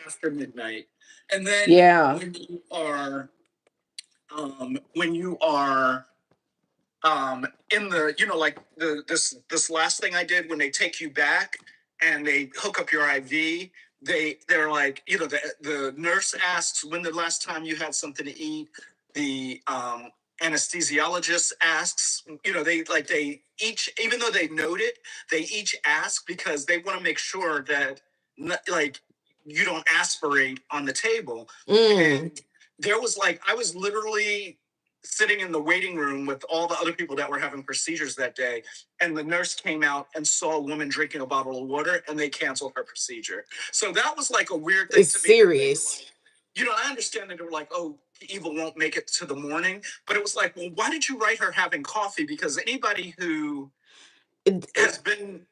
after midnight. And then Yeah. when you are in the, like this last thing I did, when they take you back and they hook up your IV, they're like, the nurse asks when the last time you had something to eat. The anesthesiologist asks, they each, even though they note it, they each ask because they want to make sure that like you don't aspirate on the table. And there was I was literally sitting in the waiting room with all the other people that were having procedures that day, and the nurse came out and saw a woman drinking a bottle of water, and they canceled her procedure. So that was like a weird thing It's to me. serious. I understand that they were like, oh, Eva won't make it to the morning, but it was like, well, why did you write her having coffee? Because anybody who has been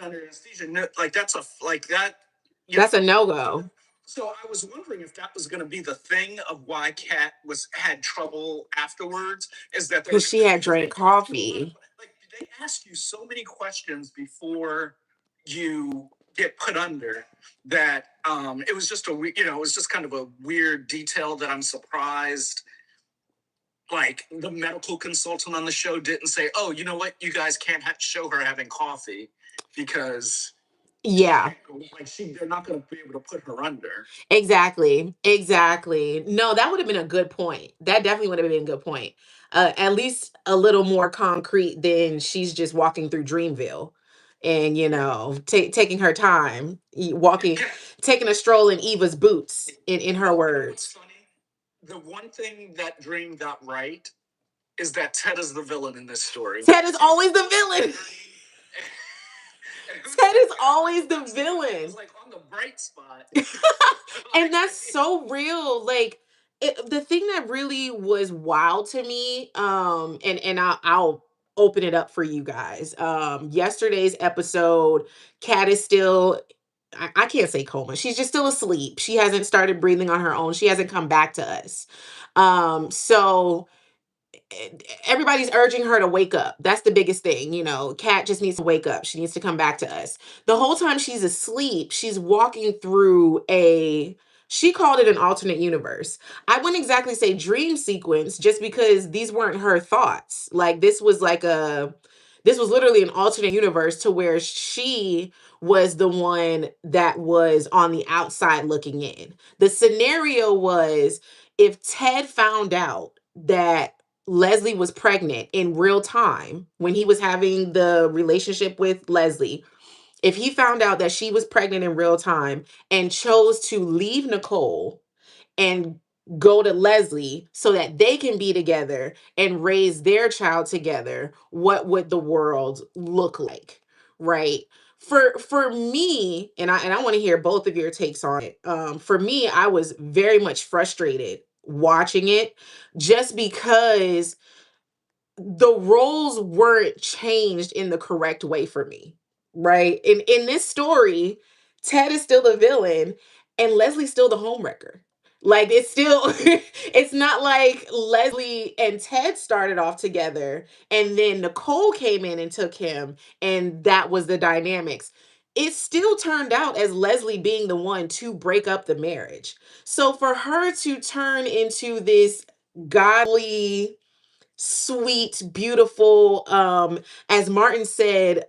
under anesthesia, that's that's a no-go. So I was wondering if that was going to be the thing of why Kat had trouble afterwards, is that Because she had drank coffee. They ask you so many questions before you get put under that it was just it was just kind of a weird detail that I'm surprised. Like, the medical consultant on the show didn't say, "Oh, you know what? You guys can't show her having coffee because." Yeah. They're not going to be able to put her under. Exactly. No, that would have been a good point. That definitely would have been a good point. At least a little more concrete than she's just walking through Dreamville and, taking her time, walking, taking a stroll in Eva's boots, in her words. Funny? The one thing that Dream got right is that Ted is the villain in this story. Ted is always the villain. Ted is always the villain. It's like on the bright spot. And that's so real. Like, the thing that really was wild to me, and I'll open it up for you guys. Yesterday's episode, Kat is still, I can't say coma. She's just still asleep. She hasn't started breathing on her own. She hasn't come back to us. So everybody's urging her to wake up. That's the biggest thing. Kat just needs to wake up. She needs to come back to us. The whole time she's asleep, she's walking through she called it an alternate universe. I wouldn't exactly say dream sequence, just because these weren't her thoughts. Like, this was literally an alternate universe to where she was the one that was on the outside looking in. The scenario was, if Ted found out that Leslie was pregnant in real time when he was having the relationship with Leslie, if he found out that she was pregnant in real time and chose to leave Nicole and go to Leslie so that they can be together and raise their child together, what would the world look like? Right? For me, and I want to hear both of your takes on it. For me, I was very much frustrated watching it, just because the roles weren't changed in the correct way for me. Right? In this story, Ted is still the villain and Leslie's still the homewrecker. Like, it's still it's not like Leslie and Ted started off together and then Nicole came in and took him, and that was the dynamics. It still turned out as Leslie being the one to break up the marriage. So for her to turn into this godly, sweet, beautiful, as Martin said,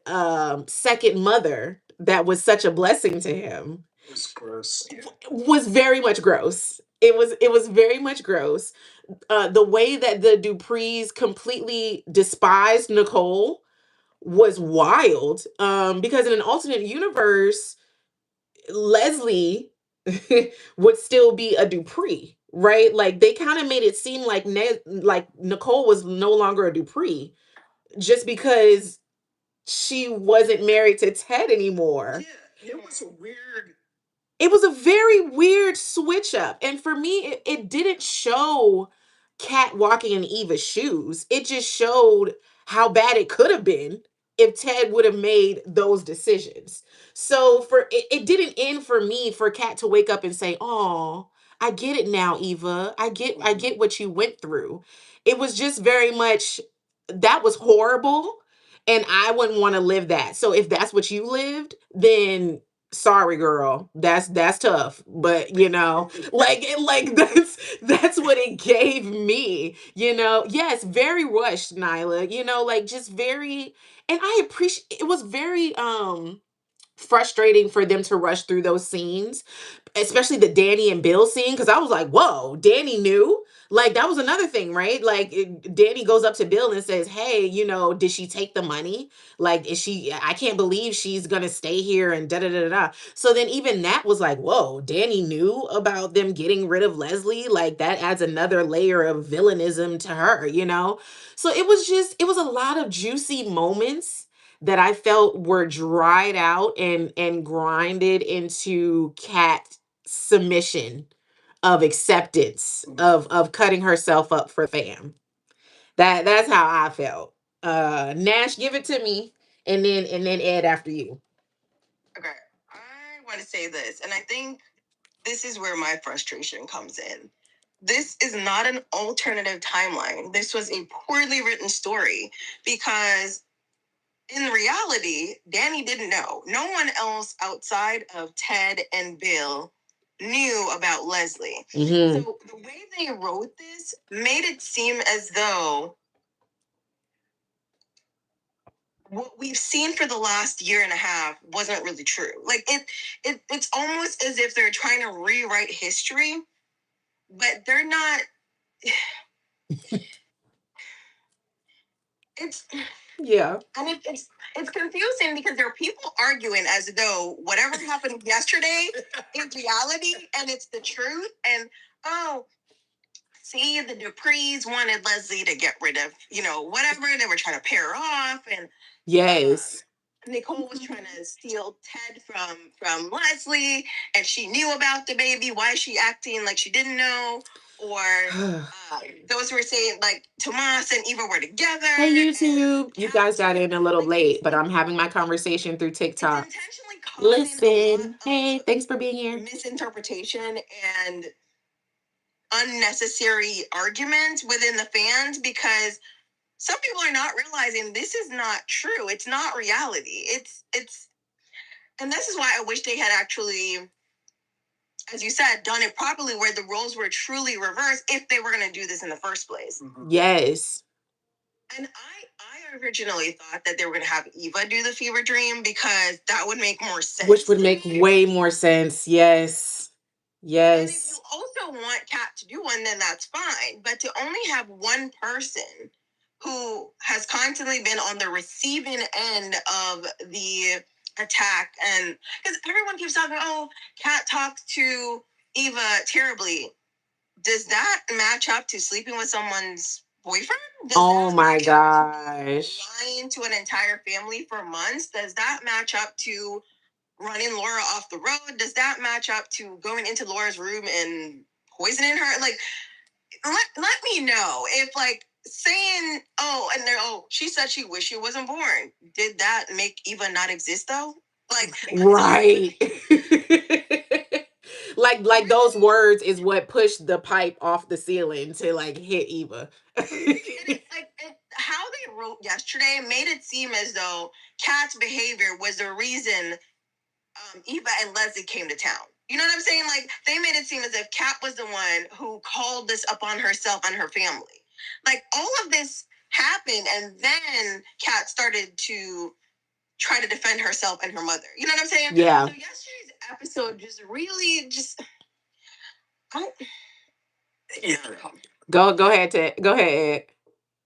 second mother that was such a blessing to him, It was gross. was very much gross. It was very much gross. The way that the Duprees completely despised Nicole was wild. Because in an alternate universe, Leslie would still be a Dupree, right? Like, they kind of made it seem like like Nicole was no longer a Dupree just because she wasn't married to Ted anymore. Yeah, it was a weird. It was a very weird switch up. And for me, it didn't show Kat walking in Eva's shoes. It just showed how bad it could have been if Ted would have made those decisions. So it didn't end for me for Kat to wake up and say, "Oh, I get it now, Eva. I get what you went through." It was just very much, that was horrible, and I wouldn't want to live that. So if that's what you lived, then sorry girl, that's tough, but like that's what it gave me, yes, very rushed, Nyla, like just very. And I appreciate, it was very frustrating for them to rush through those scenes, especially the Danny and Bill scene, because I was like, whoa, Danny knew. Like, that was another thing, right? Like, Danny goes up to Bill and says, hey, did she take the money? Like, I can't believe she's gonna stay here and da da da da. So then even that was like, whoa, Danny knew about them getting rid of Leslie. Like, that adds another layer of villainism to her. So it was a lot of juicy moments that I felt were dried out and grinded into Cat submission of acceptance of cutting herself up for fam. That's how I felt. Nash, give it to me, and then Ed after you. Okay, I want to say this, and I think this is where my frustration comes in. This is not an alternative timeline. This was a poorly written story because in reality, Danny didn't know. No one else outside of Ted and Bill knew about Leslie. Mhm. So the way they wrote this made it seem as though what we've seen for the last year and a half wasn't really true. Like it's almost as if they're trying to rewrite history, but they're not. It's Yeah. and it's confusing because there are people arguing as though whatever happened yesterday is reality and it's the truth. And oh, see, the Duprees wanted Leslie to get rid of, whatever. They were trying to pair her off, and Yes. Nicole was trying to steal Ted from Leslie, and she knew about the baby. Why is she acting like she didn't know? Or those who were saying like Tomas and Eva were together. Hey YouTube, you guys got in a little late, but I'm having my conversation through TikTok. Intentionally Listen, hey, thanks for being here. Misinterpretation and unnecessary arguments within the fans because some people are not realizing this is not true. It's not reality. It's and this is why I wish they had actually, as you said, done it properly where the roles were truly reversed if they were going to do this in the first place. Mm-hmm. Yes. And I originally thought that they were going to have Eva do the fever dream because that would make more sense. Which would make way more sense. Yes. Yes. And if you also want Kat to do one, then that's fine. But to only have one person who has constantly been on the receiving end of the attack, and because everyone keeps talking, oh, Kat talks to Eva terribly. Does that match up to sleeping with someone's boyfriend? Oh my gosh. Lying to an entire family for months? Does that match up to running Laura off the road? Does that match up to going into Laura's room and poisoning her? Like, let me know if like saying, oh, and they're, oh, she said she wished she wasn't born. Did that make Eva not exist though? Like, right. like those words is what pushed the pipe off the ceiling to like hit Eva. How they wrote yesterday made it seem as though Kat's behavior was the reason Eva and Leslie came to town. You know what I'm saying? Like, they made it seem as if Kat was the one who called this upon herself and her family. Like, all of this happened, and then Kat started to try to defend herself and her mother. You know what I'm saying? Yeah. So yesterday's episode just really yeah. Go ahead, Ted. Go ahead, Ed.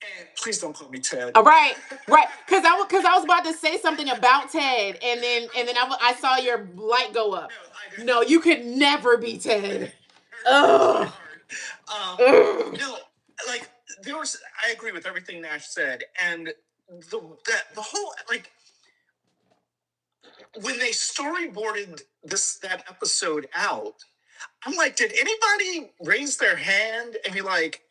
And please don't call me Ted. All right, right. Because I was about to say something about Ted, and then I saw your light go up. No, you could never be Ted. Ugh. No, like I agree with everything Nash said, and the whole like when they storyboarded that episode out, I'm like, did anybody raise their hand and be like,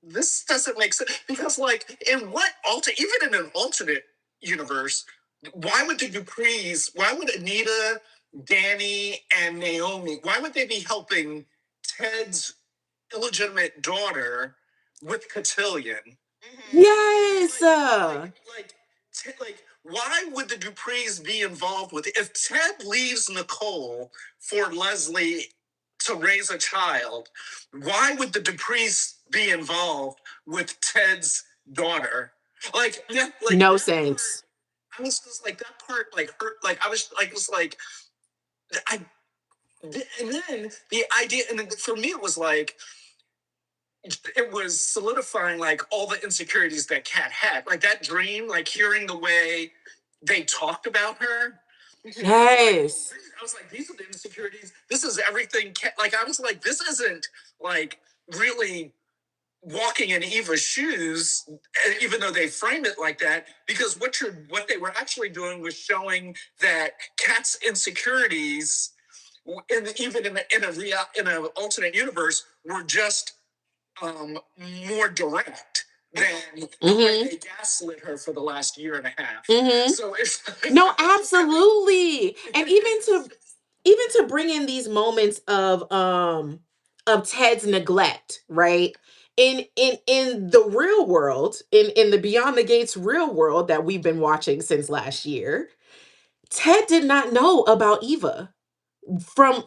this doesn't make sense? Because like even in an alternate universe, why would why would Anita, Danny, and Naomi, why would they be helping Ted's illegitimate daughter with Cotillion? Yes. Like why would the Duprees be involved with it? If Ted leaves Nicole for Leslie to raise a child, why would the Duprees be involved with Ted's daughter? Like, yeah, like No that sense. part, I was just like that part, like hurt. Like I was like, I. And then the idea, and then for me, it was like it was solidifying like all the insecurities that Kat had, like that dream, like hearing the way they talked about her. Yes. I was like, these are the insecurities. This is everything. Like, I was like, this isn't like really walking in Eva's shoes, even though they frame it like that, because what they were actually doing was showing that Kat's insecurities, even in an alternate universe, were just more direct than the way they gaslit her for the last year and a half. So it's no, absolutely. And even to bring in these moments of Ted's neglect, right? In the real world, in the Beyond the Gates real world that we've been watching since last year, Ted did not know about Eva from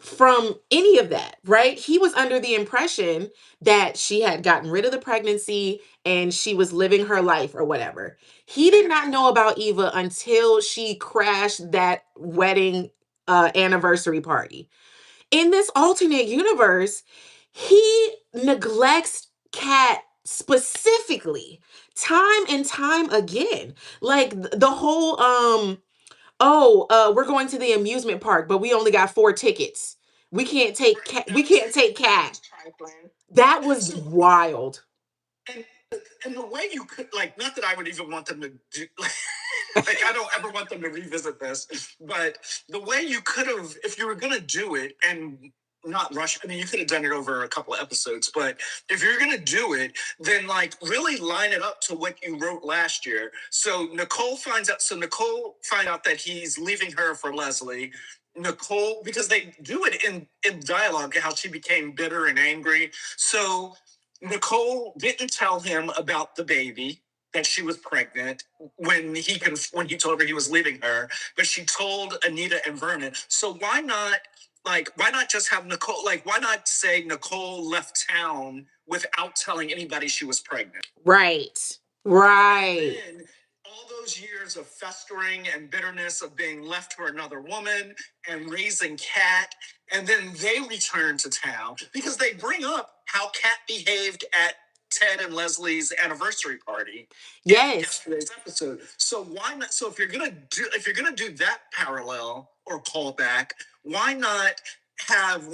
any of that, right? He was under the impression that she had gotten rid of the pregnancy and she was living her life or whatever. He did not know about Eva until she crashed that wedding anniversary party. In this alternate universe, he neglects Kat specifically time and time again. Like the whole we're going to the amusement park, but we only got 4 tickets. We can't take Cat. That was wild. and and the way you could, like, not that I would even want them to do, like I don't ever want them to revisit this, but the way you could have, if you were gonna do it and not rush, I mean, you could have done it over a couple of episodes, but if you're gonna do it, then like really line it up to what you wrote last year. So Nicole finds out that he's leaving her for Leslie. Nicole, because they do it in dialogue, how she became bitter and angry. So Nicole didn't tell him about the baby, that she was pregnant, when he told her he was leaving her, but she told Anita and Vernon. So why not just have Nicole, like why not say Nicole left town without telling anybody she was pregnant? Right. Right. And then all those years of festering and bitterness of being left for another woman and raising Kat, and then they return to town because they bring up how Kat behaved at Ted and Leslie's anniversary party. Yes. Yesterday's episode. So why not? So if you're gonna do that parallel or callback, why not have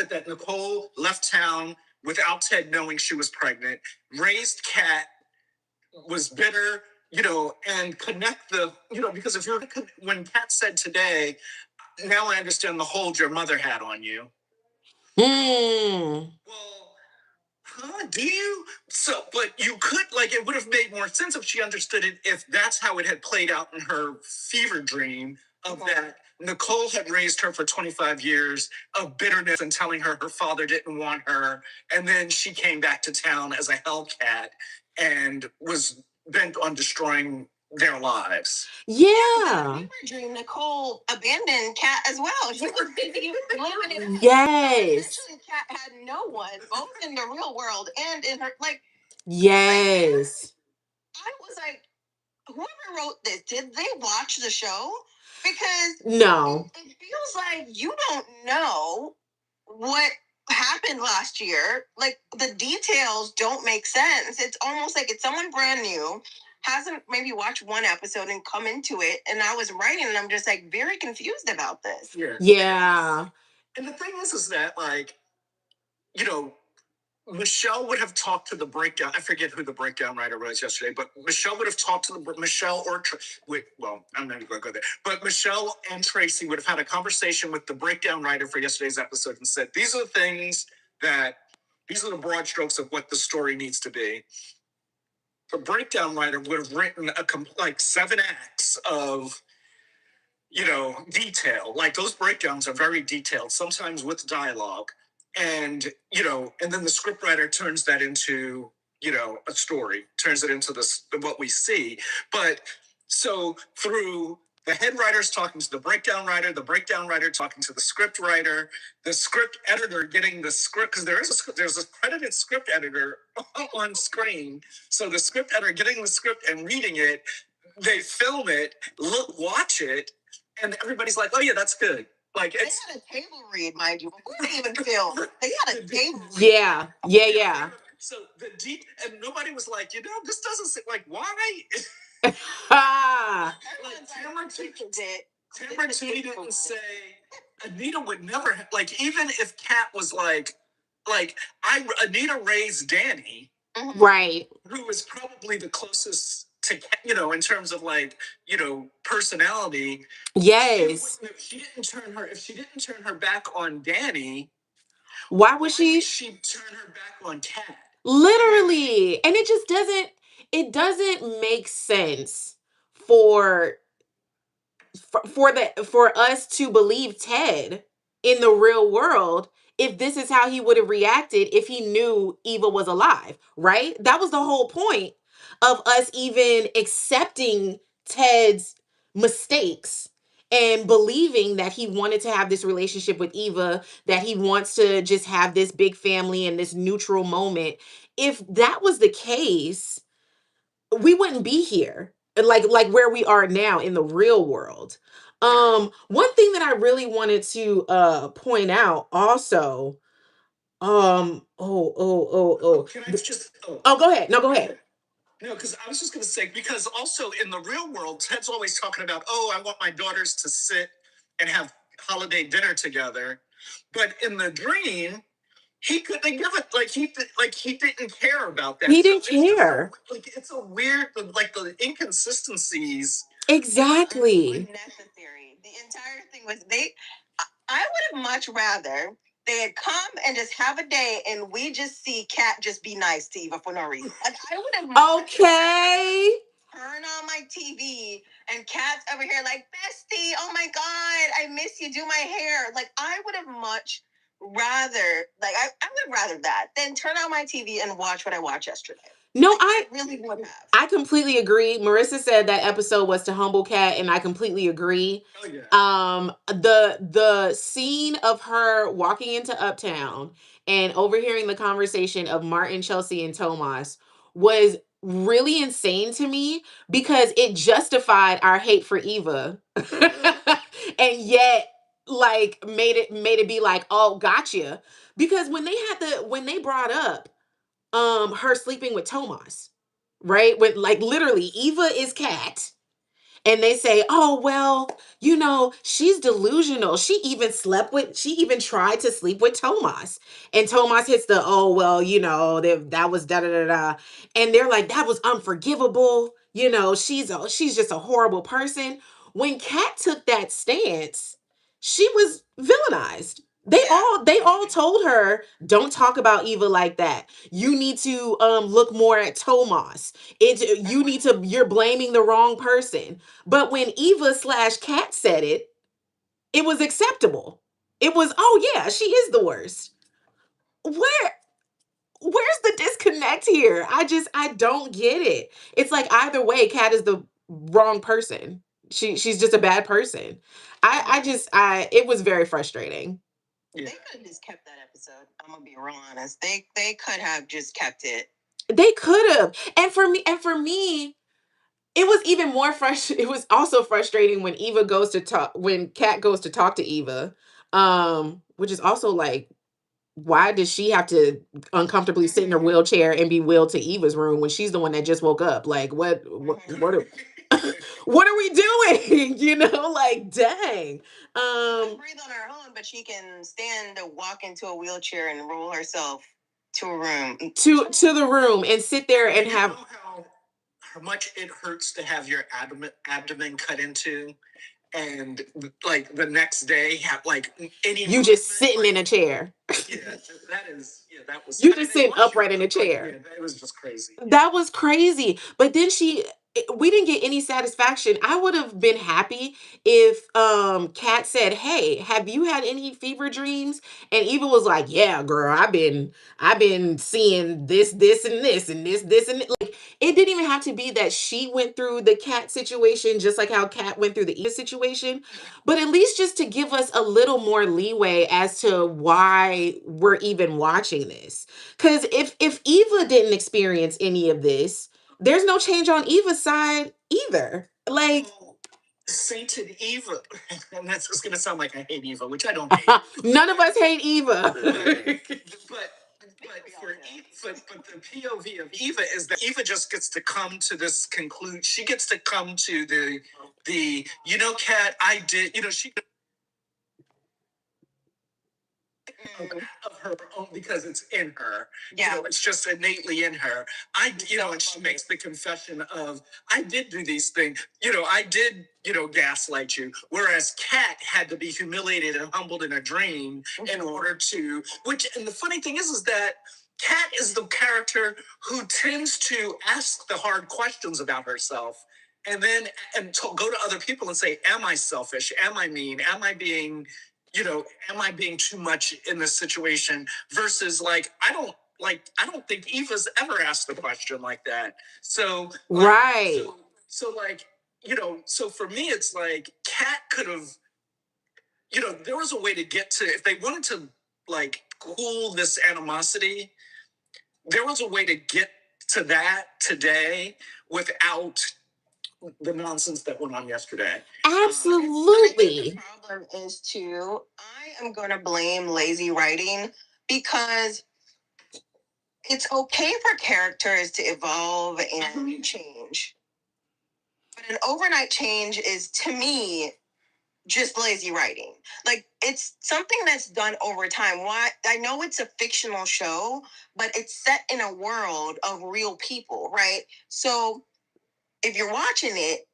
it that Nicole left town without Ted knowing she was pregnant, raised Kat, was bitter, and connect because if you're when Kat said today, now I understand the hold your mother had on you. Well, do you? So, but you could, like, it would have made more sense if she understood it, if that's how it had played out in her fever dream of that Nicole had raised her for 25 years of bitterness and telling her father didn't want her. And then she came back to town as a Hellcat and was bent on destroying their lives. Yeah. In fever dream, Nicole abandoned Kat as well. She was busy living in Yes. Kat had no one, both in the real world and in her, like, Yes. I was like, whoever wrote this, did they watch the show? Because No. it feels like you don't know what happened last year. Like the details don't make sense. It's almost like it's someone brand new, hasn't maybe watched one episode and come into it. And I was writing and I'm just like very confused about this. Yeah. And the thing is that, like, Michelle would have talked to the breakdown. I forget who the breakdown writer was yesterday, but Michelle would have talked to Michelle or I'm not even going to go there. But Michelle and Tracy would have had a conversation with the breakdown writer for yesterday's episode and said, these are the broad strokes of what the story needs to be. The breakdown writer would have written like 7 acts of detail. Like those breakdowns are very detailed, sometimes with dialogue. And, and then the scriptwriter turns that into, a story, turns it into what we see. But So through the head writer's talking to the breakdown writer talking to the script writer, the script editor getting the script, because there's a credited script editor on screen. So the script editor getting the script and reading it, they film it, watch it, and everybody's like, "Oh yeah, that's good." Like they had a table read, mind you, before they even filmed. They had a table read. Yeah. So the deep, and nobody was like, this doesn't seem like why. Tamara T didn't say. Anita would never even if Kat was Anita raised Danny, right, who was probably the closest to in terms of personality. Yes. If she didn't turn her back on Danny, why would she turn her back on Kat? Literally. And it doesn't make sense for us to believe Ted in the real world if this is how he would have reacted if he knew Eva was alive, right? That was the whole point of us even accepting Ted's mistakes and believing that he wanted to have this relationship with Eva, that he wants to just have this big family and this neutral moment. If that was the case, we wouldn't be here like where we are now in the real world. One thing that I really wanted to point out also, Can I just go ahead. No, go ahead. No, because I was just going to say, because also in the real world, Ted's always talking about, I want my daughters to sit and have holiday dinner together. But in the dream, he couldn't give it, he didn't care about that. He didn't care. It's a weird, the inconsistencies. Exactly. Unnecessary. The entire thing was I would have much rather they had come and just have a day and we just see Kat just be nice to Eva for no reason. Like, I would have okay. Turn on my TV and Kat's over here like, bestie, oh my God, I miss you, do my hair. Like, I would have much rather, I would rather that than turn on my TV and watch what I watched yesterday. No, I really would have. I completely agree. Marissa said that episode was to humble Kat, and I completely agree. Oh, yeah. The scene of her walking into Uptown and overhearing the conversation of Martin, Chelsea, and Tomas was really insane to me because it justified our hate for Eva. And yet made it be like, oh, gotcha. Because when they brought up her sleeping with Tomas, right? When literally Eva is Kat, and they say, oh, well, she's delusional. She even tried to sleep with Tomas. And Tomas hits the, oh, well, that was da da da da. And they're like, that was unforgivable. She's just a horrible person. When Kat took that stance, she was villainized. They all told her, don't talk about Eva like that. You need to look more at Tomas. You're blaming the wrong person. But when Eva/Kat said it, it was acceptable. It was, oh yeah, she is the worst. Where's the disconnect here? I don't get it. It's like either way, Kat is the wrong person. She's just a bad person. It was very frustrating. Yeah. They could have just kept that episode. I'm gonna be real honest. They could have just kept it. They could have. And for me, it was even more it was also frustrating when Kat goes to talk to Eva, which is also like, why does she have to uncomfortably sit in her wheelchair and be wheeled to Eva's room when she's the one that just woke up? Like, what what are we doing? Dang. She breathe on her own, but she can stand to walk into a wheelchair and roll herself to a room. To the room and sit there and have. How much it hurts to have your abdomen cut into, and the next day have any. You just sitting in a chair. Yeah, that was. You just sitting upright in a chair. Yeah, it was just crazy. That was crazy. But then we didn't get any satisfaction. I would have been happy if Kat said, "Hey, have you had any fever dreams?" And Eva was like, "Yeah, girl, I've been seeing this and this and this and like it didn't even have to be that she went through the Kat situation just like how Kat went through the Eva situation, but at least just to give us a little more leeway as to why we're even watching this. Cuz if Eva didn't experience any of this, there's no change on Eva's side either. Like Sainted Eva, and that's just gonna sound like I hate Eva, which I don't hate. none of us hate Eva. But for but the POV of Eva is that Eva just gets to come to this conclusion. She gets to come to the Kat, I did, she of her own because it's in her. Yeah. It's just innately in her. And she makes the confession of, I did do these things. I did, gaslight you. Whereas Kat had to be humiliated and humbled in a dream in order to, and the funny thing is that Kat is the character who tends to ask the hard questions about herself and then go to other people and say, am I selfish? Am I mean? Am I being too much in this situation? Versus I don't think Eva's ever asked a question like that. So Right. so for me it's like Kat could have, there was a way to get to, if they wanted to cool this animosity, there was a way to get to that today without the nonsense that went on yesterday. Absolutely. The problem is too, I am going to blame lazy writing because it's okay for characters to evolve and change. But an overnight change is, to me, just lazy writing. Like, it's something that's done over time. Why? I know it's a fictional show, but it's set in a world of real people, right? So if you're watching it,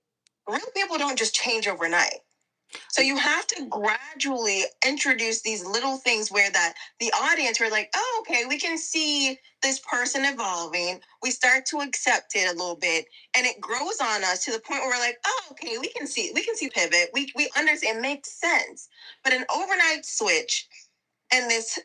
real people don't just change overnight. So you have to gradually introduce these little things where that the audience were like, oh, okay, we can see this person evolving. We start to accept it a little bit, and it grows on us to the point where we're like, oh, okay, we can see pivot. We understand, it makes sense. But an overnight switch and this.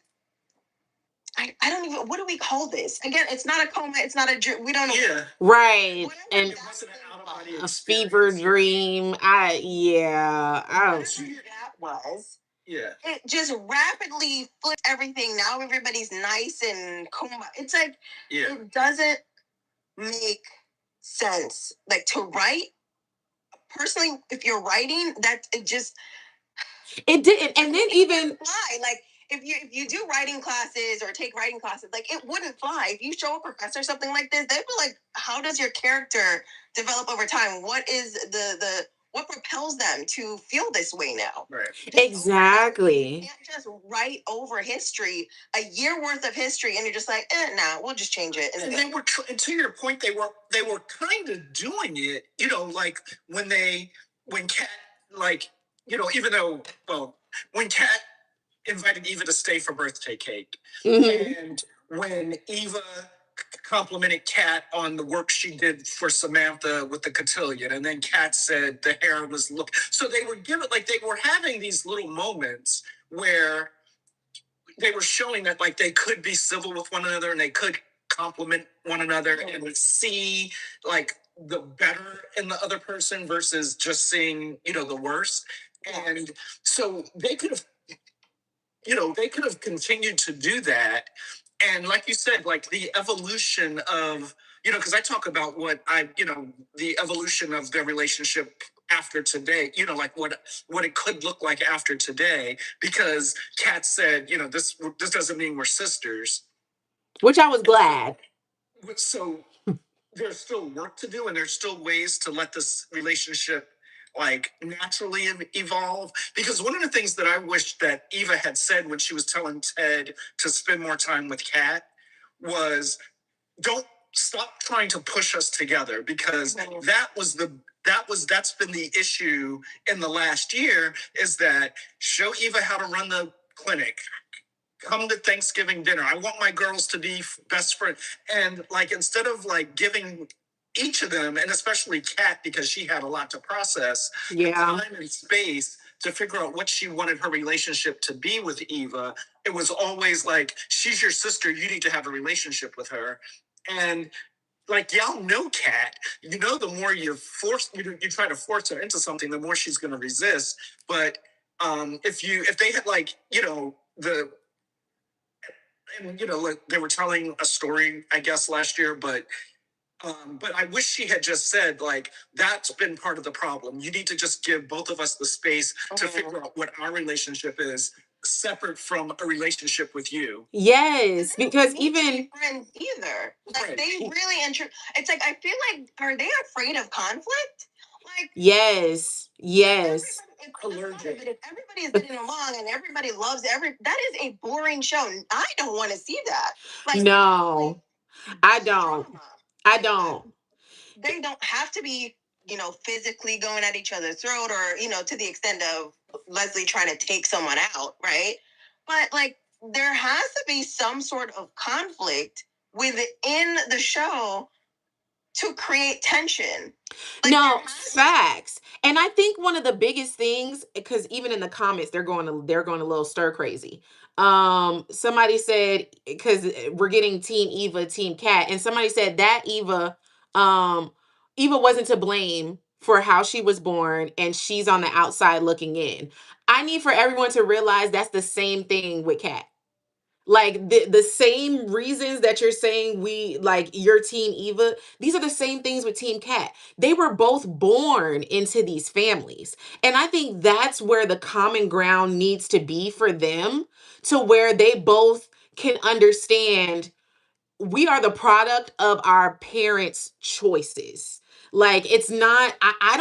I don't even, what do we call this? Again, it's not a coma, it's not a, we don't know. Yeah. Right. And It wasn't an out-of-body a experience. fever dream. I don't. That was. Yeah. It just rapidly flipped everything. Now everybody's nice and kumbaya. It's like, it doesn't make sense. Like, to write, personally, if you're writing, that it just, It didn't. And then even fly. Like, if you do writing classes or take writing classes, like, it wouldn't fly. If you show a professor something like this, they'd be like, how does your character develop over time? What is the what propels them to feel this way now? Right. exactly. You can't just write over history, a year worth of history, and you're just like, nah, we'll just change it. And they were, and to your point, they were kind of doing it, like when Kat, even though, well, when Kat invited Eva to stay for birthday cake, and when Eva complimented Kat on the work she did for Samantha with the cotillion, and then Kat said the hair was look. So they were they were having these little moments where they were showing that they could be civil with one another and they could compliment one another and see the better in the other person versus just seeing the worst. And so they could have continued to do that. And like you said, the evolution of, because I talk about the evolution of their relationship after today, what it could look like after today, because Kat said, this doesn't mean we're sisters. Which I was glad. So there's still work to do, and there's still ways to let this relationship naturally evolve. Because one of the things that I wish that Eva had said when she was telling Ted to spend more time with Kat was, don't stop trying to push us together, because that's been the issue in the last year, is that show Eva how to run the clinic. Come to Thanksgiving dinner. I want my girls to be best friends. And instead of giving each of them, and especially Kat, because she had a lot to process, Yeah. time and space to figure out what she wanted her relationship to be with Eva. It was always like, she's your sister, you need to have a relationship with her. And like, y'all know Kat, you know, the more you try to force her into something, the more she's going to resist. But if they had, like, you know, like they were telling a story, I guess, last year, but I wish she had just said, like, that's been part of the problem. You need to just give both of us the space to figure out what our relationship is, separate from a relationship with you. Yes, because They don't need to even be friends either. Like, Right. they really it's like, I feel like, are they afraid of conflict? Like, yes, yes. Allergic. But if everybody is getting along and everybody loves that is a boring show. I don't want to see that. Like, No, I don't. drama. I don't. They don't have to be, physically going at each other's throat, or, to the extent of Leslie trying to take someone out, right? But, like, there has to be some sort of conflict within the show to create tension. Like, No, facts. And I think one of the biggest things, because even in the comments, they're going a little stir crazy. Somebody said, because we're getting Team Eva, Team Cat, and somebody said that Eva wasn't to blame for how she was born, and she's on the outside looking in. I need for everyone to realize that's the same thing with Cat. Like the same reasons that you're saying we like your team Eva, these are the same things with Team Cat. They were both born into these families. And I think that's where the common ground needs to be for them, to where they both can understand we are the product of our parents' choices. Like it's not, I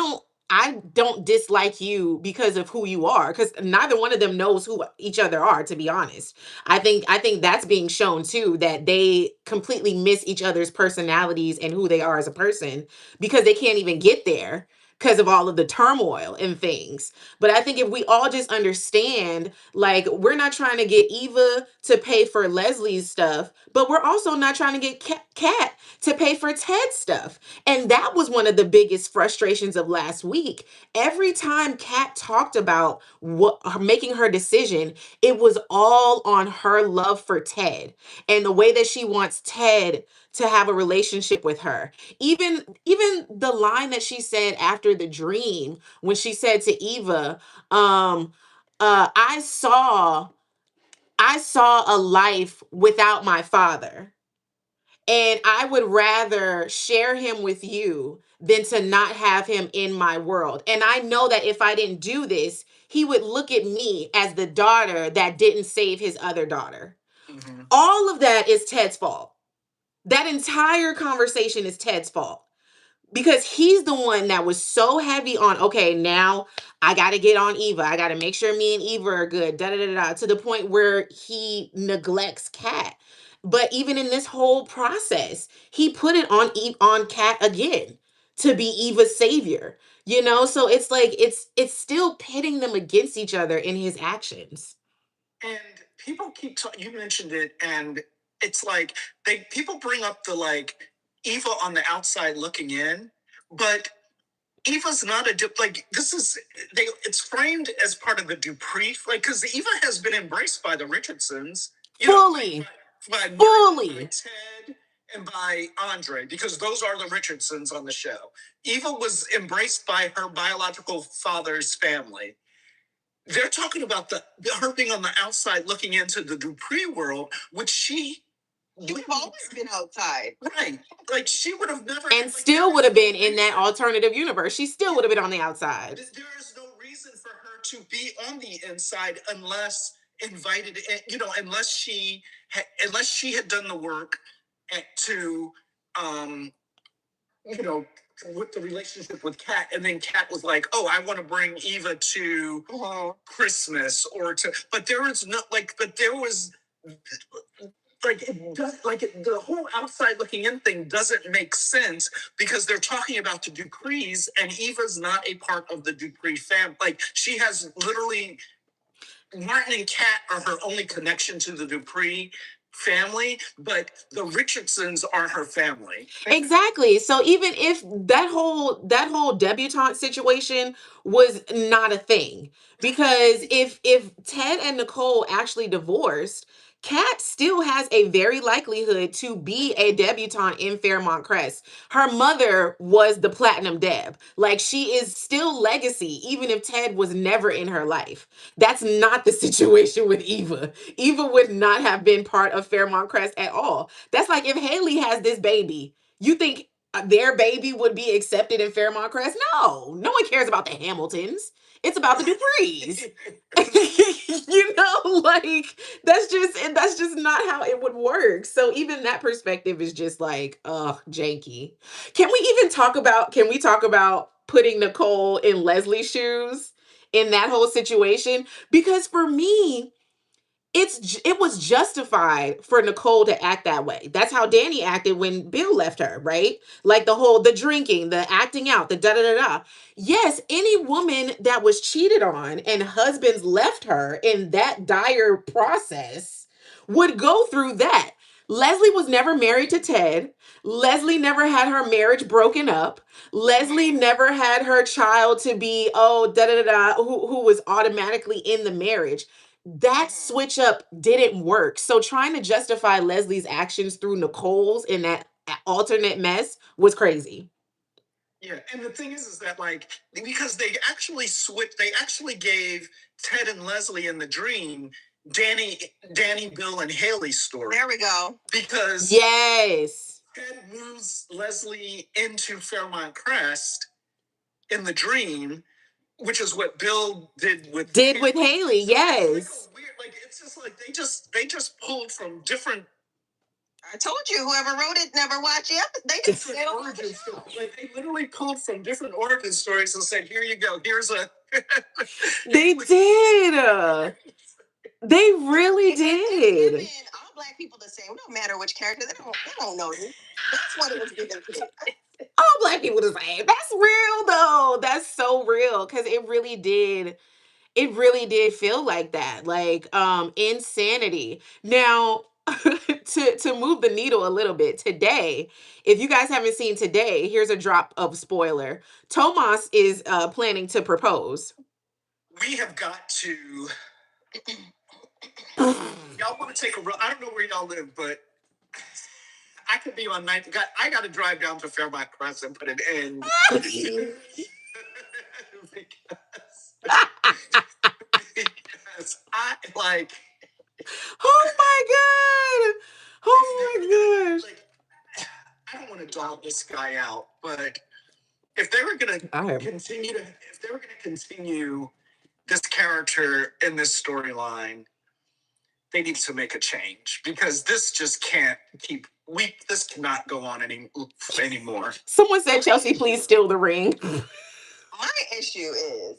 don't dislike you because of who you are, because neither one of them knows who each other are, to be honest. I think that's being shown too, that they completely miss each other's personalities and who they are as a person, because they can't even get there because of all of the turmoil and things. But I think if we all just understand, like, we're not trying to get Eva to pay for Leslie's stuff, but we're also not trying to get Kat to pay for Ted's stuff. And that was one of the biggest frustrations of last week. Every time Kat talked about making her decision, it was all on her love for Ted and the way that she wants Ted to have a relationship with her. Even the line that she said after the dream, when she said to Eva, um I saw a life without my father, and I would rather share him with you than to not have him in my world. And I know that if I didn't do this, he would look at me as the daughter that didn't save his other daughter. Mm-hmm. All of that is Ted's fault. That entire conversation is Ted's fault, because he's the one that was so heavy on, okay, now I got to get on Eva. I got to make sure me and Eva are good, da da da da, to the point where he neglects Kat. But even in this whole process, he put it on Kat again to be Eva's savior. So it's like it's still pitting them against each other in his actions. And people keep talking, you mentioned it, and it's like people bring up the, like, Eva on the outside looking in, but Eva's not like, this is, it's framed as part of the Dupree, like, because Eva has been embraced by the Richardsons, Fully. by Ted and by Andre, because those are the Richardsons on the show. Eva was embraced by her biological father's family. They're talking about her being on the outside looking into the Dupree world, which you've always been outside. Right. Like, she would have never. And still would have been in that alternative universe. She still would have been on the outside. There is no reason for her to be on the inside unless invited, unless she had done the work to, with the relationship with Kat, and then Kat was like, "Oh, I want to bring Eva to Christmas or to," but there was no, but there was, like, the whole outside looking in thing doesn't make sense, because they're talking about the Duprees, and Eva's not a part of the Dupree family. Like, she has literally Martin and Kat are her only connection to the Dupree family, but the Richardsons are her family. Exactly. So even if that whole debutante situation was not a thing, because if Ted and Nicole actually divorced, Kat still has a very likelihood to be a debutante in Fairmont Crest. Her mother was the Platinum Deb. Like, she is still legacy, even if Ted was never in her life. That's not the situation with Eva. Eva would not have been part of Fairmont Crest at all. That's like if Haley has this baby, you think their baby would be accepted in Fairmont Crest? No one cares about the Hamiltons. It's about the Duprees. Like, that's just not how it would work. So even that perspective is just like, ugh, janky. Can we talk about putting Nicole in Leslie's shoes in that whole situation? Because for me, it was justified for Nicole to act that way. That's how Danny acted when Bill left her, right? Like the drinking, the acting out, the da da da da. Yes, any woman that was cheated on and husbands left her in that dire process would go through that. Leslie was never married to Ted. Leslie never had her marriage broken up. Leslie never had her child to be, oh, da da da da, who was automatically in the marriage. That switch up didn't work. So trying to justify Leslie's actions through Nicole's in that alternate mess was crazy. Yeah, and the thing is that like because they actually gave Ted and Leslie in the dream Danny, Bill, and Haley's story. There we go. Because yes, Ted moves Leslie into Fairmont Crest in the dream, which is what Bill did with Haley. So Yes. it's like weird, like it's just like they just pulled from different. I told you, whoever wrote it never watched it. They just origin stories. Like they literally pulled from different origin stories and said, "Here you go. Here's a." They did. They really did. Giving all Black people the same. No matter which character, they don't know you. That's what it was given to. All Black people the same. That's real though. That's so real because it really did. It really did feel like that, like insanity. Now, to move the needle a little bit, today, if you guys haven't seen today, here's a drop of spoiler. Tomas is planning to propose. We have got to. Y'all want to take a run? I don't know where y'all live, but I could be on night. I got to drive down to Fairmont Crest and put it in. because I like. Oh my god! Oh my gosh! Like, I don't want to dog this guy out, but if they were gonna continue this character in this storyline, they need to make a change because this just can't keep. This cannot go on anymore. Someone said, Chelsea, please steal the ring. My issue is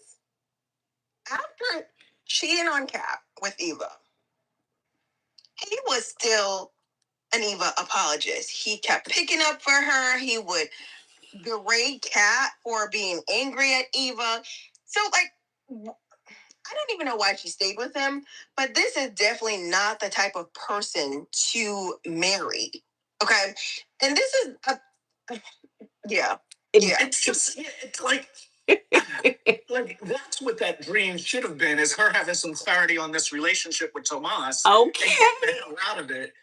after cheating on Cap with Eva, he was still an Eva apologist. He kept picking up for her. He would berate Kat for being angry at Eva. So, like, I don't even know why she stayed with him, but this is definitely not the type of person to marry. Okay? And this is yeah. It's just it's like like that's what that dream should have been, is her having some clarity on this relationship with Tomas. Okay. And get the hell out of it.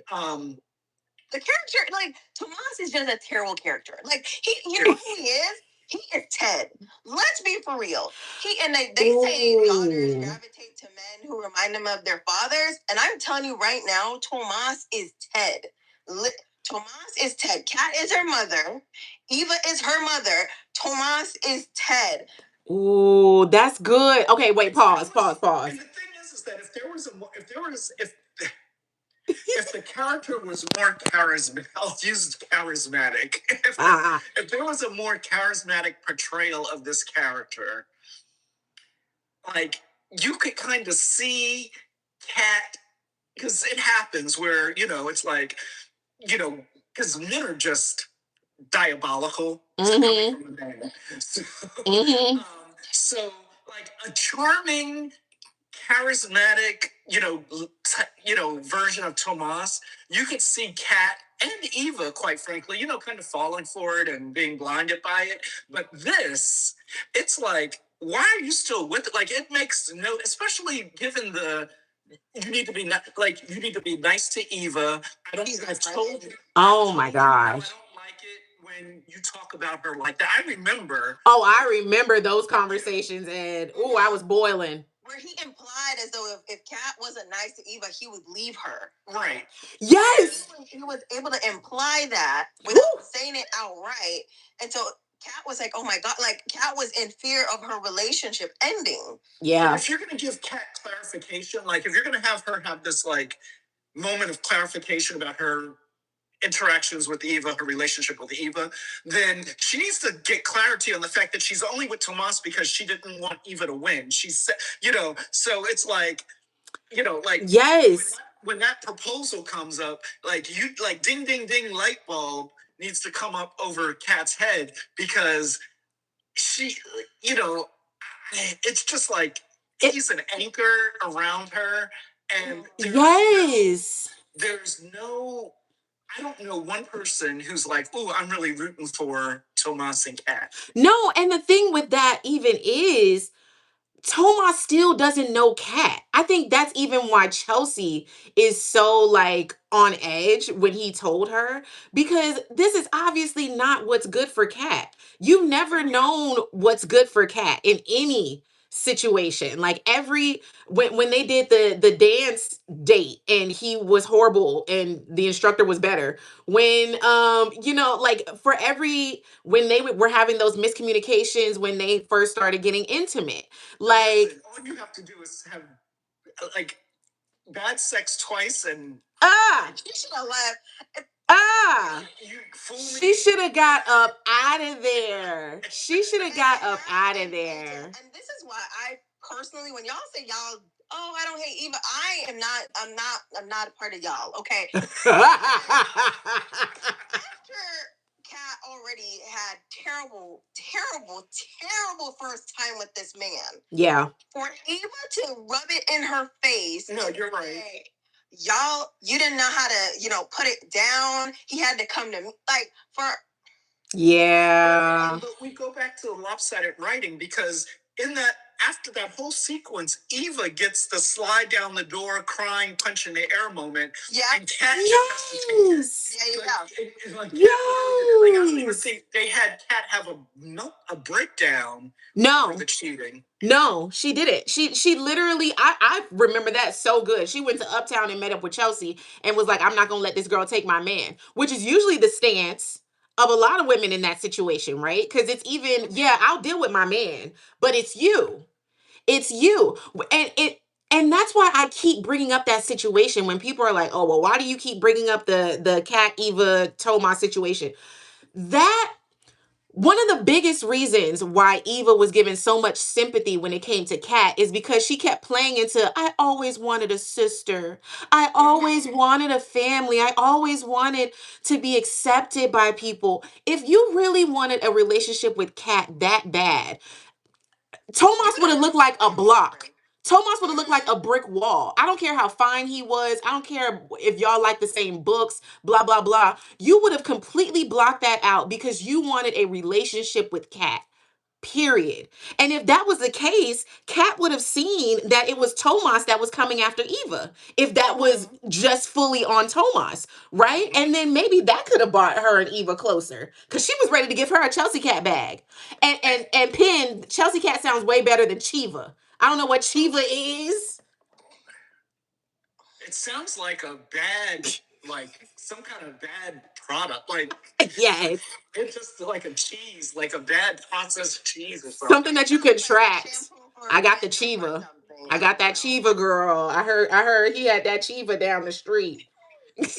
The character, like, Tomas is just a terrible character. Like, you know who he is? He is Ted. Let's be for real. They say daughters gravitate to men who remind them of their fathers. And I'm telling you right now, Tomas is Ted. Tomas is Ted. Kat is her mother. Eva is her mother. Tomas is Ted. Ooh, that's good. Okay, wait, pause. And the thing is that if the character was more charismatic, I'll use charismatic. If there was a more charismatic portrayal of this character, like you could kind of see Kat, because it happens where it's like because men are just diabolical. Mm-hmm. So like a charming charismatic, version of Tomas, you could see Kat and Eva, quite frankly, kind of falling for it and being blinded by it. But this, it's like, why are you still with it? Like, it makes no, especially given the, you need to be nice to Eva. I don't think I've told you. Oh my gosh. I don't like it when you talk about her like that. I remember. Oh, I remember those conversations, and I was boiling. Where he implied as though if Kat wasn't nice to Eva, he would leave her. Right. Yes. He was able to imply that without saying it outright. And so Kat was like, oh my God, like Kat was in fear of her relationship ending. Yeah. But if you're going to give Kat clarification, like if you're going to have her have this like moment of clarification about her interactions with Eva, her relationship with Eva, then she needs to get clarity on the fact that she's only with Tomas because she didn't want Eva to win. She's, so it's like, yes. When that proposal comes up, ding, ding, ding, light bulb needs to come up over Kat's head because she, it's just like he's an anchor around her. And there's no, I don't know one person who's like, oh, I'm really rooting for Tomas and Kat. No, and the thing with that even is Tomas still doesn't know Kat. I think that's even why Chelsea is so like on edge when he told her, because this is obviously not what's good for Kat. You've never known what's good for Kat in any situation. Like when they did the dance date and he was horrible and the instructor was better, when like for every when they were having those miscommunications when they first started getting intimate, like all you have to do is have like bad sex twice and she should have left. She should have got up out of there. She should have got up out of there. And this is why I personally, when y'all say y'all, oh, I don't hate Eva, I'm not a part of y'all. Okay. After Kat already had terrible first time with this man. Yeah. For Eva to rub it in her face. No, you're right. Y'all, you didn't know how to, put it down. He had to come to me. Like, yeah. But we go back to the lopsided writing because after that whole sequence, Eva gets the slide down the door, crying, punch in the air moment. Yeah. And Kat yes. I don't even think they had Kat have a breakdown. No. The cheating. No, she didn't. She literally, I remember that so good. She went to Uptown and met up with Chelsea and was like, I'm not going to let this girl take my man, which is usually the stance of a lot of women in that situation, right? Because it's even, I'll deal with my man, but it's you. It's you. And that's why I keep bringing up that situation when people are like, oh, well, why do you keep bringing up the Kat Eva Tomas situation? That one of the biggest reasons why Eva was given so much sympathy when it came to Kat is because she kept playing into, I always wanted a sister. I always wanted a family. I always wanted to be accepted by people. If you really wanted a relationship with Kat that bad, Tomas would have looked like a block. Tomas would have looked like a brick wall. I don't care how fine he was. I don't care if y'all like the same books, blah, blah, blah. You would have completely blocked that out because you wanted a relationship with Kat. Period. And if that was the case, Kat would have seen that it was Tomas that was coming after Eva. If that was just fully on Tomas, right? And then maybe that could have brought her and Eva closer because she was ready to give her a Chelsea Cat bag. And Penn, Chelsea Cat sounds way better than Chiva. I don't know what Chiva is. It sounds like a bad, like some kind of bad product. Like yes. It's just like a cheese, like a bad processed cheese or something that you could track. I got the Chiva. I got that Chiva, girl. I heard he had that Chiva down the street. And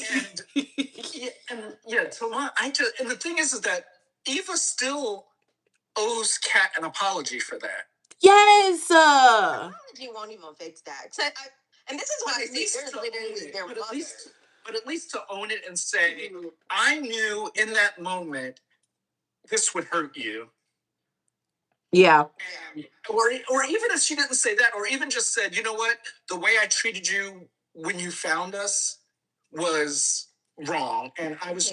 Tomas, and the thing is that Eva still owes Kat an apology for that. Yes. Apology won't even fix that. And this is why I say there's literally their mother. But at least to own it and say, I knew in that moment this would hurt you. Yeah. Or even if she didn't say that, or even just said, you know what, the way I treated you when you found us was wrong, and I was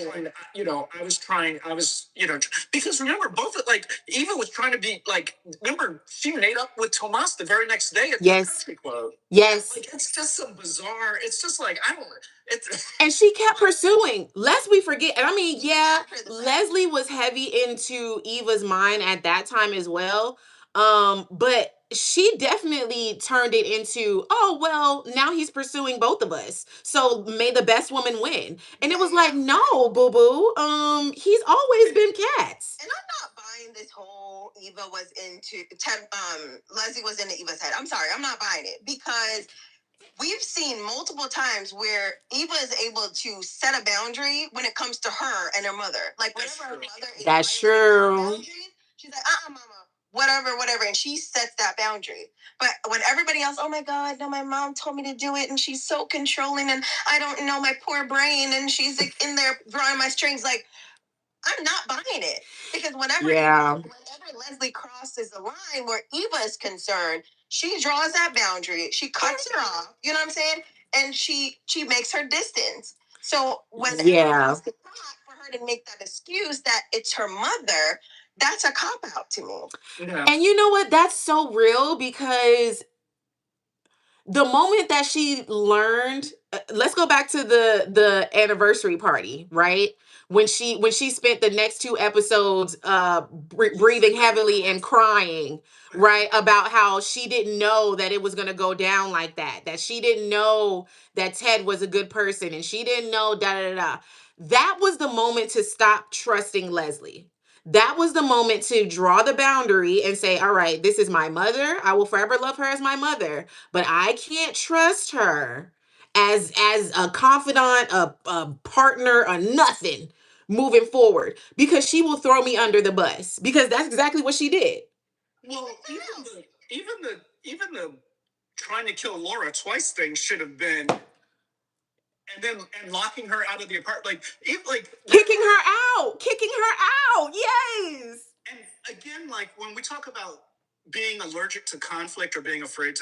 trying to, because remember, both like Eva was trying to be like, remember, she made up with Tomas the very next day at the country club. Yes. Like, it's just some bizarre. It's just like, I don't. It's And she kept pursuing. Lest we forget. And I mean, yeah, Leslie was heavy into Eva's mind at that time as well. But she definitely turned it into, oh well, now he's pursuing both of us. So may the best woman win. And it was like, no, boo boo. He's always been Cat's. And I'm not buying this whole Eva was into Ted. Leslie was into Eva's head. I'm sorry, I'm not buying it, because we've seen multiple times where Eva is able to set a boundary when it comes to her and her mother. Like, whenever her mother is That's true. She's like, mama, whatever, and she sets that boundary. But when everybody else, oh my God, no, my mom told me to do it, and she's so controlling, and I don't know, my poor brain, and she's like in there drawing my strings, like, I'm not buying it, because whenever Leslie crosses the line where Eva is concerned, she draws that boundary, she cuts her off. You know what I'm saying? And she makes her distance. So when for her to make that excuse that it's her mother, that's a cop out to me. Yeah. And you know what? That's so real, because the moment that she learned, let's go back to the anniversary party, right? When she spent the next 2 episodes breathing heavily and crying, right, about how she didn't know that it was going to go down like that she didn't know that Ted was a good person, and she didn't know da da da. That was the moment to stop trusting Leslie. That was the moment to draw the boundary and say, all right, this is my mother. I will forever love her as my mother, but I can't trust her as a confidant, a partner, or nothing moving forward, because she will throw me under the bus, because that's exactly what she did. Well, even the trying to kill Laura twice thing should have been, and locking her out of the apartment, like kicking her out. Yes. And again, like when we talk about being allergic to conflict, or being afraid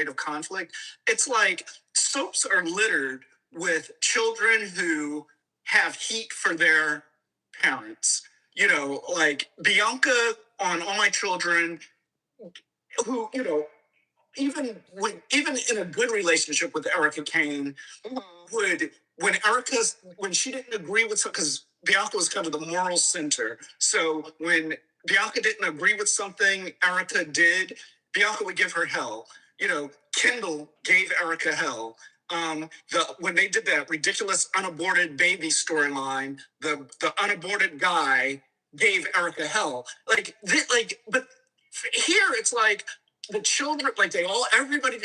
of conflict, it's like soaps are littered with children who have heat for their parents. Like Bianca on All My Children, who, even in a good relationship with Erica Kane, would, when she didn't agree with, because Bianca was kind of the moral center. So when Bianca didn't agree with something Erica did, Bianca would give her hell. Kendall gave Erica hell. When they did that ridiculous unaborted baby storyline, the unaborted guy gave Erica hell. But here it's like the children, like everybody.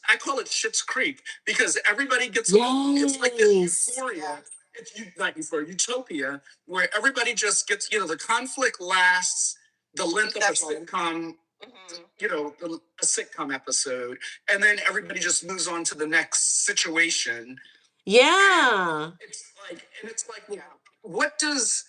I call it Schitt's Creek, because everybody gets. It's like this euphoria. It's not euphoria, utopia, where everybody just gets. The conflict lasts the length of a sitcom. A sitcom episode, and then everybody just moves on to the next situation. Yeah. It's like, what does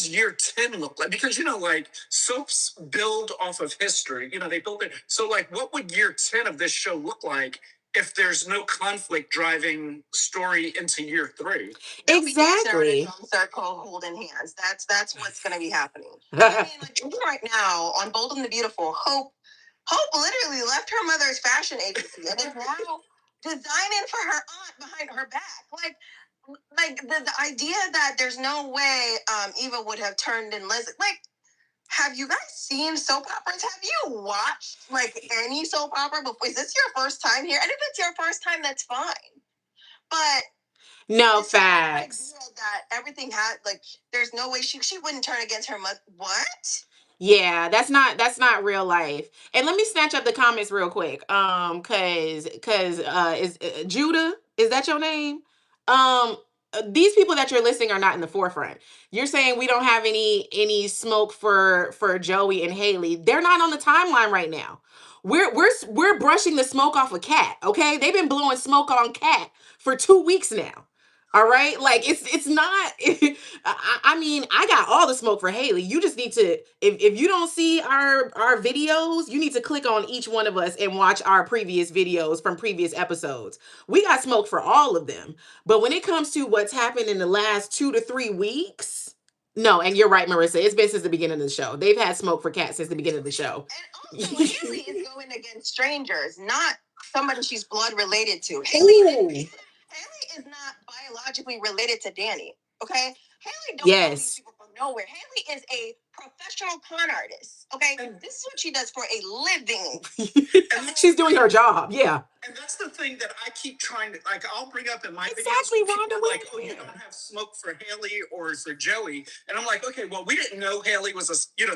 year 10 look like? Because, like, soaps build off of history. They build it. So, like, what would year 10 of this show look like if there's no conflict driving story into year 3? Exactly. Circle holding hands. That's what's going to be happening. I mean, like, right now on Bold and the Beautiful, Hope literally left her mother's fashion agency and is now designing for her aunt behind her back. Like the idea that there's no way Eva would have turned in Leslie. Like, have you guys seen soap operas? Have you watched like any soap opera before? Is this your first time here? And if it's your first time, that's fine. But no, facts. That everything had, like, there's no way she wouldn't turn against her mother. What? Yeah, that's not real life. And let me snatch up the comments real quick. Cause is Judah, is that your name? These people that you're listing are not in the forefront. You're saying we don't have any smoke for Joey and Haley. They're not on the timeline right now. We're brushing the smoke off of Kat, okay? They've been blowing smoke on Kat for 2 weeks now. All right, like it's not. I mean, I got all the smoke for Haley. You just need to, if you don't see our videos, you need to click on each one of us and watch our previous videos from previous episodes. We got smoke for all of them. But when it comes to what's happened in the last 2 to 3 weeks, no. And you're right, Marissa. It's been since the beginning of the show. They've had smoke for Kat since the beginning of the show. And also, Haley is going against strangers, not somebody she's blood related to. Haley is not biologically related to Danny. Okay, Haley don't know these people from nowhere. Haley is a professional con artist. Okay, and this is what she does for a living. She's doing her job. Yeah. And that's the thing that I keep trying to, like, I'll bring up in my Exactly, videos. Rhonda. Like, oh, you don't have smoke for Haley or for Joey. And I'm like, okay, well, we didn't know Haley was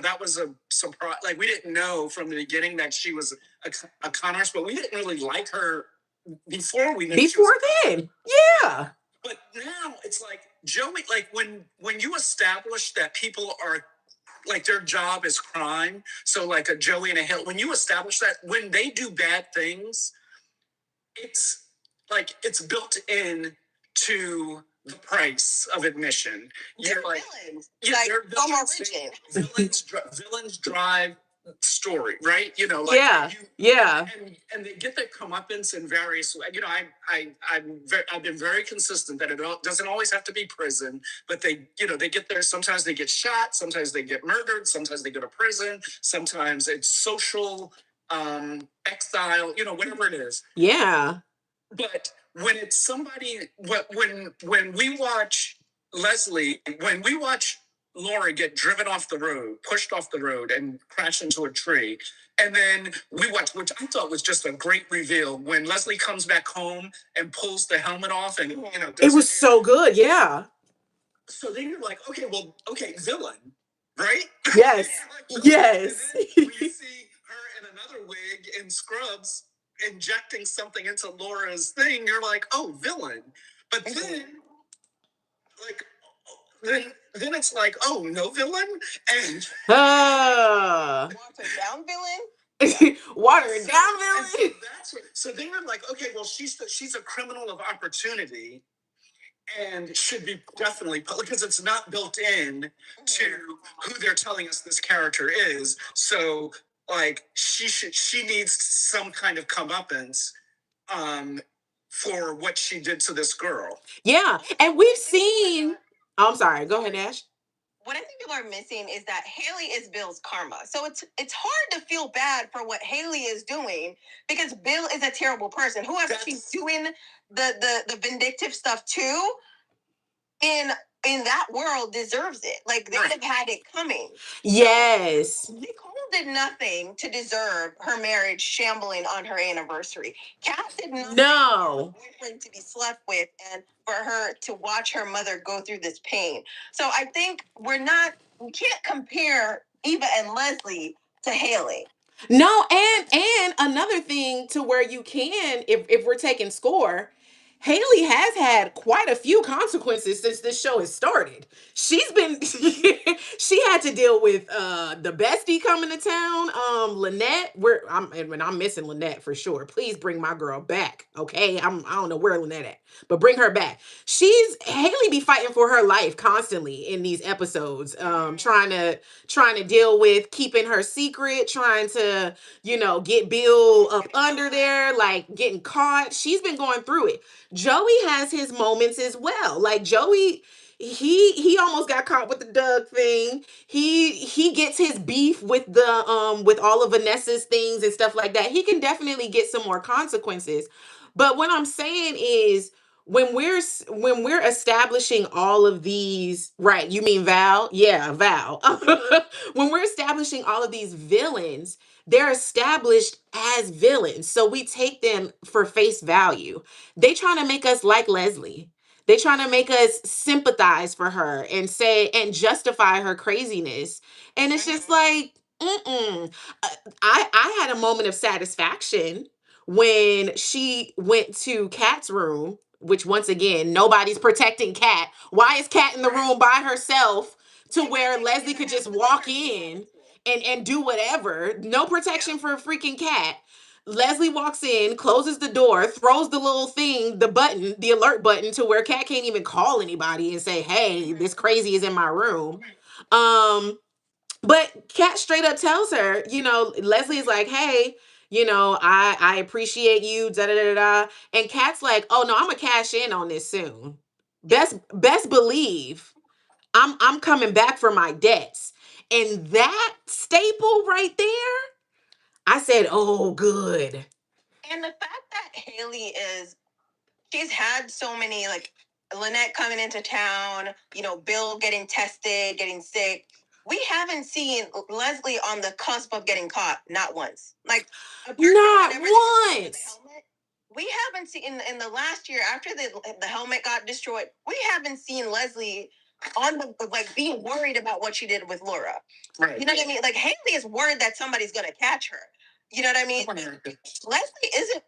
that was a surprise. Like, we didn't know from the beginning that she was a con artist, but we didn't really like her before we knew before then. Yeah. But now it's like Joey, like when you establish that people are like their job is crime, so like a Joey and a Hill, when you establish that when they do bad things, it's like it's built in to the price of admission. You're like villains. Yeah, like they're villains. Villains drive story, right? Like yeah. And they get their comeuppance in various ways. I've been very consistent that it doesn't always have to be prison, but they get there. Sometimes they get shot, sometimes they get murdered, sometimes they go to prison, sometimes it's social exile, whatever it is. Yeah. But when it's somebody, when we watch Leslie, when we watch Laura get driven off the road, pushed off the road, and crash into a tree, and then we watch, which I thought was just a great reveal, when Leslie comes back home and pulls the helmet off, and it was so good, yeah. So then you're like, okay, villain, right? Yes, yes. And then we see her in another wig in scrubs injecting something into Laura's thing. You're like, oh, villain. But then, like, then it's like, oh, no villain, and watered down villain. Watered down villain. So then you're like, okay, well, she's a criminal of opportunity, and should be definitely, because it's not built in to who they're telling us this character is. So like she needs some kind of comeuppance for what she did to this girl. Yeah, and we've seen. I'm sorry. Go ahead, Ash. What I think people are missing is that Haley is Bill's karma. So it's hard to feel bad for what Haley is doing because Bill is a terrible person. Whoever she's doing the vindictive stuff to in that world deserves it. Like they have had it coming. Yes. So, Nicole did nothing to deserve her marriage shambling on her anniversary. Kat did nothing for her boyfriend to be slept with and for her to watch her mother go through this pain. So I think we can't compare Eva and Leslie to Haley. No, and another thing to where you can, if we're taking score, Haley has had quite a few consequences since this show has started. She's been she had to deal with the bestie coming to town, Lynette. I'm missing Lynette for sure. Please bring my girl back. Okay. I don't know where Lynette at, but bring her back. Haley be fighting for her life constantly in these episodes. Trying to deal with keeping her secret, trying to, get Bill up under there, like getting caught. She's been going through it. Joey has his moments as well. Like Joey, he almost got caught with the Doug thing. He gets his beef with with all of Vanessa's things and stuff like that. He can definitely get some more consequences. But what I'm saying is when we're establishing all of these, right? You mean Val? Yeah, Val. When we're establishing all of these villains, they're established as villains. So we take them for face value. They trying to make us like Leslie. They trying to make us sympathize for her and justify her craziness. And it's just like, I had a moment of satisfaction when she went to Kat's room, which once again, nobody's protecting Kat. Why is Kat in the room by herself to where Leslie could just walk in and do whatever? No protection for a freaking Kat. Leslie walks in, closes the door, throws the little thing, the alert button, to where Kat can't even call anybody and say, "Hey, this crazy is in my room." But Kat straight up tells her, Leslie's like, "Hey, I appreciate you, da da da da." And Kat's like, "Oh no, I'm gonna cash in on this soon. Best believe I'm coming back for my debts." And that staple right there, I said, "Oh, good." And the fact that she's had so many, like Lynette coming into town, Bill getting tested, getting sick. We haven't seen Leslie on the cusp of getting caught, not once. Like, not once. We haven't seen in the last year after the helmet got destroyed. We haven't seen Leslie on the being worried about what she did with Laura. Right. You know what I mean? Like, Haley is worried that somebody's gonna catch her. You know what I mean? Leslie isn't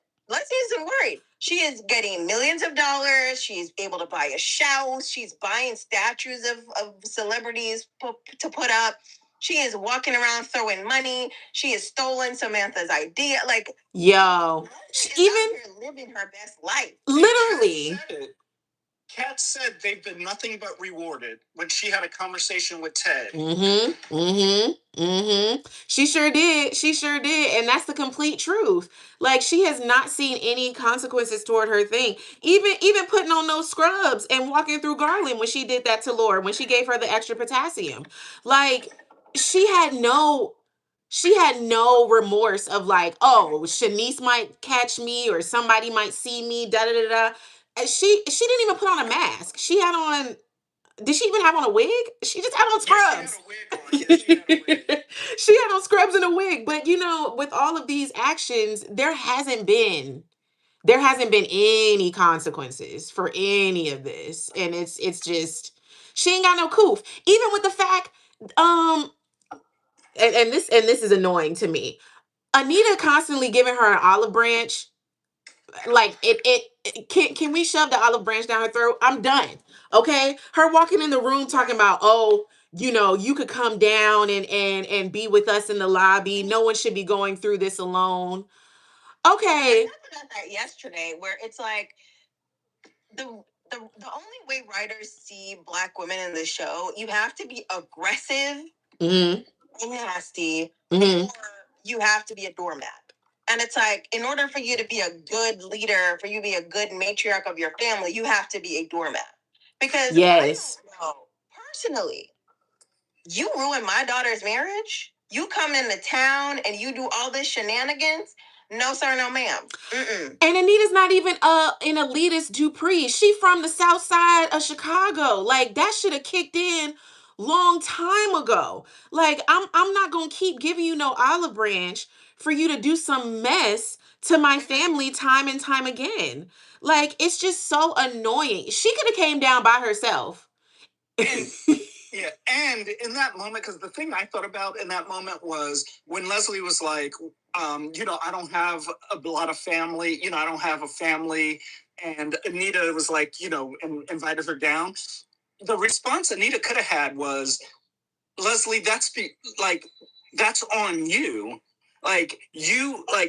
worried. She is getting millions of dollars. She's able to buy a house. She's buying statues of celebrities to put up. She is walking around throwing money. She has stolen Samantha's idea. Like, yo, she is out here living her best life. Literally. Kat said they've been nothing but rewarded when she had a conversation with Ted. She sure did. She sure did. And that's the complete truth. Like, she has not seen any consequences toward her thing. Even putting on those scrubs and walking through Garland when she did that to Laura, when she gave her the extra potassium. Like, she had no remorse of like, oh, Shanice might catch me or somebody might see me, da da da da. And she didn't even put on a mask. She had on. Did she even have on a wig? She just had on scrubs. She had on scrubs and a wig. But with all of these actions, there hasn't been any consequences for any of this, and it's just she ain't got no coof. Even with the fact, and this is annoying to me. Anita constantly giving her an olive branch. Like, can we shove the olive branch down her throat? I'm done. Okay, her walking in the room talking about, oh, you could come down and be with us in the lobby. No one should be going through this alone. Okay. I talked about that yesterday, where it's like the only way writers see Black women in the show, you have to be aggressive and nasty, or you have to be a doormat. And it's like, in order for you to be a good leader, for you to be a good matriarch of your family, you have to be a doormat. Because yes, I don't know, personally, you ruin my daughter's marriage. You come into town and you do all this shenanigans. No, sir, no, ma'am. Mm-mm. And Anita's not even an elitist Dupree. She from the south side of Chicago. Like, that should have kicked in long time ago. Like, I'm not gonna keep giving you no olive branch for you to do some mess to my family time and time again. Like, it's just so annoying. She could have came down by herself. Yeah, and in that moment, because the thing I thought about in that moment was when Leslie was like, I don't have a lot of family, I don't have a family, and Anita was like, invited her down. The response Anita could have had was, Leslie, that's on you. Like,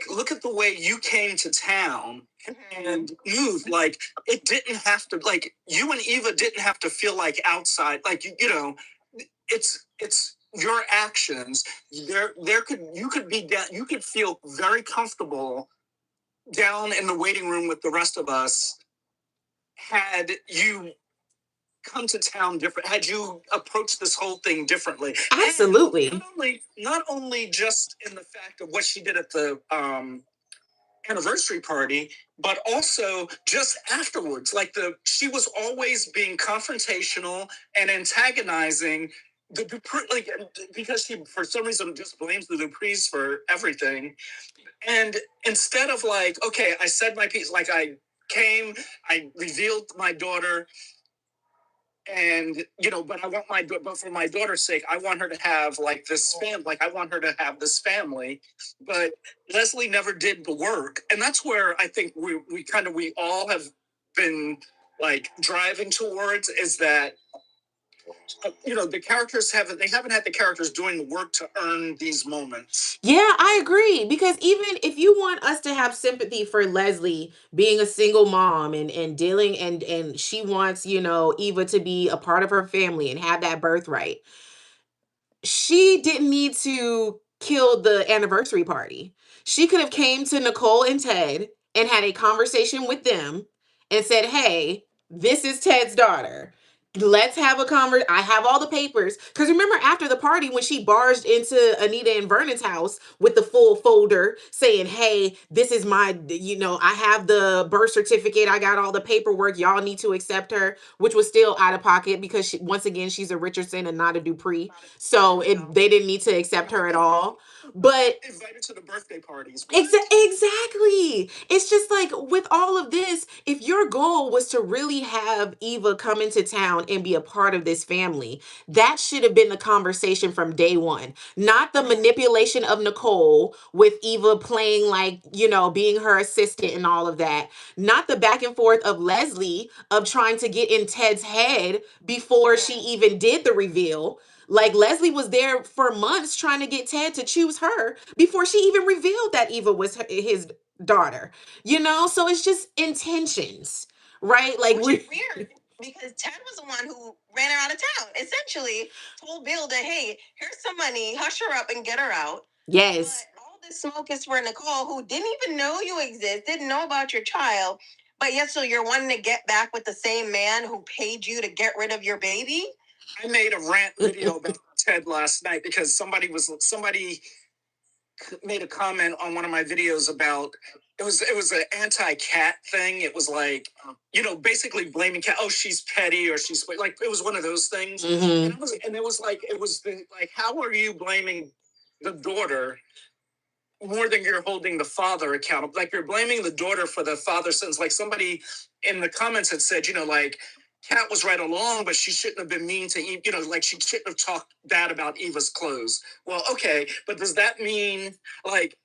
look at the way you came to town and moved. Like, it didn't have to, like, you and Eva didn't have to feel like outside. Like, it's your actions. You could feel very comfortable down in the waiting room with the rest of us had you come to town different, had you approached this whole thing differently. Absolutely. And not only just in the fact of what she did at the anniversary party, but also just afterwards. Like, she was always being confrontational and antagonizing the Dupree, like, because she for some reason just blames the Duprees for everything. And instead of like, okay, I said my piece, like, I revealed my daughter, and but for my daughter's sake, I want her to have like this family. Like, I want her to have this family. But Leslie never did the work, and that's where I think we all have been like driving towards, is that the characters haven't had the characters doing the work to earn these moments. Yeah, I agree. Because even if you want us to have sympathy for Leslie being a single mom and dealing and she wants, Eva to be a part of her family and have that birthright, she didn't need to kill the anniversary party. She could have came to Nicole and Ted and had a conversation with them and said, "Hey, this is Ted's daughter. Let's have a conversation. I have all the papers." Because remember, after the party, when she barged into Anita and Vernon's house with the full folder saying, "Hey, this is I have the birth certificate. I got all the paperwork. Y'all need to accept her," which was still out of pocket because once again, she's a Richardson and not a Dupree. So they didn't need to accept her at all. But invited to the birthday parties. Exactly. It's just like with all of this, if your goal was to really have Eva come into town and be a part of this family, that should have been the conversation from day one, not the manipulation of Nicole with Eva playing like, being her assistant and all of that, not the back and forth of Leslie of trying to get in Ted's head before she even did the reveal. Like Leslie was there for months trying to get Ted to choose her before she even revealed that Eva was his daughter. So it's just intentions, right? Like Which is weird because Ted was the one who ran her out of town. Essentially, told Bill that, hey, here's some money, hush her up and get her out. Yes. But all this smoke is for Nicole, who didn't even know you exist, didn't know about your child. But yet, so you're wanting to get back with the same man who paid you to get rid of your baby? I made a rant video about Ted last night because somebody made a comment on one of my videos about it was an anti-cat thing. It was like basically blaming cat. Oh, she's petty or she's like it was one of those things. Mm-hmm. And it was like how are you blaming the daughter more than you're holding the father accountable? Like you're blaming the daughter for the father's sins. Like somebody in the comments had said, like Kat was right along, but she shouldn't have been mean to Eve. Like she shouldn't have talked bad about Eva's clothes. Well, okay, but does that mean like?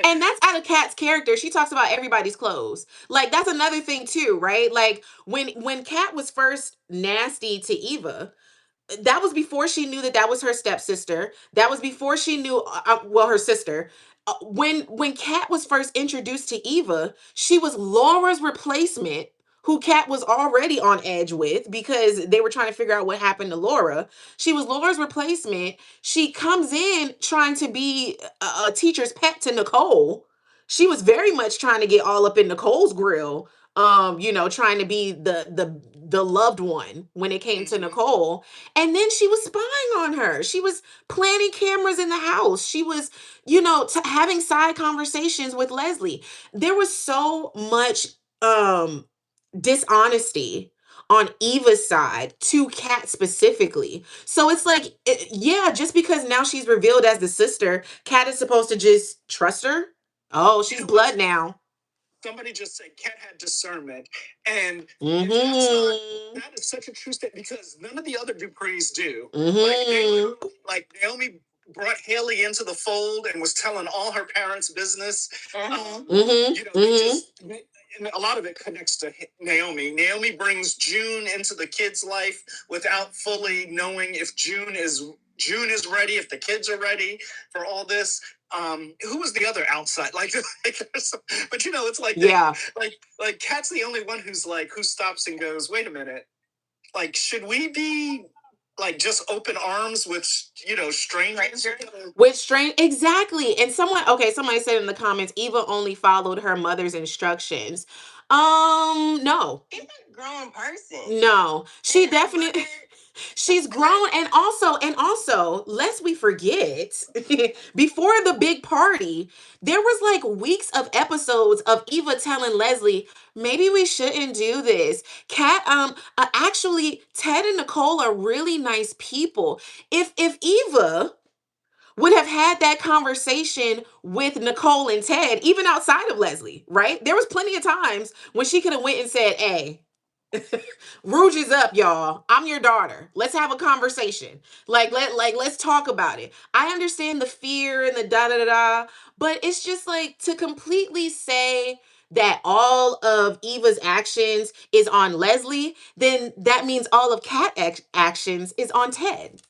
And that's out of Kat's character. She talks about everybody's clothes. Like that's another thing too, right? Like when Kat was first nasty to Eva, that was before she knew that was her stepsister. That was before she knew, her sister. When Kat was first introduced to Eva, she was Laura's replacement, who Kat was already on edge with because they were trying to figure out what happened to Laura. She was Laura's replacement. She comes in trying to be a teacher's pet to Nicole. She was very much trying to get all up in Nicole's grill, trying to be the loved one when it came to Nicole. And then she was spying on her. She was planting cameras in the house. She was, having side conversations with Leslie. There was so much dishonesty on Eva's side to Kat specifically. So it's like, yeah, just because now she's revealed as the sister, Kat is supposed to just trust her. Oh, she's blood now. Somebody just said Kat had discernment, and Mm-hmm. that is such a true statement because none of the other Duprees do. Mm-hmm. Like Naomi brought Haley into the fold and was telling all her parents' business. And a lot of it connects to Naomi. Naomi brings June into the kids' life without fully knowing if June is ready, if the kids are ready for all this. Who was the other outside? But it's like yeah, like Kat's the only one who stops and goes, wait a minute, like should we be like just open arms with strangers? with strange, exactly. And somebody said in the comments, Eva only followed her mother's instructions. No. She's a grown person. No, she definitely she's grown. And also lest we forget, before the big party there was like weeks of episodes of Eva telling Leslie, maybe we shouldn't do this. Kat, actually Ted and Nicole are really nice people. If Eva would have had that conversation with Nicole and Ted, even outside of Leslie, right? There was plenty of times when she could have went and said, hey, Rouge is up, y'all. I'm your daughter. Let's have a conversation. Let's talk about it. I understand the fear and the da da da da, but it's just like to completely say that all of Eva's actions is on Leslie, then that means all of Kat actions is on Ted.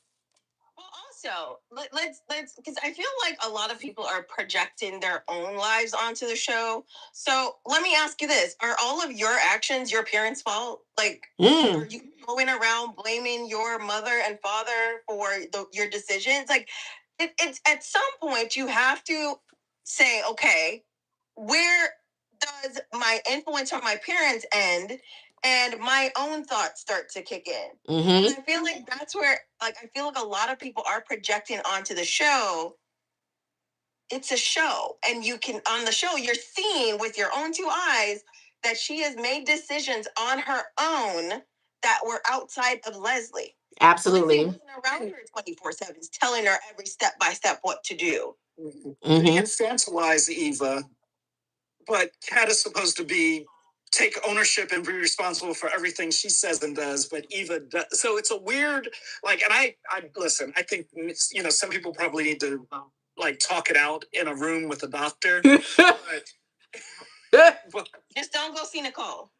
Well, also, let's because I feel like a lot of people are projecting their own lives onto the show. So let me ask you this: are all of your actions your parents' fault? Like, are you going around blaming your mother and father for your decisions? Like, it's at some point you have to say, okay, where does my influence from my parents end and my own thoughts start to kick in? Mm-hmm. I feel like that's where, like, I feel like a lot of people are projecting onto the show. It's a show, and you can, on the show, you're seeing with your own two eyes that she has made decisions on her own that were outside of Leslie. Absolutely. Leslie wasn't around her 24/7, telling her every step by step what to do. They infantilize Eva, but Kat is supposed to take ownership and be responsible for everything she says and does, but Eva does. So it's a weird, like, and I listen, I think, some people probably need to like talk it out in a room with a doctor. But just don't go see Nicole.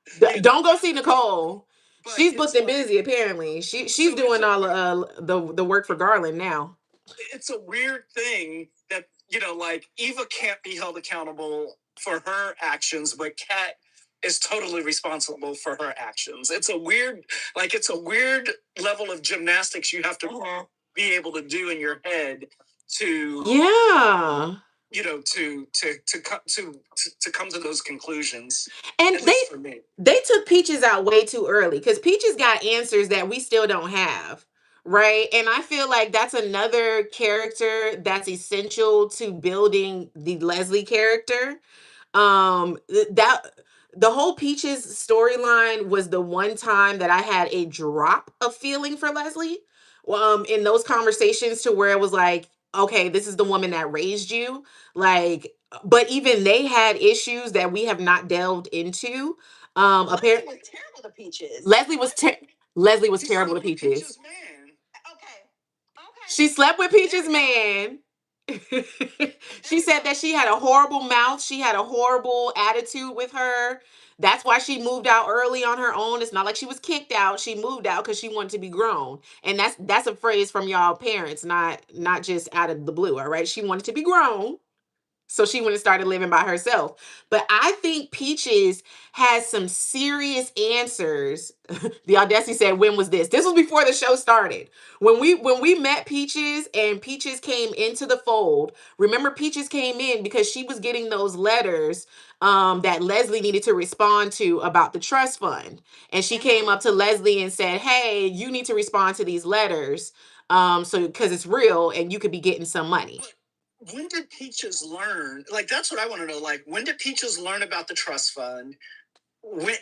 Don't go see Nicole. But she's booked and busy apparently. She's so doing all the work for Garland now. It's a weird thing that like Eva can't be held accountable for her actions, but Kat is totally responsible for her actions. It's a weird level of gymnastics you have to be able to do in your head to to come to those conclusions. And they took Peaches out way too early because Peaches got answers that we still don't have. Right. And I feel like that's another character that's essential to building the Leslie character. That the whole Peaches storyline was the one time that I had a drop of feeling for Leslie. In those conversations to where it was like, okay, this is the woman that raised you. Like, but even they had issues that we have not delved into. Leslie was terrible to Peaches. Leslie was terrible to Peaches. Okay. She slept with Peaches' man. She said that she had a horrible mouth. She had a horrible attitude with her. That's why she moved out early on her own. It's not like she was kicked out. She moved out because she wanted to be grown. And that's a phrase from y'all parents, not just out of the blue. All right. She wanted to be grown. So she went and started living by herself. But I think Peaches has some serious answers. The Audacity said, when was this? This was before the show started. When we met Peaches and Peaches came into the fold, remember Peaches came in because she was getting those letters that Leslie needed to respond to about the trust fund. And she came up to Leslie and said, hey, you need to respond to these letters so because it's real and you could be getting some money. When did Peaches learn? Like, that's what I want to know. Like, when did Peaches learn about the trust fund? When,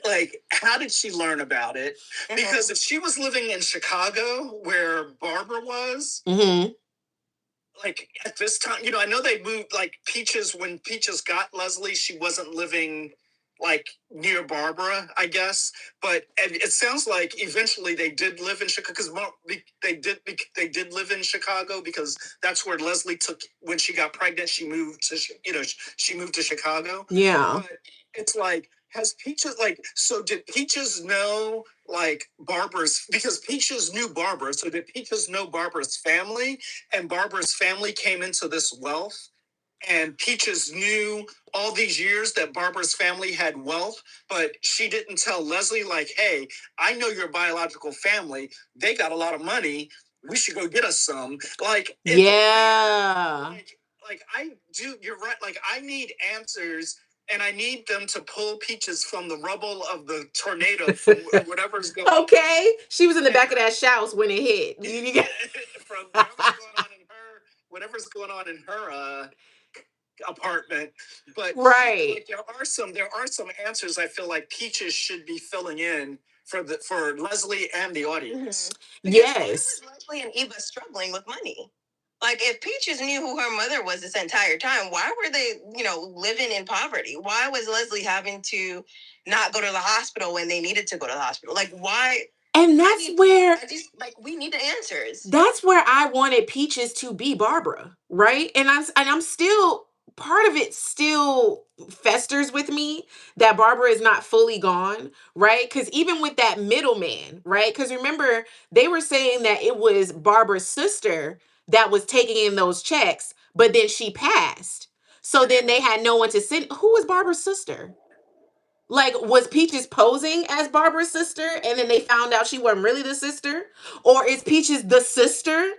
like, how did she learn about it? Because if she was living in Chicago, where Barbara was, like at this time, I know they moved. Like Peaches, when Peaches got Leslie, she wasn't living like near Barbara, I guess. But it sounds like eventually they did live in Chicago because they did live in Chicago because that's where Leslie took when she got pregnant. She moved to she moved to Chicago. Yeah. But it's like, has Peaches so did Peaches know like Barbara's, because Peaches knew Barbara, so did Peaches know Barbara's family, and Barbara's family came into this wealth, and Peaches knew all these years that Barbara's family had wealth, but she didn't tell Leslie, like, hey, I know your biological family. They got a lot of money. We should go get us some. Like, yeah. Like I do, you're right. Like, I need answers, and I need them to pull Peaches from the rubble of the tornado, from whatever's going on. Okay. She was in the back of that house when it hit. From whatever's going on in her apartment. But right. Like, there are some answers I feel like Peaches should be filling in for Leslie and the audience. Yes. Why was Leslie and Eva struggling with money? Like, if Peaches knew who her mother was this entire time, why were they, living in poverty? Why was Leslie having to not go to the hospital when they needed to go to the hospital? Like, why? And that's where we need the answers. That's where I wanted Peaches to be Barbara, right? And I'm still part of it still festers with me that Barbara is not fully gone, right? Because even with that middleman, right? Because remember, they were saying that it was Barbara's sister that was taking in those checks, but then she passed. So then they had no one to send. Who was Barbara's sister? Like, was Peaches posing as Barbara's sister and then they found out she wasn't really the sister? Or is Peaches the sister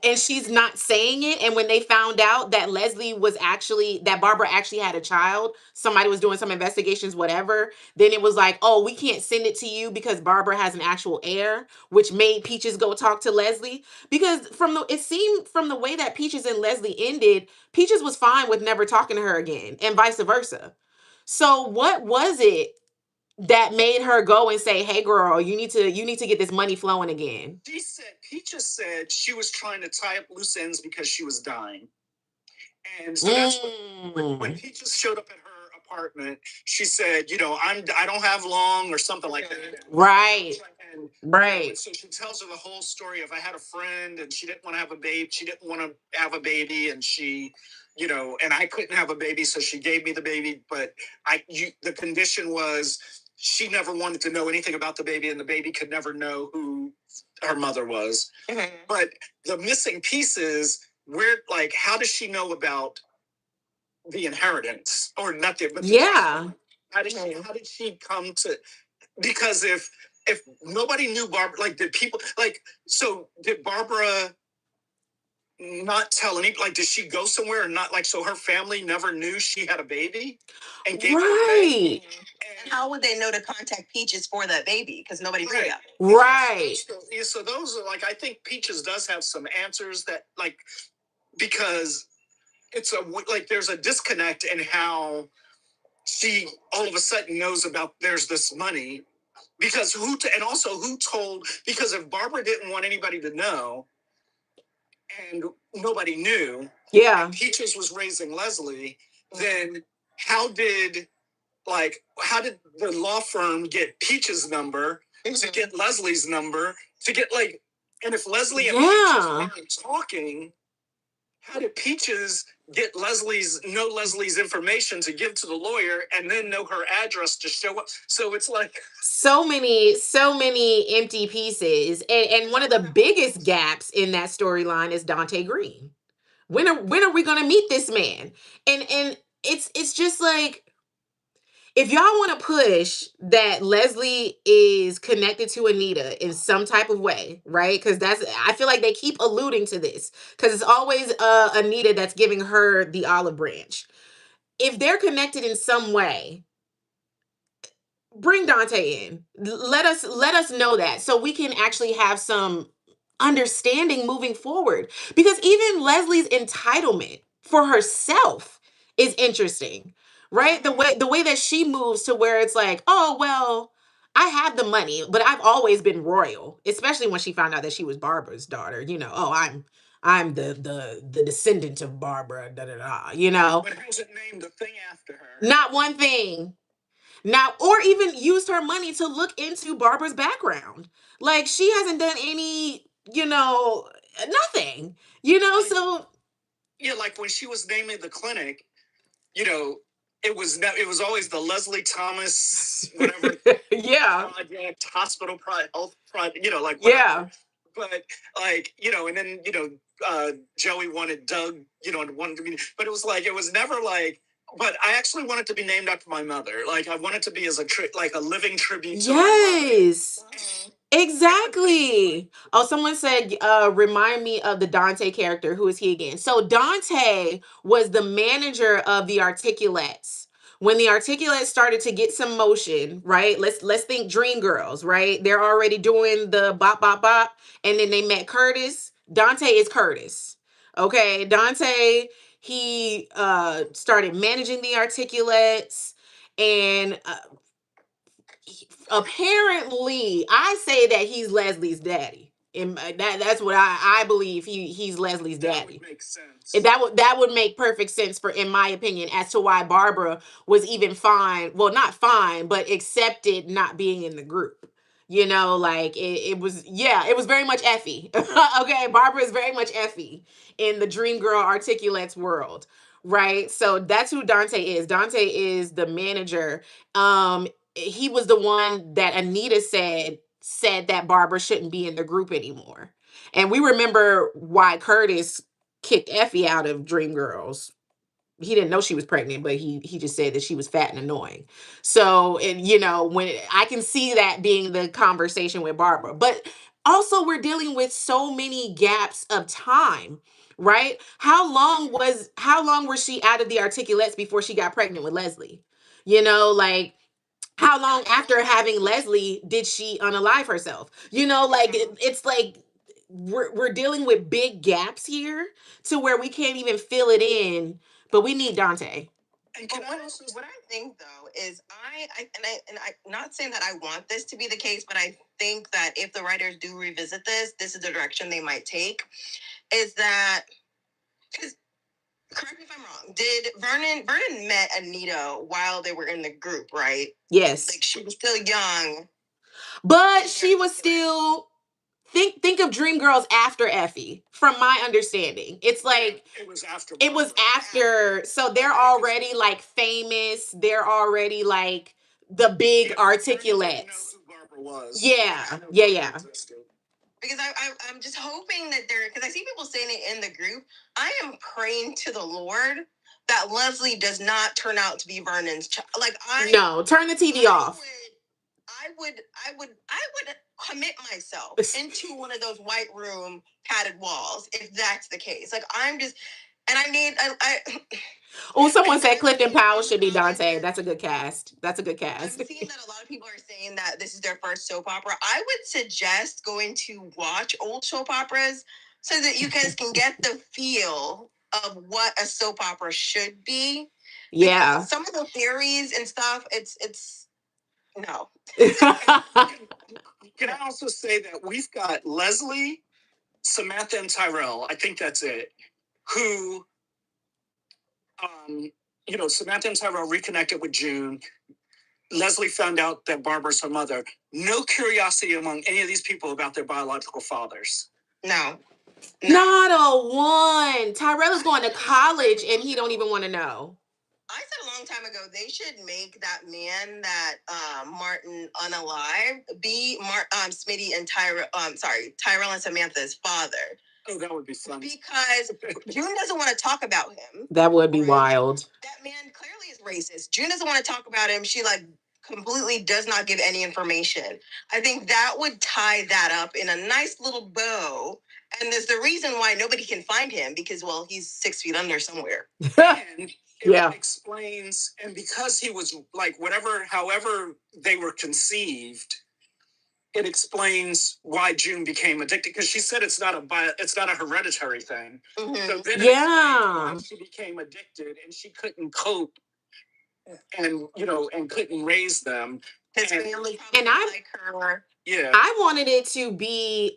and she's not saying it? And when they found out that that Barbara actually had a child, somebody was doing some investigations, whatever, then it was like, oh, we can't send it to you because Barbara has an actual heir, which made Peaches go talk to Leslie. Because it seemed from the way that Peaches and Leslie ended, Peaches was fine with never talking to her again and vice versa. So what was it that made her go and say, "Hey, girl, you need to get this money flowing again"? Peaches said she was trying to tie up loose ends because she was dying. And so that's when Peaches showed up at her apartment, she said, I don't have long or something like that. Right. And, Right. so she tells her the whole story of I had a friend and she didn't want to have a baby. She didn't want to have a baby and she, and I couldn't have a baby. So she gave me the baby. But the condition was she never wanted to know anything about the baby and the baby could never know who her mother was. Mm-hmm. But the missing pieces, how does she know about the inheritance or nothing? But yeah, how did she come to? Because if nobody knew Barbara, did Barbara not tell any? Did she go somewhere or not? So her family never knew she had a baby and gave her away. And how would they know to contact Peaches for that baby? Because nobody knew that. Right. So those are I think Peaches does have some answers that because it's there's a disconnect in how she all of a sudden knows about there's this money because who told, because if Barbara didn't want anybody to know and nobody knew, and Peaches was raising Leslie, then how did the law firm get Peaches' number to get Leslie's number to get and if Leslie and Peaches weren't talking, how did Peaches know Leslie's information to give to the lawyer and then know her address to show up? So it's so many empty pieces. And one of the biggest gaps in that storyline is Dante Green. When are we gonna meet this man? And it's just if y'all want to push that Leslie is connected to Anita in some type of way, right? Because I feel like they keep alluding to this because it's always Anita that's giving her the olive branch. If they're connected in some way, bring Dante in. Let us know that so we can actually have some understanding moving forward. Because even Leslie's entitlement for herself is interesting, right? The way that she moves to where it's like, oh well, I have the money, but I've always been royal. Especially when she found out that she was Barbara's daughter. Oh, I'm the descendant of Barbara. Da da da. But hasn't named a thing after her. Not one thing. Now, or even used her money to look into Barbara's background. She hasn't done any, nothing, so. Yeah, when she was naming the clinic, it was always the Leslie Thomas, whatever. Project, hospital health project, whatever. Yeah. But and then, Joey wanted Doug, and wanted to be, but it was never but I actually want it to be named after my mother. I want it to be as a living tribute to yes. My mother. Exactly. Oh, someone said, remind me of the Dante character. Who is he again? So Dante was the manager of the Articulates. When the Articulates started to get some motion, right? Let's think Dream Girls, right? They're already doing the bop bop bop, and then they met Curtis. Dante is Curtis. Okay, Dante, he started managing the Articulates, and apparently I say that he's Leslie's daddy. And that's what I believe he's Leslie's daddy. That would make sense. That would make perfect sense in my opinion, as to why Barbara was even fine. Well, not fine, but accepted not being in the group. It was very much Effie. Okay, Barbara is very much Effie in the Dream Girl Articulates world. right? So that's who Dante is. Dante is the manager. He was the one that Anita said that Barbara shouldn't be in the group anymore. And we remember why Curtis kicked Effie out of Dreamgirls. He didn't know she was pregnant, but he just said that she was fat and annoying. So, and when I can see that being the conversation with Barbara, but also we're dealing with so many gaps of time, right? How long was she out of the articulates before she got pregnant with Leslie? Like how long after having Leslie did she unalive herself? It's like we're dealing with big gaps here to where we can't even fill it in, but we need Dante. And what I think though is I not saying that I want this to be the case, but I think that if the writers do revisit this is the direction they might take. Is that because correct me if I'm wrong. Did Vernon met Anita while they were in the group, right? Yes. Like she was still young. But she was still think of Dreamgirls after Effie, from my understanding. It's like it was after, so they're already like famous, they're already like the big articulates. Yeah. Because I'm just hoping that because I see people saying it in the group. I am praying to the Lord that Leslie does not turn out to be Vernon's child. No, turn the TV off. I would commit myself into one of those white room padded walls if that's the case. I'm just, and I need Oh, someone said Clifton Powell should be Dante. That's a good cast. I'm seeing that a lot of people are saying that this is their first soap opera. I would suggest going to watch old soap operas so that you guys can get the feel of what a soap opera should be. Yeah. Because some of the theories and stuff, it's no. Can I also say that we've got Leslie, Samantha, and Tyrell, I think that's it, who, Samantha and Tyrell reconnected with June. Leslie found out that Barbara's her mother. No curiosity among any of these people about their biological fathers. No. Not a one. Tyrell is going to college and he don't even want to know. I said a long time ago they should make that man that Martin unalive be Smitty and Tyrell and Samantha's father. Oh, that would be fun. Because June doesn't want to talk about him. That would be wild. That man clearly is racist. June doesn't want to talk about him. She completely does not give any information. I think that would tie that up in a nice little bow. And there's the reason why nobody can find him because, well, he's 6 feet under somewhere. And it explains, and because he was however they were conceived, it explains why June became addicted, because she said it's not a hereditary thing. Mm-hmm. So then why she became addicted and she couldn't cope and couldn't raise them. His family and like her. Yeah. I wanted it to be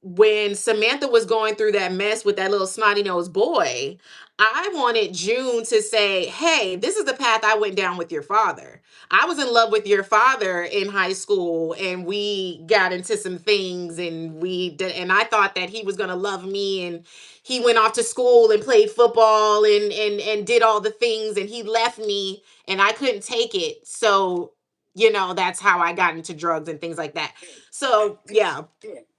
when Samantha was going through that mess with that little snotty-nosed boy, I wanted June to say, hey, this is the path I went down with your father. I was in love with your father in high school and we got into some things and and I thought that he was going to love me, and he went off to school and played football and did all the things, and he left me and I couldn't take it. So that's how I got into drugs and things like that. So, yeah.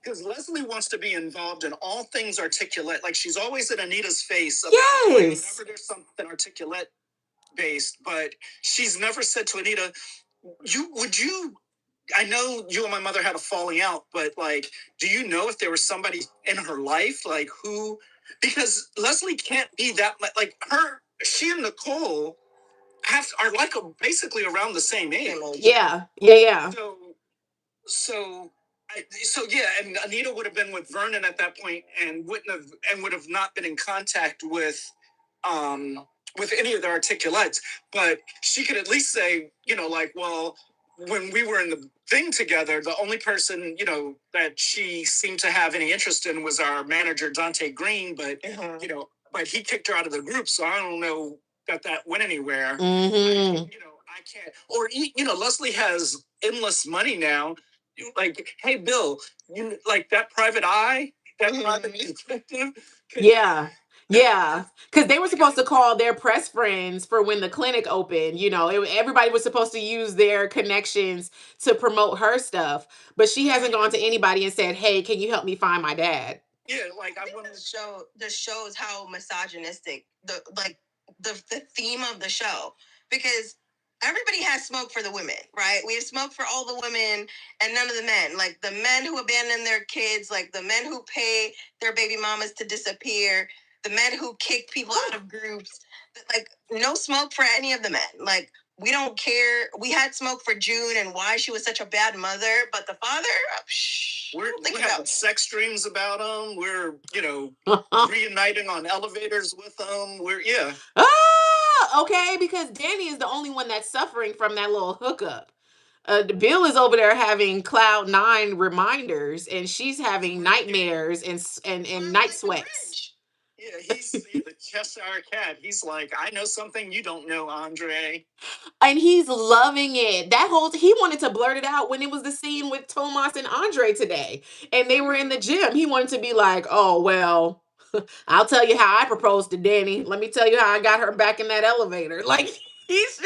Because Leslie wants to be involved in all things articulate. Like, she's always in Anita's face about whenever there's something articulate based, but she's never said to Anita, I know you and my mother had a falling out, but do you know if there was somebody in her life, who, because Leslie can't be that, she and Nicole are basically around the same age. Yeah. So yeah, and Anita would have been with Vernon at that point and would have not been in contact with any of the articulates, but she could at least say, well, when we were in the thing together, the only person, that she seemed to have any interest in was our manager, Dante Green, but, but he kicked her out of the group, so I don't know that went anywhere. Mm-hmm. I can't, or, Leslie has endless money now. Hey, Bill, that private eye, that private detective. Yeah. Yeah, because they were supposed to call their press friends for when the clinic opened. Everybody was supposed to use their connections to promote her stuff, but she hasn't gone to anybody and said, "Hey, can you help me find my dad?" Yeah, like I want to show this shows how misogynistic the theme of the show, because everybody has smoke for the women, right? We have smoke for all the women and none of the men. Like the men who abandon their kids, like the men who pay their baby mamas to disappear, the men who kick people out of groups. Like no smoke for any of the men. Like we don't care. We had smoke for June and why she was such a bad mother, but the father, we're having sex dreams about him. We're reuniting on elevators with him. Okay, because Danny is the only one that's suffering from that little hookup. Bill is over there having cloud nine reminders, and she's having nightmares and night sweats. Yeah, he's the Cheshire Cat. He's like, I know something you don't know, Andre. And he's loving it. He wanted to blurt it out when it was the scene with Tomas and Andre today, and they were in the gym. He wanted to be like, "Oh well, I'll tell you how I proposed to Danny. Let me tell you how I got her back in that elevator." Like he's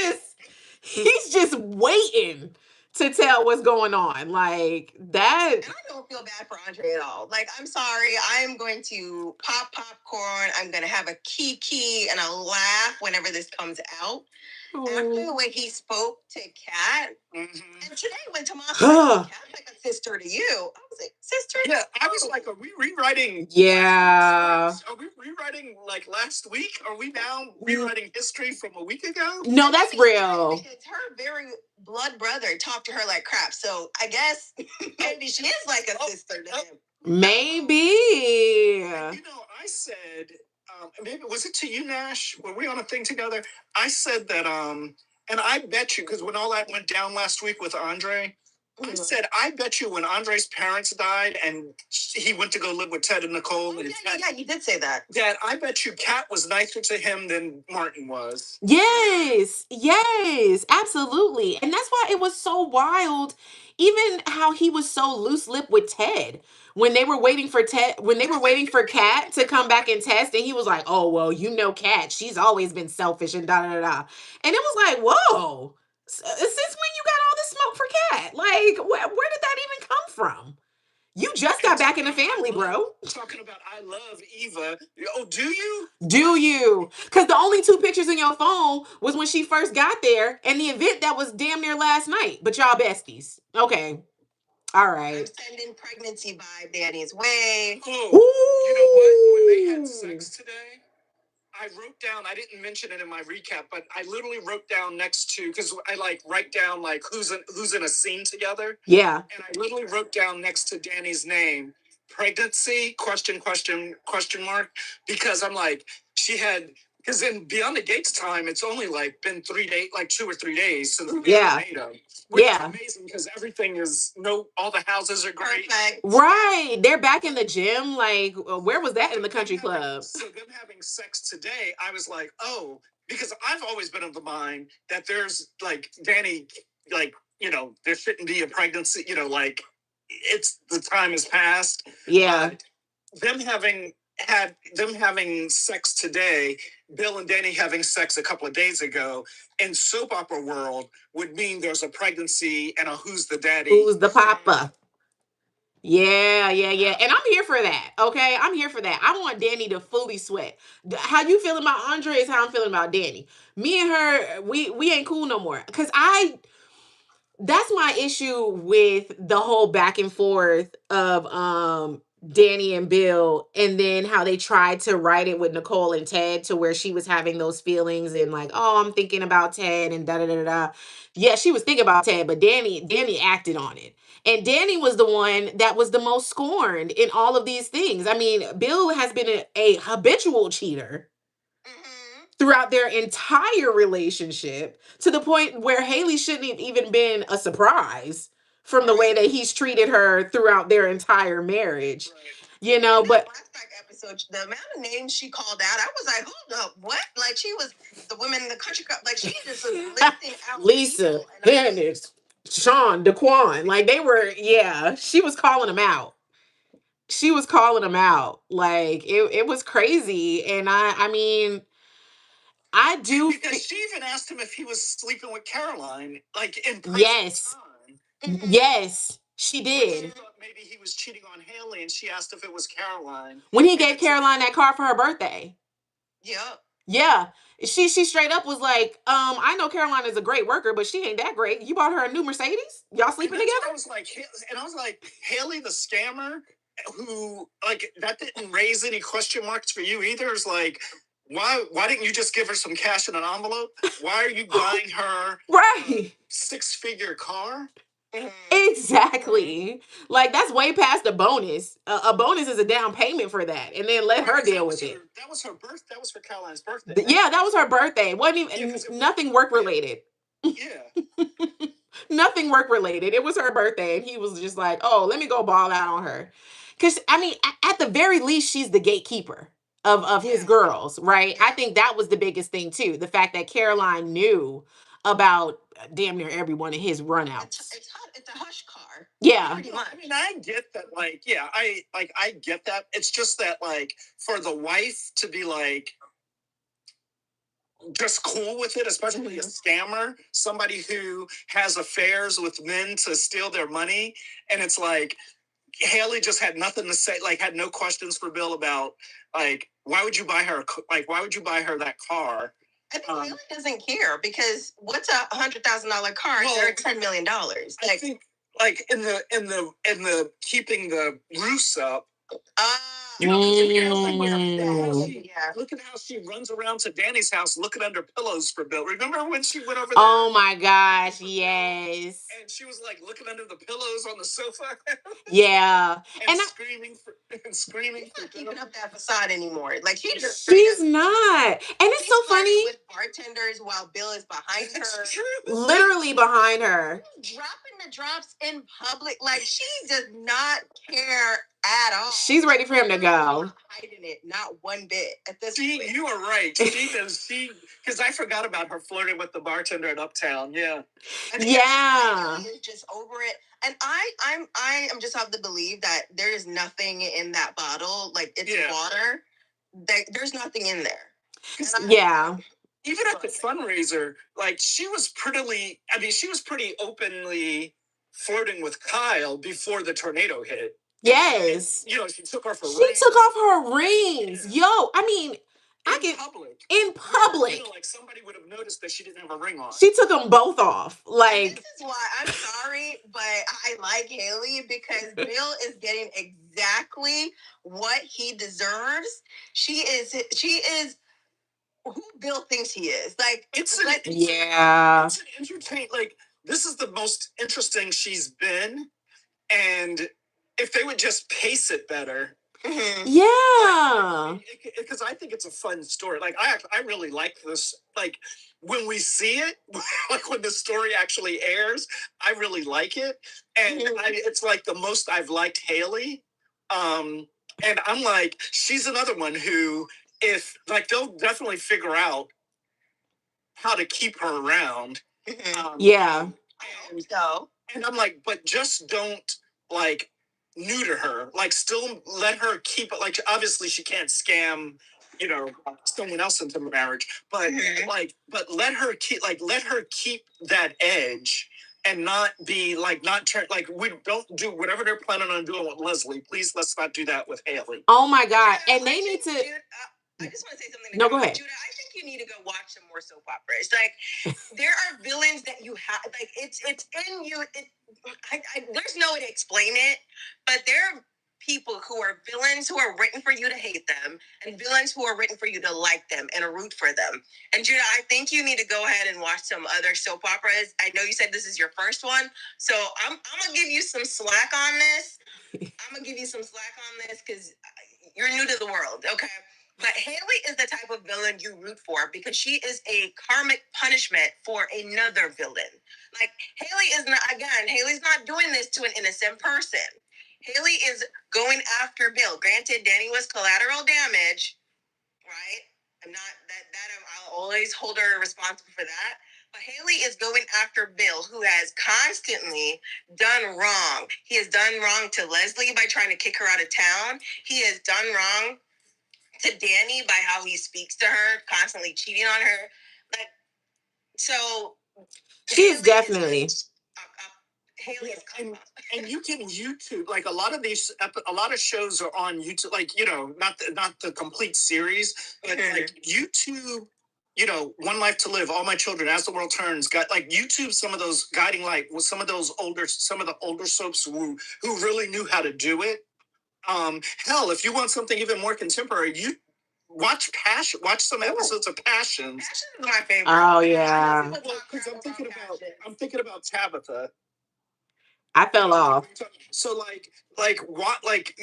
just waiting to tell what's going on. Like that. And I don't feel bad for Andre at all. Like, I'm sorry. I'm going to pop popcorn. I'm going to have a kiki and a laugh whenever this comes out. After the way he spoke to Kat, and today when Tomas was like a sister to you, I was like, sister? Yeah, I was like, are we rewriting? Yeah. Are we rewriting like last week? Are we now rewriting history from a week ago? No, that's real. It's her very blood brother talked to her like crap. So I guess maybe she is like a sister to him. Maybe. And, I said, maybe was it to you, Nash? Were we on a thing together? I said that, and I bet you, because when all that went down last week with Andre, I said, I bet you when Andre's parents died and he went to go live with Ted and Nicole. Yeah, you did say that. That I bet you Kat was nicer to him than Martin was. Yes, absolutely. And that's why it was so wild, even how he was so loose-lipped with Ted. When they were waiting for Kat to come back and test, and he was like, "Oh, well, Kat, she's always been selfish and da da da da." And it was like, whoa, since when you got all this smoke for Kat? Like, where did that even come from? You just got back in the family, bro. Talking about I love Eva. Oh, do you? Do you? Because the only 2 pictures in your phone was when she first got there and the event that was damn near last night. But y'all besties. Okay. All right. I'm sending pregnancy vibe Danny's way. Oh, you know what? When they had sex today, I wrote down, I didn't mention it in my recap, but I literally wrote down next to, because I write down who's in a scene together. Yeah. And I literally wrote down next to Danny's name, pregnancy, question mark, because I'm like, because in Beyond the Gates time, it's only been 3 days, 2 or 3 days since the tornado. Which is amazing because everything is all the houses are great. Perfect. Right. They're back in the gym. Like, where was that in the country club? So them having sex today, I was like, oh, because I've always been of the mind that there's Danny, there shouldn't be a pregnancy, it's the time has passed. Yeah. But them having sex today, Bill and Danny having sex a couple of days ago, in soap opera world would mean there's a pregnancy and a who's the daddy. Who's the papa? Yeah. And I'm here for that. Okay. I'm here for that. I want Danny to fully sweat. How you feeling about Andre is how I'm feeling about Danny. Me and her, we ain't cool no more. Cause that's my issue with the whole back and forth of Danny and Bill, and then how they tried to write it with Nicole and Ted to where she was having those feelings and like, oh, I'm thinking about Ted and da da da da. Yeah, she was thinking about Ted, but Danny acted on it. And Danny was the one that was the most scorned in all of these things. I mean, Bill has been a habitual cheater throughout their entire relationship, to the point where Haley shouldn't have even been a surprise from the way that he's treated her throughout their entire marriage. Right. But flashback episode, the amount of names she called out, I was like, hold up, what? Like, she was the women in the country club, like she just was listing out Lisa, Dennis, Sean, Daquan, like they were, she was calling them out. she was calling him out. Like it was crazy. And I mean, I do because she even asked him if he was sleeping with Caroline, like in person. Yes. Yes, she She did. thought maybe he was cheating on Haley, and she asked if it was Caroline. When he And gave it's like, Caroline that car for her birthday. Yep. Yeah. She straight up was like, I know Caroline is a great worker, but she ain't that great. You bought her a new Mercedes? Y'all sleeping and that's what together? I was like, and I was like, Haley the scammer, who like that didn't raise any question marks for you either. Is like, why didn't you just give her some cash in an envelope? Why are you buying her Right. 6-figure car? Exactly. Like that's way past a bonus. A bonus is a down payment for that, and then let her deal with it. That was her birth. That was for Caroline's birthday. Yeah, that was her birthday. It wasn't even nothing work related. Yeah. Nothing work related. It was her birthday, and he was just like, "Oh, let me go ball out on her." Because I mean, at the very least, she's the gatekeeper of his girls, right? I think that was the biggest thing too. The fact that Caroline knew about damn near every one of his runouts. It's a hush car. Yeah. Pretty much. I mean, I get that. Like, yeah, I get that. It's just that, like, for the wife to be like just cool with it, especially a scammer, somebody who has affairs with men to steal their money, and it's like Haley just had nothing to say, like had no questions for Bill about like why would you buy her that car? I think Haley doesn't care because what's $100,000 car? Well, They're $10 million. I think like in the keeping the roofs up. You know, look at how she runs around to Danny's house looking under pillows for Bill. Remember when she went over there? Oh my gosh, yes. And she was like looking under the pillows on the sofa. Yeah. And screaming for She's not keeping up that facade anymore. Like she's not. And it's so funny. With bartenders while Bill is behind her. Literally behind her. Dropping the drops in public. Like she does not care at all. She's ready for him to go. Hiding it, not one bit at this point. You are right. She does. Because I forgot about her flirting with the bartender at Uptown. Yeah. Yeah. She is just over it. And I am just of the belief that there is nothing in that bottle. Like it's water. There's nothing in there. Yeah. Even at the fundraiser, like she was pretty openly flirting with Kyle before the tornado hit. Yes. And, you know, she took off her rings. Yo, I mean, in public. You know, like somebody would have noticed that she didn't have a ring on. She took them both off. Like, this is why I'm sorry, but I like Haley because Bill is getting exactly what he deserves. She is who Bill thinks he is. Like it's an entertaining. Like this is the most interesting she's been, and if they would just pace it better. Mm-hmm. Yeah, because I think it's a fun story. Like I really like this. Like when we see it, like when the story actually airs, I really like it, and it's like the most I've liked Haley. And I'm like, she's another one who, if like, they'll definitely figure out how to keep her around. Yeah. And I'm like, but just don't like neuter her. Like, still let her keep it. Like, obviously, she can't scam, you know, someone else into marriage. But but let her keep that edge and not be like we don't do whatever they're planning on doing with Leslie. Please, let's not do that with Haley. Oh my God! And they need to. I just want to say something. No, go ahead. Judah, I think you need to go watch some more soap operas. Like, there are villains that you have. Like, it's in you. There's no way to explain it, but there are people who are villains who are written for you to hate them, and villains who are written for you to like them and root for them. And Judah, I think you need to go ahead and watch some other soap operas. I know you said this is your first one, so I'm gonna give you some slack on this. Because you're new to the world, okay? But Haley is the type of villain you root for because she is a karmic punishment for another villain. Like, Haley's not doing this to an innocent person. Haley is going after Bill. Granted, Danny was collateral damage, right? I'll always hold her responsible for that. But Haley is going after Bill, who has constantly done wrong. He has done wrong to Leslie by trying to kick her out of town. He has done wrong to Danny by how he speaks to her, constantly cheating on her. Like, so She's definitely. Haley is and you can YouTube, like a lot of shows are on YouTube, like, not the complete series, but like YouTube, One Life to Live, All My Children, As the World Turns, got like YouTube, some of those Guiding Light, with some of the older soaps who really knew how to do it. Hell, if you want something even more contemporary, you watch some episodes of Passions. Passions is my favorite. Oh yeah. Because I'm thinking about Tabitha. I fell off. So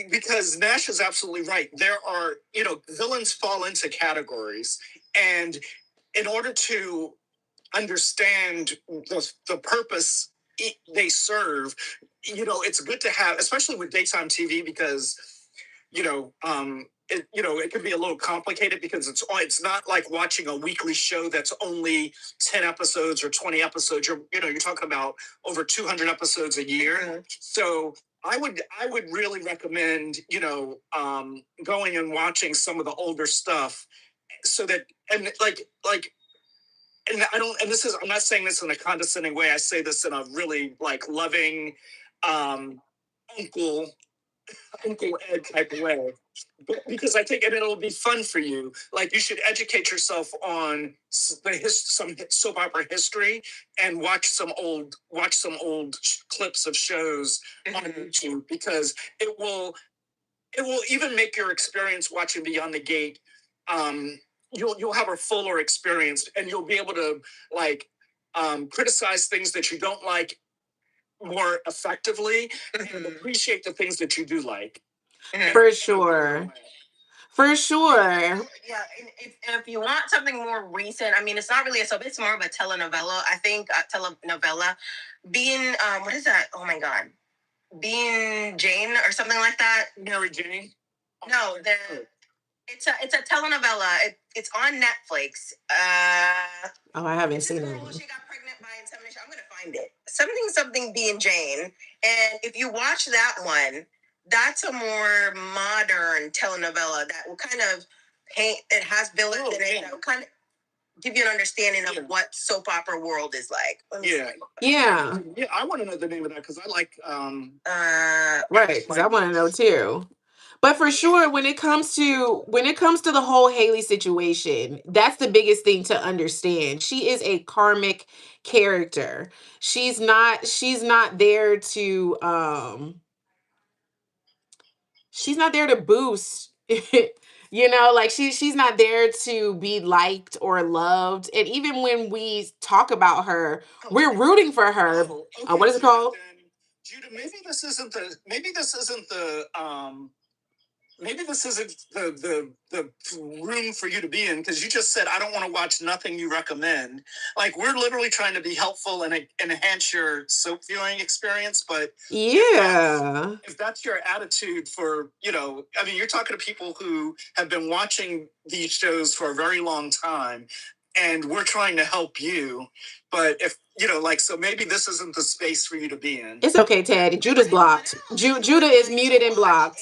because Nash is absolutely right. There are, villains fall into categories, and in order to understand the purpose they serve, it's good to have, especially with daytime TV, because it can be a little complicated, because it's not like watching a weekly show that's only 10 episodes or 20 episodes. You're talking about over 200 episodes a year. Mm-hmm. So I would really recommend, going and watching some of the older stuff, so that, and and I'm not saying this in a condescending way. I say this in a really loving, uncle Ed type of way, because I think, and it'll be fun for you. Like, you should educate yourself on some soap opera history, and watch some old clips of shows on YouTube, because it will even make your experience watching Beyond the Gate. You'll have a fuller experience, and you'll be able to criticize things that you don't like more effectively, and appreciate the things that you do like. For sure. For sure. Yeah, and if you want something more recent, I mean, it's not really a soap, it's more of a telenovela. I think telenovela. Being, what is that? Oh my God. Being Jane or something like that. Mary Jane? No, it's a telenovela. It's on Netflix. Oh, I haven't seen it. She got pregnant by insemination. I'm gonna find it. Something being Jane. And if you watch that one, that's a more modern telenovela that will kind of paint. It has villains in it that will kind of give you an understanding of what soap opera world is like. Yeah. I want to know the name of that, because I like. Right, because I want to know too. But for sure, when it comes to the whole Haley situation, that's the biggest thing to understand. She is a karmic character. She's not there to she's not there to boost. Like she's not there to be liked or loved. And even when we talk about her, we're rooting for her. What is it called? Judah, maybe this isn't the room for you to be in, because you just said, I don't want to watch nothing you recommend. Like, we're literally trying to be helpful and enhance your soap viewing experience. But yeah, if that's your attitude for, you're talking to people who have been watching these shows for a very long time, and we're trying to help you. But if, so maybe this isn't the space for you to be in. It's okay, Ted. Judah's blocked. Judah is muted and blocked.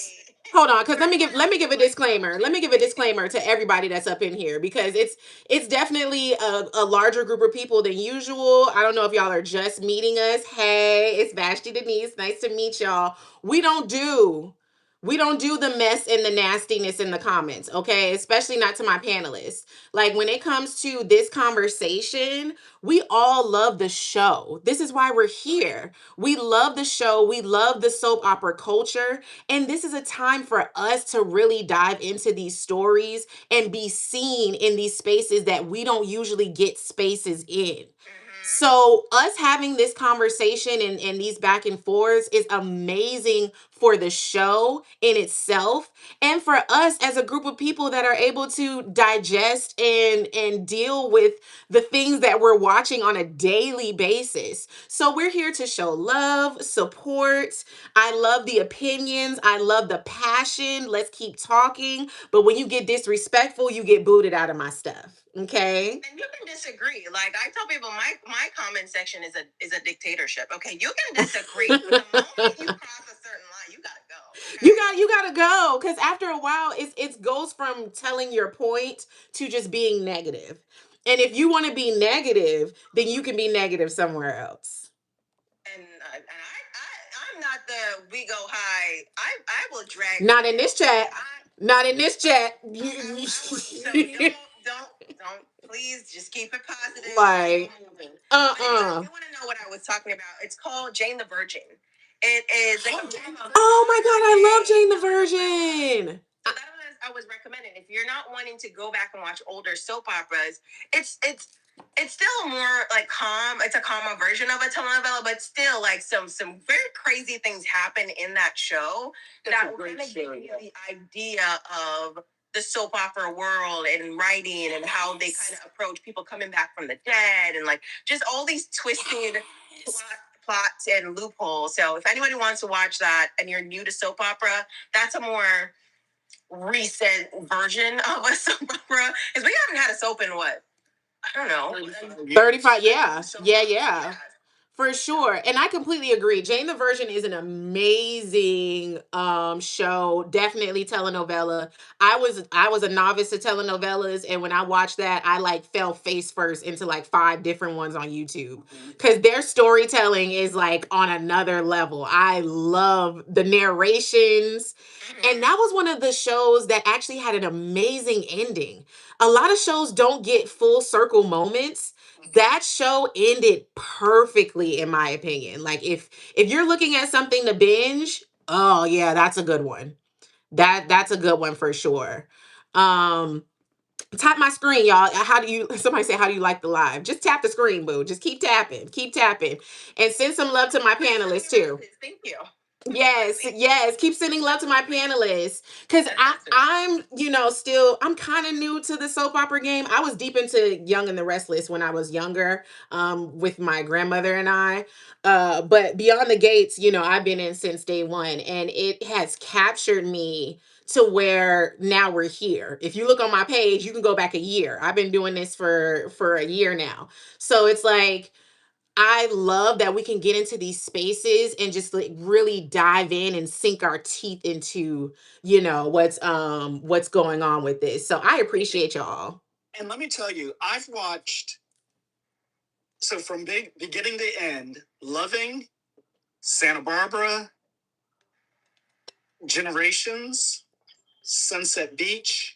Hold on, because let me give a disclaimer. Let me give a disclaimer to everybody that's up in here, because it's definitely a larger group of people than usual. I don't know if y'all are just meeting us. Hey, it's Vashti Denise. Nice to meet y'all. We don't do the mess and the nastiness in the comments, okay? Especially not to my panelists. Like, when it comes to this conversation, we all love the show. This is why we're here. We love the show. We love the soap opera culture. And this is a time for us to really dive into these stories and be seen in these spaces that we don't usually get spaces in. So us having this conversation and these back and forths is amazing for the show in itself, and for us as a group of people that are able to digest and deal with the things that we're watching on a daily basis. So we're here to show love, support. I love the opinions. I love the passion. Let's keep talking. But when you get disrespectful, you get booted out of my stuff. Okay. And you can disagree. Like I tell people, my comment section is a dictatorship. Okay, you can disagree. But the moment you cross a certain line, you gotta go. Okay? You gotta go, because after a while, it goes from telling your point to just being negative. And if you want to be negative, then you can be negative somewhere else. And I'm not the we go high. I will drag. Not in this chat. Not in this chat. So don't please just keep it positive. Like, But if you want to know what I was talking about, it's called Jane the Virgin. It is like oh my god, I love Jane the Virgin. So that was I was recommending. If you're not wanting to go back and watch older soap operas, it's still more like calm. It's a calmer version of a telenovela, but still like some very crazy things happen in that show that will kind of give you the idea of the soap opera world and writing and how they kind of approach people coming back from the dead and like just all these twisted plots and loopholes. So if anybody wants to watch that and you're new to soap opera, that's a more recent version of a soap opera. Because we haven't had a soap in what? I don't know. 35, yeah. Yeah. For sure. And I completely agree. Jane the Virgin is an amazing show. Definitely telenovela. I was a novice to telenovelas, and when I watched that, I like fell face first into like 5 different ones on YouTube. Cuz their storytelling is like on another level. I love the narrations. And that was one of the shows that actually had an amazing ending. A lot of shows don't get full circle moments. That show ended perfectly, in my opinion. Like if you're looking at something to binge, oh yeah, that's a good one. That's a good one for sure. Tap my screen, y'all. How do you somebody say how do you like the live? Just tap the screen, boo. Just keep tapping. Keep tapping. And send some love to my panelists too. Thank you. Yes. Keep sending love to my panelists. Cause I'm, still I'm kind of new to the soap opera game. I was deep into Young and the Restless when I was younger, with my grandmother and I. But Beyond the Gates, I've been in since day one, and it has captured me to where now we're here. If you look on my page, you can go back a year. I've been doing this for a year now. So it's like I love that we can get into these spaces and just like really dive in and sink our teeth into, what's going on with this. So I appreciate y'all. And let me tell you, I've watched, so from beginning to end, Loving, Santa Barbara, Generations, Sunset Beach,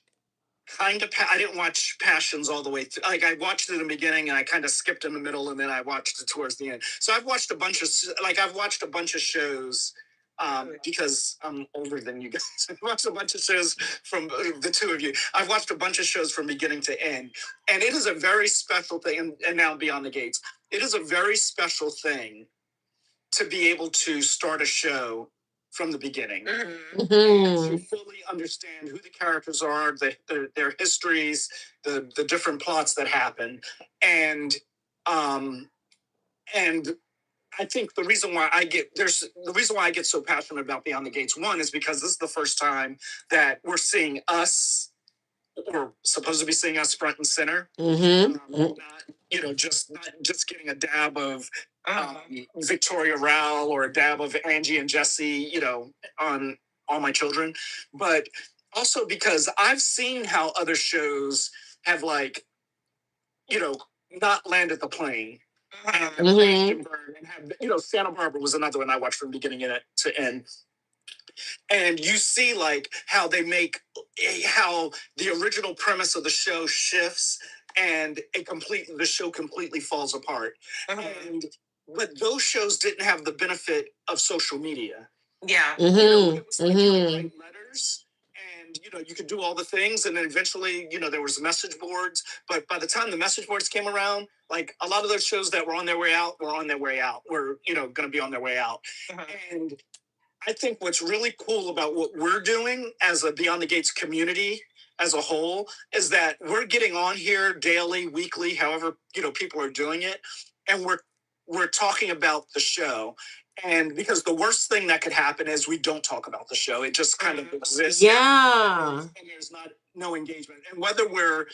I didn't watch Passions all the way through. Like I watched it in the beginning and I kind of skipped in the middle and then I watched it towards the end. So I've watched a bunch of shows because I'm older than you guys. I've watched a bunch of shows from the two of you. I've watched a bunch of shows from beginning to end. And it is a very special thing. And now Beyond the Gates, it is a very special thing to be able to start a show from the beginning, and to fully understand who the characters are, their histories, the different plots that happen, and I think the reason why I get so passionate about Beyond the Gates, one is because this is the first time that we're seeing us, or supposed to be seeing us front and center. Not just getting a dab of Victoria Rowell or a dab of Angie and Jesse, on All My Children, but also because I've seen how other shows have not landed the plane. And have, Santa Barbara was another one I watched from beginning to end. And you see how how the original premise of the show shifts and the show completely falls apart. But those shows didn't have the benefit of social media. Yeah. It was like you could write letters and you could do all the things, and then eventually there was message boards. But by the time the message boards came around, like a lot of those shows that were on their way out were going to be on their way out. And I think what's really cool about what we're doing as a Beyond the Gates community as a whole is that we're getting on here daily, weekly, however, people are doing it. And we're talking about the show. And because the worst thing that could happen is we don't talk about the show. It just kind of exists. Yeah. And there's no engagement. And whether we're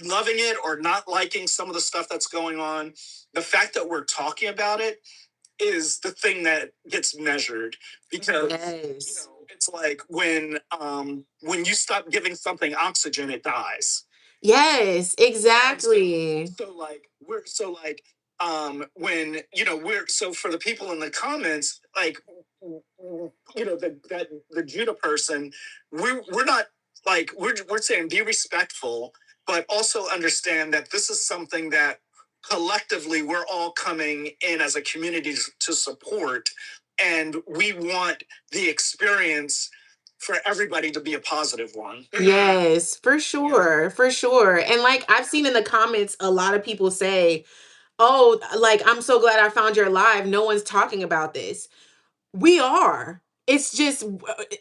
loving it or not liking some of the stuff that's going on, the fact that we're talking about it is the thing that gets measured, because Yes. it's like when you stop giving something oxygen, it dies. Yes, exactly. When we're so for the people in the comments, like the Judah person, we're not like we're saying be respectful, but also understand that this is something that collectively we're all coming in as a community to support, and we want the experience for everybody to be a positive one. Yes, for sure, for sure. And like I've seen in the comments a lot of people say, "Oh, like I'm so glad I found your live. No one's talking about this." We are. It's just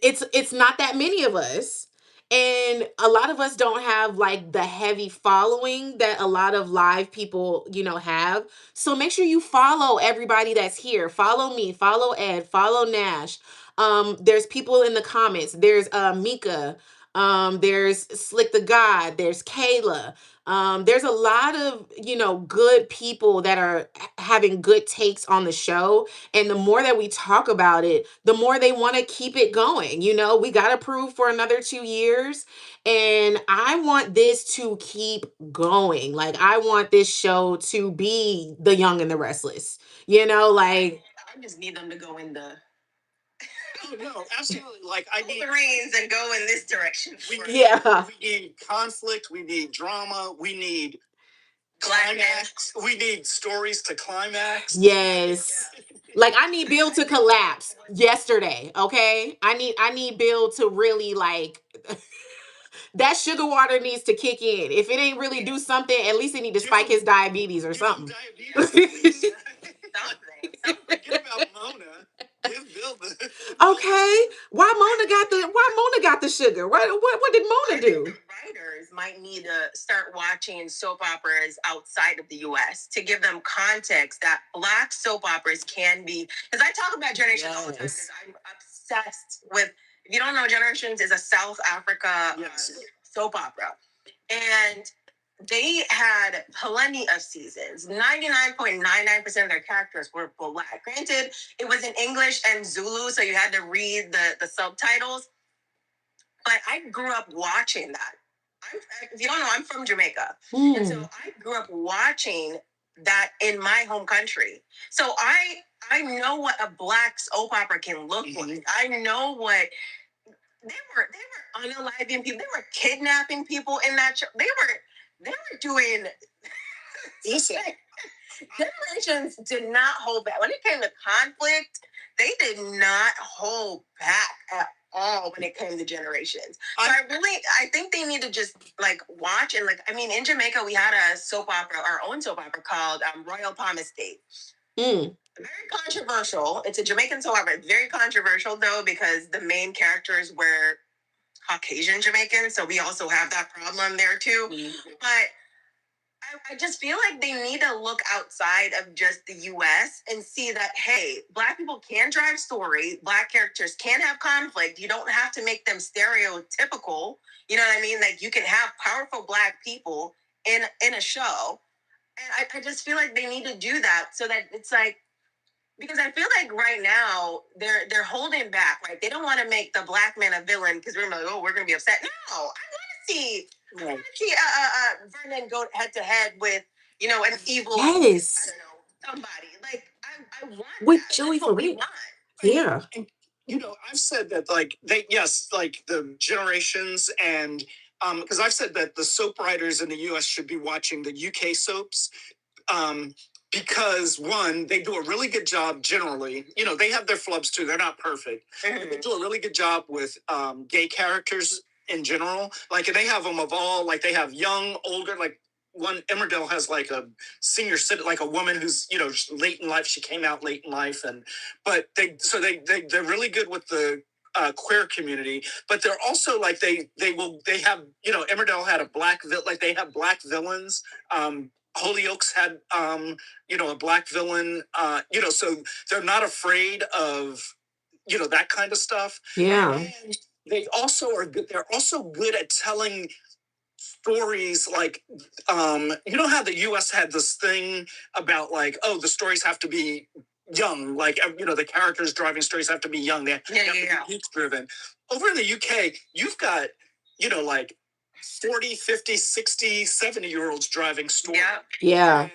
it's not that many of us. And a lot of us don't have like the heavy following that a lot of live people, have. So make sure you follow everybody that's here. Follow me, follow Ed, follow Nash. There's people in the comments. There's Mika. There's Slick the God. There's Kayla. There's a lot of, good people that are having good takes on the show, and the more that we talk about it, the more they want to keep it going. We got approved for another 2 years. And I want this to keep going. Like, I want this show to be The Young and the Restless. Like. I just need them to go in the Oh, no, absolutely. Like I need the reins and go in this direction. Yeah. We need conflict. We need drama. We need climax. We need stories to climax. Yes. Like I need Bill to collapse yesterday, okay? I need Bill to really like that sugar water needs to kick in. If it ain't really do something, at least it need to spike his diabetes or something. Diabetes. Forget about Mona. Give Bill the Okay. Why Mona got the sugar? What did Mona do? Writers might need to start watching soap operas outside of the US to give them context that Black soap operas can be, because I talk about Generations all the time because I'm obsessed with, if you don't know, Generations is a South Africa soap opera. And they had plenty of seasons. 99.99% of their characters were Black. Granted, it was in English and Zulu, so you had to read the subtitles. But I grew up watching that. If you don't know, I'm from Jamaica. And so I grew up watching that in my home country. So I know what a Black soap opera can look like. I know what they were unaliving people. They were kidnapping people in that show. They were doing. Listen, Generations did not hold back when it came to conflict. They did not hold back at all when it came to Generations. So I think they need to just like watch and like. I mean, in Jamaica we had a soap opera, our own soap opera called Royal Palm Estate. Very controversial. It's a Jamaican soap opera. Very controversial though, because the main characters were Caucasian Jamaican, so we also have that problem there too. But I just feel like they need to look outside of just the US and see that, hey, Black people can drive story. Black characters can have conflict. You don't have to make them stereotypical. You know what I mean? Like you can have powerful Black people in a show. And I just feel like they need to do that so that it's like, because I feel like right now they're holding back, right? They don't want to make the Black man a villain because we're like, oh, we're gonna be upset. No, I want to see Vernon go head to head with an evil, I don't know, somebody. Like I want with that. Joey That's what we Faria. want. Yeah. And I've said that like like the Generations and because I've said that the soap writers in the US should be watching the UK soaps. Because one, they do a really good job generally. They have their flubs too. They're not perfect. But they do a really good job with gay characters in general. Like, and they have them of all, like they have young, older, like, one Emmerdale has like a senior citizen, like a woman who's, you know, just late in life. She came out late in life, but they're really good with the queer community, but they're also like they have, you know, Emmerdale had a they have black villains. Hollyoaks had you know, a black villain. You know, so they're not afraid of, you know, that kind of stuff. Yeah. And they also are good. They're also good at telling stories like, you know how the US had this thing about like, oh, the stories have to be young, like, you know, the characters driving stories have to be young. They have to be youth driven. Over in the UK, you've got, you know, like 40, 50, 60, 70-year olds driving stories. Yeah.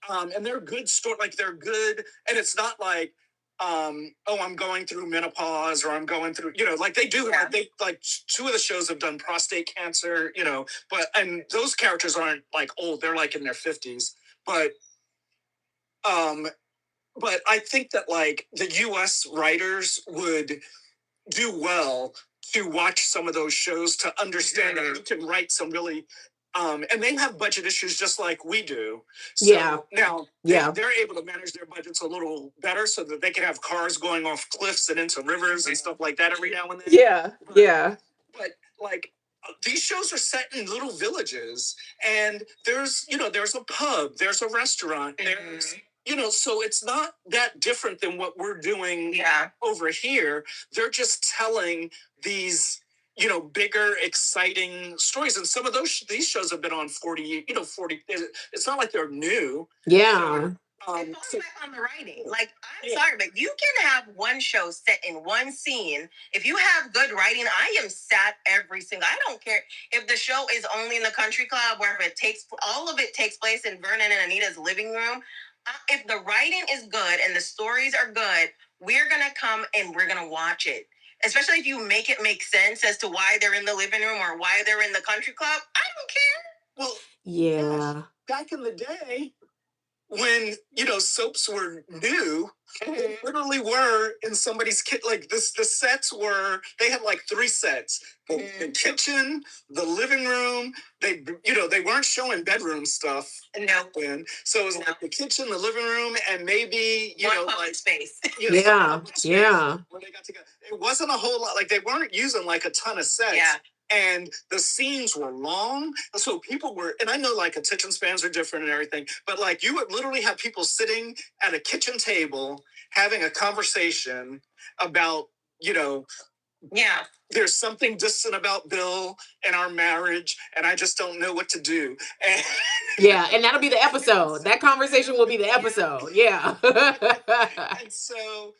And they're good story, like they're good, and it's not like, oh, I'm going through menopause, or I'm going through, you know, like they do, like they, like two of the shows have done prostate cancer, you know, and those characters aren't like old, they're like in their 50s. But I think that like the US writers would do well to watch some of those shows to understand that you can write some really and they have budget issues just like we do. So now they're able to manage their budgets a little better so that they can have cars going off cliffs and into rivers and stuff like that every now and then. But like these shows are set in little villages, and there's, you know, there's a pub, there's a restaurant, there's, you know, so it's not that different than what we're doing over here. They're just telling these, you know, bigger, exciting stories. And some of these shows have been on 40, you know, 40. It's not like they're new. Yeah. Falling back on the writing. Like, I'm sorry, but you can have one show set in one scene. If you have good writing, I am sat every single. I don't care if the show is only in the country club, where all of it takes place in Vernon and Anita's living room. If the writing is good and the stories are good, we're gonna come and we're gonna watch it. Especially if you make it make sense as to why they're in the living room or why they're in the country club. I don't care. Well, yeah. Back in the day, when, you know, soaps were new, they literally were in somebody's kit. Like the sets were, they had like 3 sets: the kitchen, the living room. They, you know, they weren't showing bedroom stuff. No. So it was like the kitchen, the living room, and maybe, you know, like space. You know, where they got together. It wasn't a whole lot. Like they weren't using like a ton of sets. Yeah. And the scenes were long, so people were, and I know like attention spans are different and everything, but like you would literally have people sitting at a kitchen table having a conversation about, you know, there's something distant about Bill and our marriage, and I just don't know what to do. And and that'll be the episode. That conversation will be the episode. Yeah. And so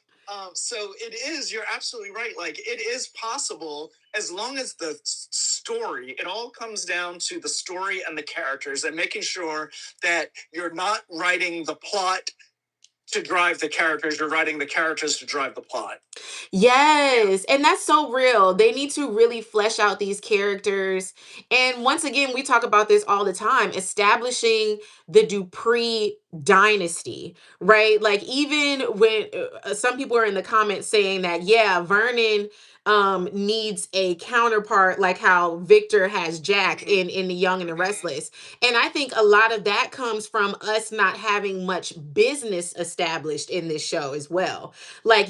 it is, you're absolutely right. Like it is possible, as long as the story, it all comes down to the story and the characters, and making sure that you're not writing the plot to drive the characters, you're writing the characters to drive the plot. Yes, and that's so real. They need to really flesh out these characters. And once again, we talk about this all the time, establishing the Dupree dynasty, right? Like even when some people are in the comments saying that, yeah, Vernon needs a counterpart like how Victor has Jack in The Young and the Restless. And I think a lot of that comes from us not having much business established in this show as well. Like,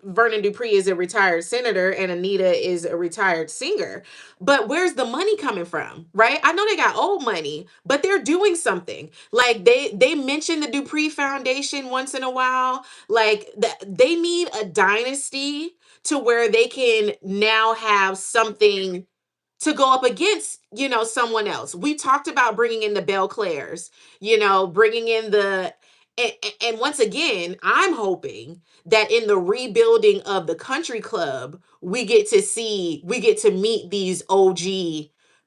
Vernon Dupree is a retired senator and Anita is a retired singer. But where's the money coming from, right? I know they got old money, but they're doing something. Like they mention the Dupree Foundation once in a while. Like they need a dynasty to where they can now have something to go up against, you know, someone else. We talked about bringing in the Belle Claires, you know, bringing in and once again, I'm hoping that in the rebuilding of the country club, we get to meet these OG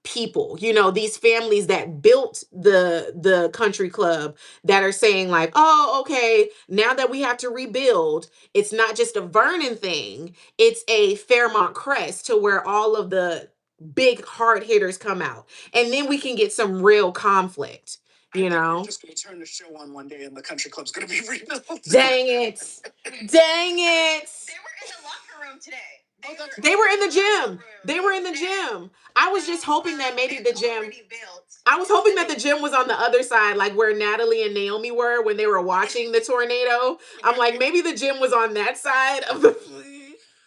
people, you know, these families that built the country club, that are saying like, oh, okay, now that we have to rebuild, it's not just a Vernon thing, it's a Fairmont Crest, to where all of the big hard hitters come out, and then we can get some real conflict. You know, we're just going to turn the show on one day and the country club's going to be rebuilt. Dang it. Dang it. They were in the locker room today. They were in the gym. They were in the gym. I was just hoping that maybe the gym. Built. I was hoping that the gym was on the other side, like where Natalie and Naomi were when they were watching the tornado. I'm like, maybe the gym was on that side of the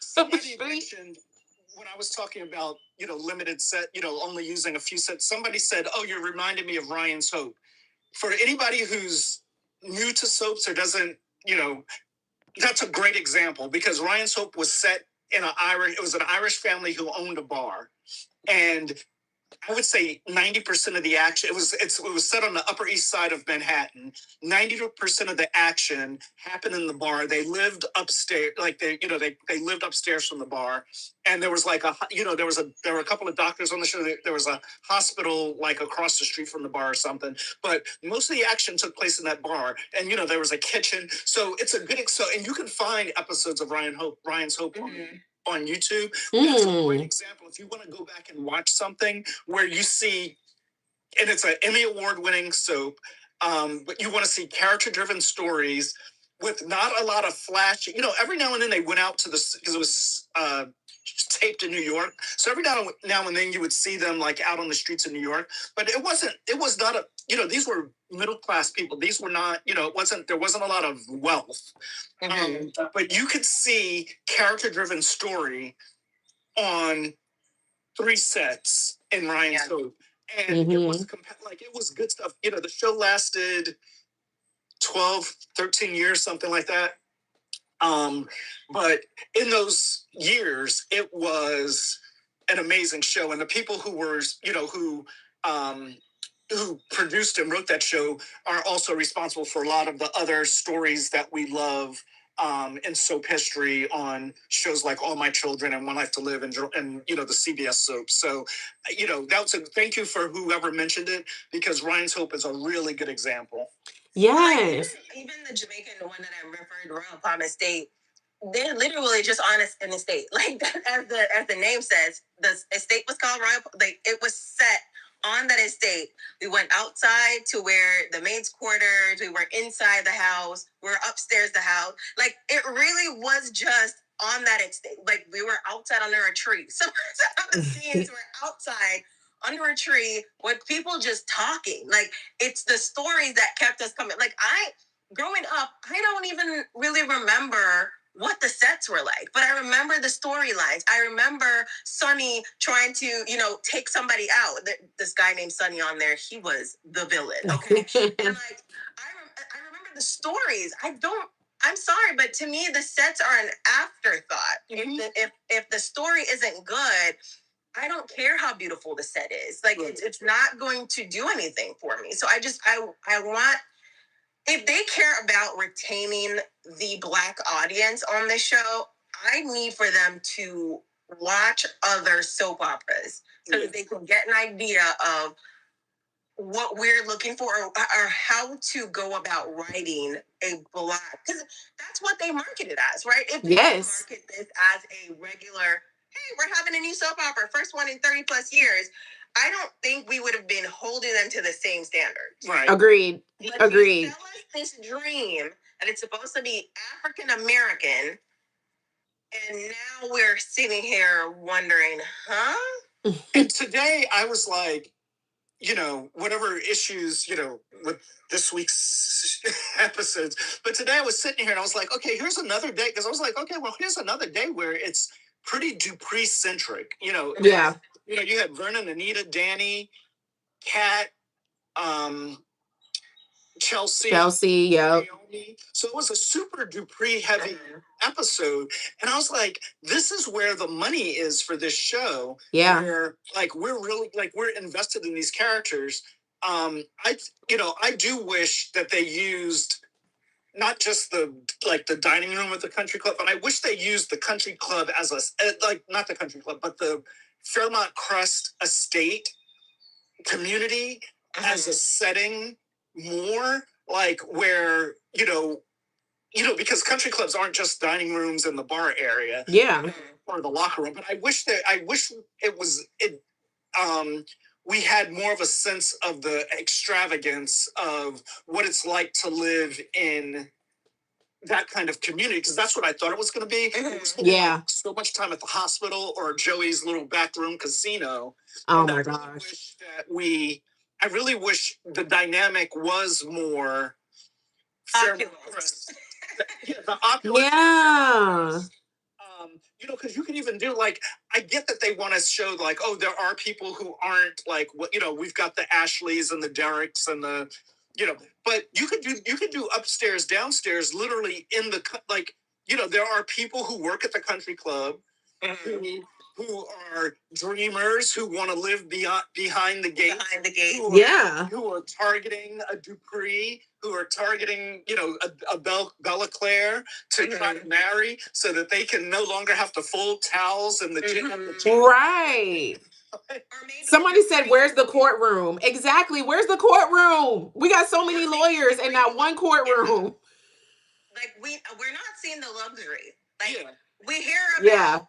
Somebody mentioned when I was talking about, limited set, only using a few sets, somebody said, oh, you're reminding me of Ryan's Hope. For anybody who's new to soaps or doesn't, that's a great example because Ryan's Hope was set in it was an Irish family who owned a bar. And I would say 90% of the action, it was set on the Upper East Side of Manhattan. 90% of the action happened in the bar. They lived upstairs, like they lived upstairs from the bar. And there was like there were a couple of doctors on the show. There was a hospital like across the street from the bar or something. But most of the action took place in that bar. And, there was a kitchen. So it's a good, and you can find episodes of Ryan's Hope on YouTube. That's a great example. If you want to go back and watch something where you see, and it's an Emmy Award-winning soap, but you want to see character-driven stories with not a lot of flash. Every now and then they went out to because it was taped in New York. So every now and then you would see them like out on the streets of New York. But it was not these were middle-class people. These were not, there wasn't a lot of wealth. But you could see character-driven story on 3 sets in Ryan's Hope. And it was it was good stuff. The show lasted 12, 13 years, something like that. But in those years, it was an amazing show. And the people who were, who produced and wrote that show are also responsible for a lot of the other stories that we love in soap history on shows like All My Children and One Life to Live and the CBS soap. So, thank you for whoever mentioned it because Ryan's Hope is a really good example. Yes. Even the Jamaican one that I referred, Royal Palm Estate, they're literally just on an estate. Like as the name says, the estate was called Royal. Like it was set on that estate. We went outside to where the maid's quarters. We were inside the house. We were upstairs the house. Like it really was just on that estate. Like we were outside under a tree. Some of the scenes were outside under a tree with people just talking. Like it's the stories that kept us coming. Like growing up, I don't even really remember what the sets were like, but I remember the storylines. I remember Sonny trying to, take somebody out. This guy named Sonny on there, he was the villain. Okay, and like I remember the stories. I'm sorry, but to me, the sets are an afterthought. If the story isn't good, I don't care how beautiful the set is. Like it's not going to do anything for me. So I want, if they care about retaining the Black audience on this show, I need for them to watch other soap operas so that they can get an idea of what we're looking for or how to go about writing a Black, because that's what they market it as, right? If they market this as a regular, hey, we're having a new soap opera, first one in 30 plus years, I don't think we would have been holding them to the same standards. Right. Agreed. But Agreed. They sell us this dream that it's supposed to be African American, and now we're sitting here wondering, huh? And today I was like, whatever issues, with this week's episodes. But today I was sitting here and I was like, okay, here's another day. Because I was like, okay, well, here's another day where it's pretty Dupree-centric. Yeah. You had Vernon, Anita, Danny, Kat, Chelsea, yeah. Naomi. So it was a super Dupree heavy episode. And I was like, this is where the money is for this show. Yeah. Where we're really we're invested in these characters. I do wish that they used not just the dining room at the country club, but I wish they used the country club as not the country club, but the Fairmont Crest estate community as a setting more, where because country clubs aren't just dining rooms in the bar area, or the locker room. But I wish we had more of a sense of the extravagance of what it's like to live in that kind of community, because that's what I thought it was going to be. It was so much time at the hospital or Joey's little backroom casino. Oh my gosh! Wish that we I really wish the dynamic was more Opulence. Yeah, the opulence. Yeah. Because you can even do like, I get that they want to show like, oh, there are people who aren't like what we've got the Ashleys and the Derricks and the, but you could do upstairs, downstairs, literally in the like, there are people who work at the country club who are dreamers who want to live behind the gate. Behind the gate. Who are targeting a Dupree, who are targeting, a Bella Claire to try to marry so that they can no longer have to fold towels in the gym. Right. Somebody said, where's the courtroom? Exactly. Where's the courtroom? We got so many lawyers and not one courtroom. Like we're not seeing the luxury. Like we hear about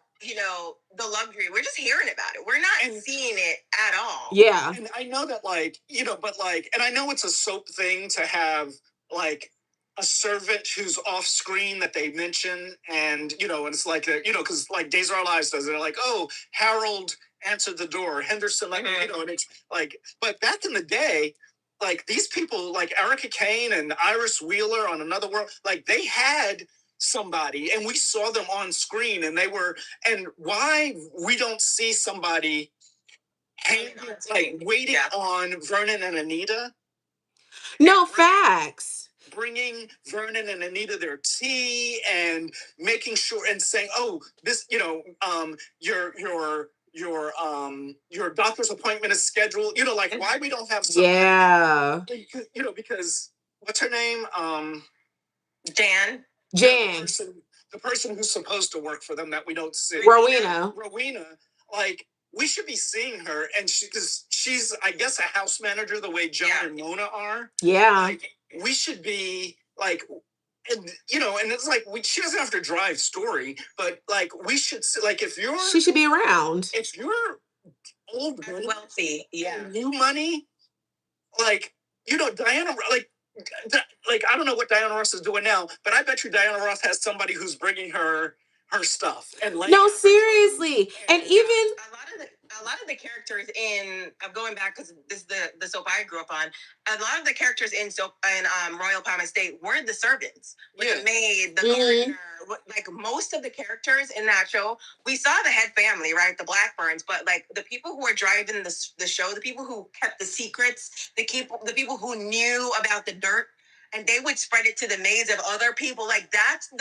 the luxury. We're just hearing about it. We're not seeing it at all. Yeah. And I know that and I know it's a soap thing to have like a servant who's off screen that they mention, and and it's like because like Days of Our Lives does it. They're like, oh, Harold answered the door, Henderson, and it's like, but back in the day, like these people like Erica Kane and Iris Wheeler on Another World, like they had somebody and we saw them on screen and and why we don't see somebody waiting on Vernon and Anita? No, facts. Bringing Vernon and Anita their tea and making sure and saying, oh, this, your doctor's appointment is scheduled. Why we don't have somebody, because what's her name? Jan. The person who's supposed to work for them that we don't see. Rowena, like we should be seeing her, and because she's, I guess, a house manager the way John and Mona are. Yeah. Like, we should be like, and it's like she doesn't have to drive story, but like we should like she should be around. If you're old money, wealthy, new money, like Diana, like I don't know what Diana Ross is doing now, but I bet you Diana Ross has somebody who's bringing her stuff. And no, seriously, and even a lot of the characters in, I'm going back because this is the soap I grew up on. A lot of the characters in Royal Palm Estate were the servants, the maid, the gardener. Like most of the characters in that show, we saw the head family, right? The Blackburns, but like the people who were driving the show, the people who kept the secrets, the people who knew about the dirt, and they would spread it to the maids of other people. Like that's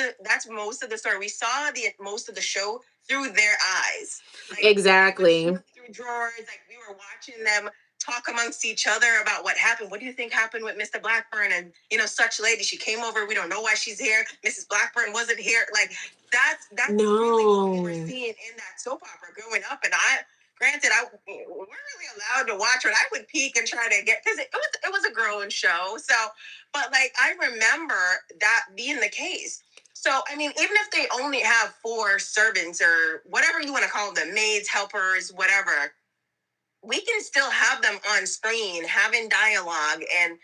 most of the story. We saw most of the show through their eyes. Like, exactly. Through drawers, like we were watching them talk amongst each other about what happened. What do you think happened with Mr. Blackburn and such lady? She came over. We don't know why she's here. Mrs. Blackburn wasn't here. Like that's really what we were seeing in that soap opera growing up. And granted, we're really allowed to watch it. I would peek and try to get, because it was a growing show. So, but like I remember that being the case. So, I mean, even if they only have 4 servants or whatever you want to call them, maids, helpers, whatever, we can still have them on screen having dialogue and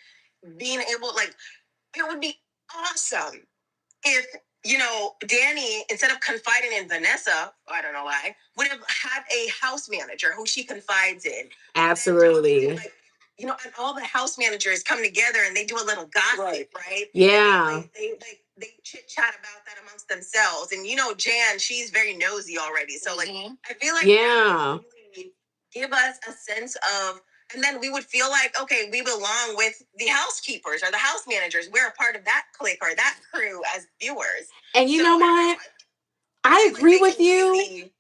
being able, like, it would be awesome if, Danny, instead of confiding in Vanessa, I don't know why, would have had a house manager who she confides in. Absolutely. And all the house managers come together and they do a little gossip, right? Yeah. They chit chat about that amongst themselves. And Jan, she's very nosy already. So like, I feel like that would really give us a sense of, and then we would feel like, okay, we belong with the housekeepers or the house managers. We're a part of that clique or that crew as viewers. And you know what? I agree with you.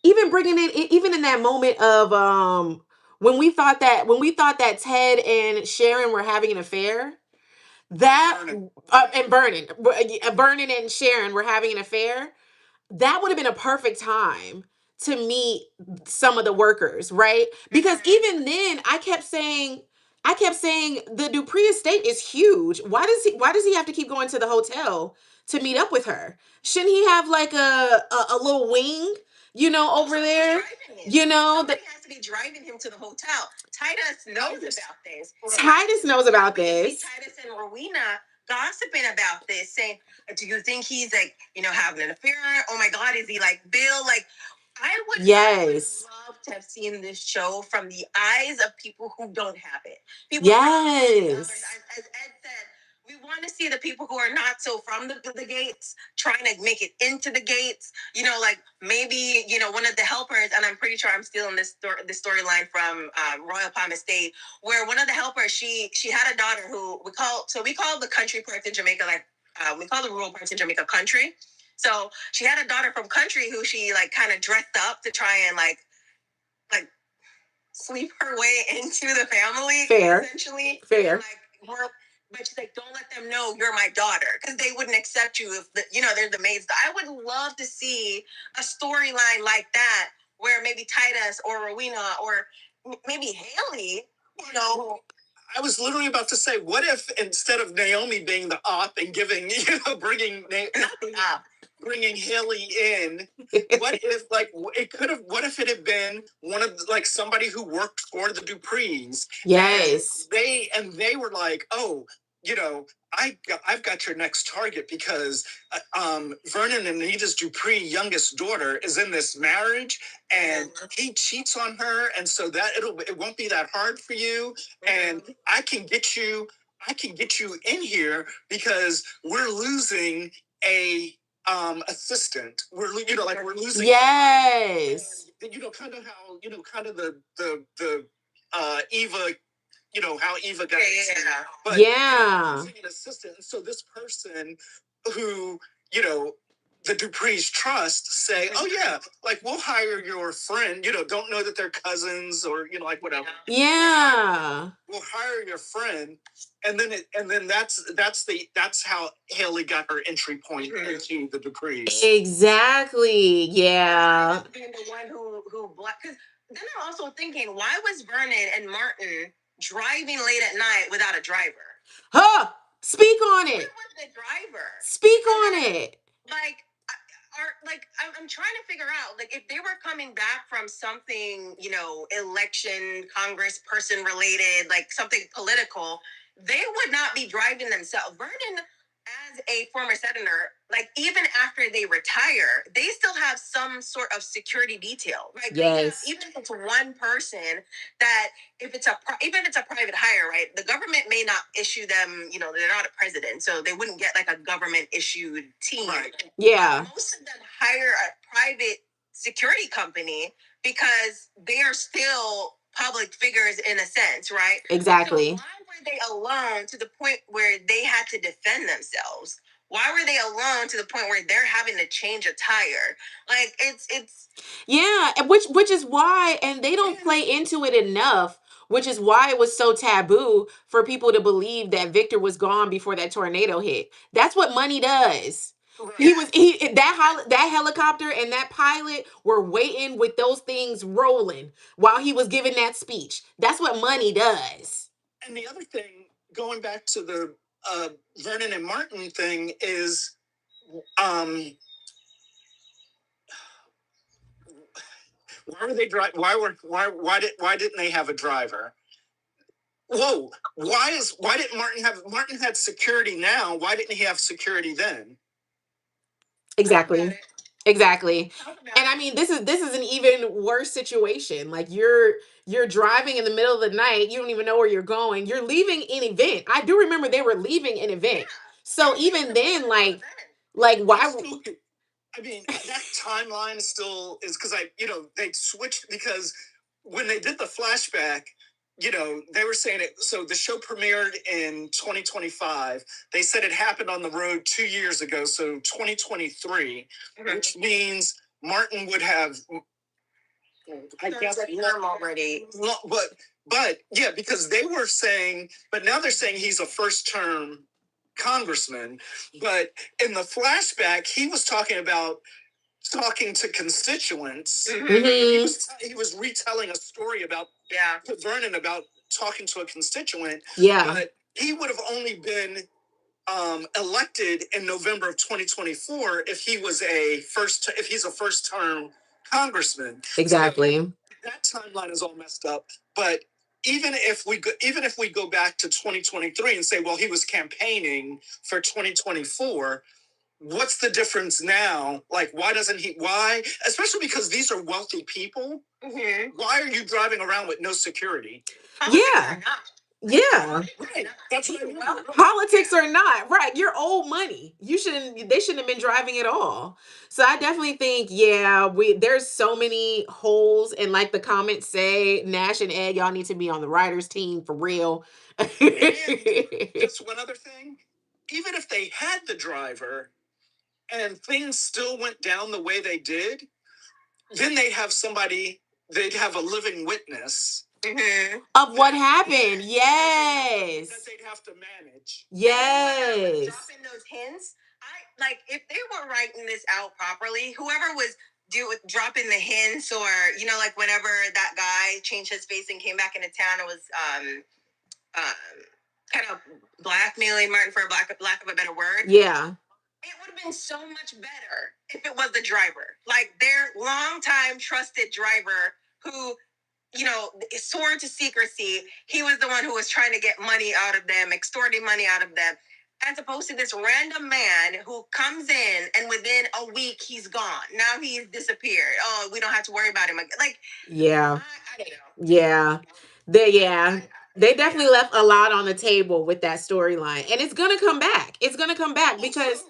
Even bringing it, even in that moment of when we thought that Ted and Sharon were having an affair, Vernon and Sharon were having an affair, that would have been a perfect time to meet some of the workers, right? Because even then, I kept saying the Dupree estate is huge. Why does he have to keep going to the hotel to meet up with her? Shouldn't he have like a little wing, over there? Somebody has to be driving him to the hotel. Titus knows about this. Titus knows about this. Titus and Rowena gossiping about this, saying, do you think he's like, having an affair? Oh my God, is he like Bill? Like, I would love love to have seen this show from the eyes of people who don't have it. People Yes. as Ed said, we want to see the people who are not so from the gates trying to make it into the gates. Like maybe one of the helpers, and I'm pretty sure I'm stealing this storyline from Royal Palm Estate, where one of the helpers she had a daughter who we call the country parts in Jamaica, like we call the rural parts in Jamaica country. So she had a daughter from country who she like kind of dressed up to try and like sleep her way into the family. Fair. Essentially. Fair. And, but she's like, don't let them know you're my daughter, because they wouldn't accept you if they're the maids. I would love to see a storyline like that where maybe Titus or Rowena or maybe Haley, I was literally about to say, what if instead of Naomi being the op and giving, bringing Haley in, what if what if it had been one of somebody who worked for the Duprees? Yes. And they were like, oh, I've got your next target because Vernon and Anita's Dupree youngest daughter is in this marriage and he cheats on her, and so that it won't be that hard for you, and I can get you in here because we're losing a assistant. We're losing. Yes. Kind of how kind of the Eva. How Eva got but losing an assistant. So this person who, the Duprees trust say, oh yeah, we'll hire your friend, don't know that they're cousins or, whatever. Yeah. We'll hire your friend. And then that's how Haley got her entry point into the Duprees. Exactly. Yeah. Being the one who blocked. Because then I'm also thinking, why was Vernon and Martin driving late at night without a driver? Huh. Speak on it. Where was the driver? Speak on it. I'm trying to figure out, if they were coming back from something, election, Congress person related, something political, they would not be driving themselves. Vernon, as a former senator, even after they retire, they still have some sort of security detail. Yes. Even if it's one person, that even if it's a private hire, right? The government may not issue them, they're not a president, so they wouldn't get a government issued team. Right. Yeah. Most of them hire a private security company because they are still public figures in a sense, right? Exactly. So why were they alone to the point where they had to defend themselves? Why were they alone to the point where they're having to change a tire? It's yeah, which is why, and they don't play into it enough, which is why it was so taboo for people to believe that Victor was gone before that tornado hit. That's what money does. That helicopter and that pilot were waiting with those things rolling while he was giving that speech. That's what money does. And the other thing, going back to the Vernon and Martin thing, is why were they why didn't they have a driver? Whoa, why didn't Martin had security now? Why didn't he have security then? Exactly. And I mean, this is an even worse situation. You're driving in the middle of the night, you don't even know where you're going. You're leaving an event. I do remember they were leaving an event. So even then, why I mean, that timeline still is because they switched, because when they did the flashback, they were saying it. So the show premiered in 2025. They said it happened on the road 2 years ago. So 2023, which means Martin would have, I guess, already. But yeah, because they were saying, but now they're saying he's a first term congressman. But in the flashback, he was talking to constituents. Mm-hmm. He was retelling a story to Vernon about talking to a constituent. Yeah. But he would have only been elected in November of 2024 if he's a first term congressman. Exactly. So that timeline is all messed up. But even if we go back to 2023 and say, well, he was campaigning for 2024, what's the difference now? Like, why, especially because these are wealthy people, why are you driving around with no security? Yeah. Yeah. Right. That's what I mean. Politics or not, right? You're old money. They shouldn't have been driving at all. So I definitely think, yeah, there's so many holes. And like the comments say, Nash and Ed, y'all need to be on the writers team for real. And just one other thing. Even if they had the driver and things still went down the way they did, then they'd have a living witness of what happened. Yes. That they'd have to manage. Yes. Dropping those hints. If they were writing this out properly, whoever was dropping the hints, or like whenever that guy changed his face and came back into town, it was kind of blackmailing Martin, for lack of a better word. Yeah. It would have been so much better if it was the driver, like their longtime trusted driver who, swore to secrecy. He was the one who was trying to get money out of them, extorting money out of them, as opposed to this random man who comes in and within a week he's gone. Now he's disappeared. Oh, we don't have to worry about him again. Yeah. I don't know. Yeah. They definitely left a lot on the table with that storyline. And it's going to come back. It's going to come back because...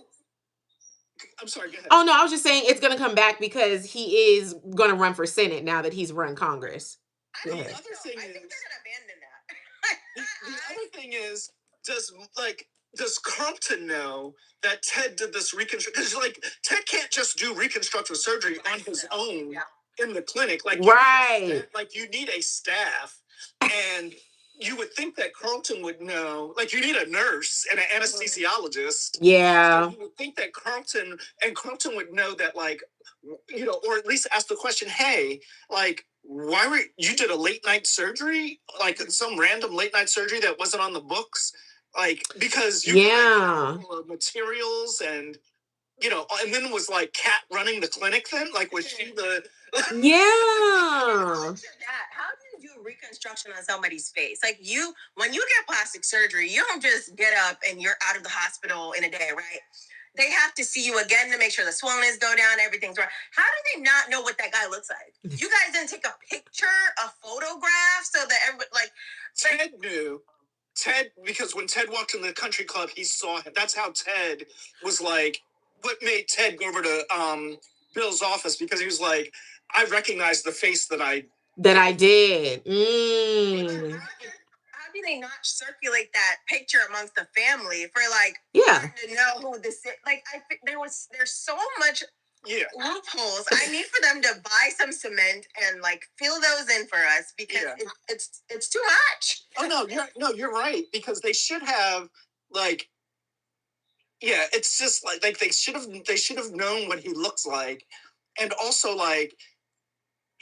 I'm sorry, go ahead. Oh, no, I was just saying it's going to come back because he is going to run for Senate now that he's run Congress. The other thing I think they're going to abandon that. The other thing is, does Carlton know that Ted did this reconstruction? Because Ted can't just do reconstructive surgery on his own in the clinic. Right. You need a staff, and you would think that Carlton would know. You need a nurse and an anesthesiologist. Yeah. So you would think that Carlton would know that, or at least ask the question, hey, why were you did a late night surgery, some random late night surgery that wasn't on the books, because you materials and and then was Kat running the clinic then, was she the yeah. How do you do reconstruction on somebody's face? When you get plastic surgery, you don't just get up and you're out of the hospital in a day, right? They have to see you again to make sure the swollenness go down, everything's right. How do they not know what that guy looks like? You guys didn't take a picture, a photograph, so that everybody, Ted knew. Ted, because when Ted walked in the country club, he saw him. That's how Ted was what made Ted go over to Bill's office, because he was I recognized the face that I did. How do they not circulate that picture amongst the family for to know who this is? There's so much loopholes. I need for them to buy some cement and fill those in for us, because it's too much. Oh you're right, because they should have it's just they should have known what he looks like. And also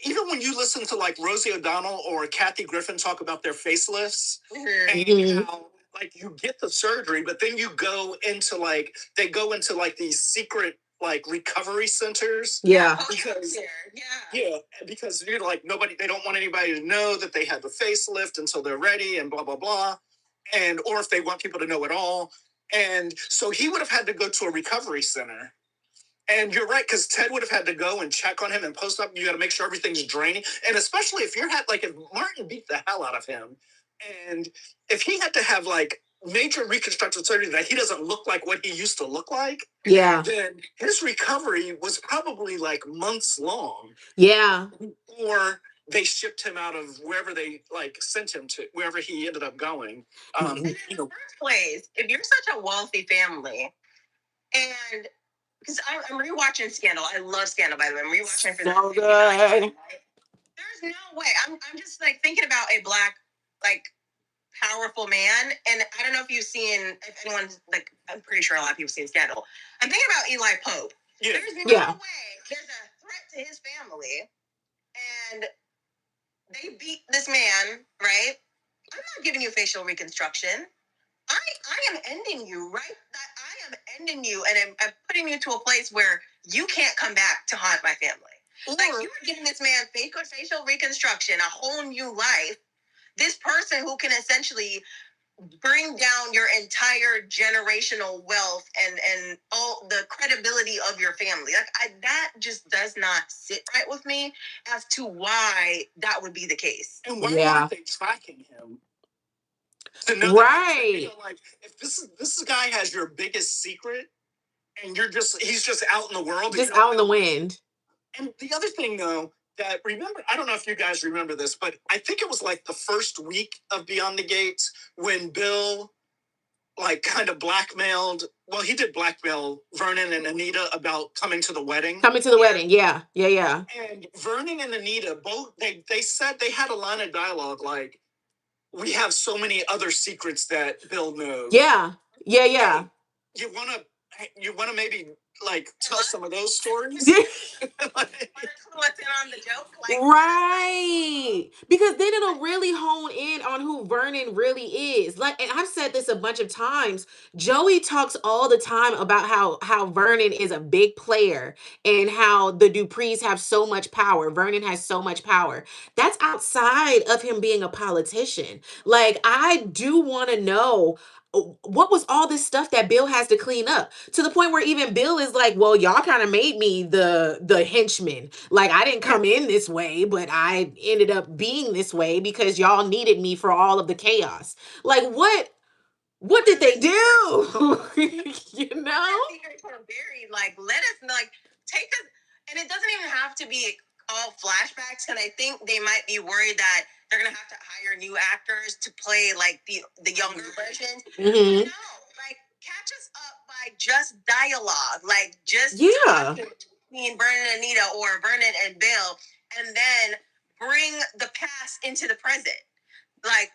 even when you listen to Rosie O'Donnell or Kathy Griffin talk about their facelifts, and how you get the surgery, but then you go into they go into these secret recovery centers. Yeah. Because because you're nobody, they don't want anybody to know that they had the facelift until they're ready, and blah blah blah, or if they want people to know at all. And so he would have had to go to a recovery center. And you're right, because Ted would have had to go and check on him and post up. You got to make sure everything's draining. And especially if if Martin beat the hell out of him, and if he had to have major reconstructive surgery that he doesn't look like what he used to look like, then his recovery was probably months long. Yeah. Or they shipped him out of wherever they sent him to, wherever he ended up going. In the first place, if you're such a wealthy family, and because I'm rewatching Scandal. I love Scandal, by the way. I'm rewatching for so good. There's no way. I'm just thinking about a black powerful man, and I don't know if anyone's I'm pretty sure a lot of people seen Scandal. I'm thinking about Eli Pope. Yeah. There's no way there's a threat to his family, and they beat this man, right? I'm not giving you facial reconstruction. I am ending you, right? I am ending you, and I'm putting you to a place where you can't come back to haunt my family. You are giving this man facial reconstruction, a whole new life. This person who can essentially bring down your entire generational wealth and all the credibility of your family. Like that just does not sit right with me as to why that would be the case. And why aren't they tracking him? To know right. that, like, if this guy has your biggest secret, and he's just out in the world, just out in the wind. And the other thing, though, that remember, I don't know if you guys remember this, but I think it was like the first week of Beyond the Gates when Bill, like, kind of blackmailed. Well, he did blackmail Vernon and Anita about coming to the wedding. Coming to the wedding, yeah. And Vernon and Anita both they said they had a line of dialogue like, "We have so many other secrets that Bill knows." Yeah. Hey, you wanna maybe like tell some of those stories? What's in on the joke? Like, right. Because then it'll really hone in on who Vernon really is. Like, and I've said this a bunch of times. Joey talks all the time about how Vernon is a big player and how the Duprees have so much power. Vernon has so much power. That's outside of him being a politician. Like, I do want to know what was all this stuff that Bill has to clean up, to the point where even Bill is like, well, y'all kind of made me the henchman. Like, I didn't come in this way, but I ended up being this way because y'all needed me for all of the chaos. Like, what did they do? You know? Buried. Like, let us like take us, and it doesn't even have to be all flashbacks. And I think they might be worried that they're gonna have to hire new actors to play like the younger versions. Mm-hmm. No, like catch us up by just dialogue, like just Yeah. between Vernon and Anita or Vernon and Bill, and then bring the past into the present. Like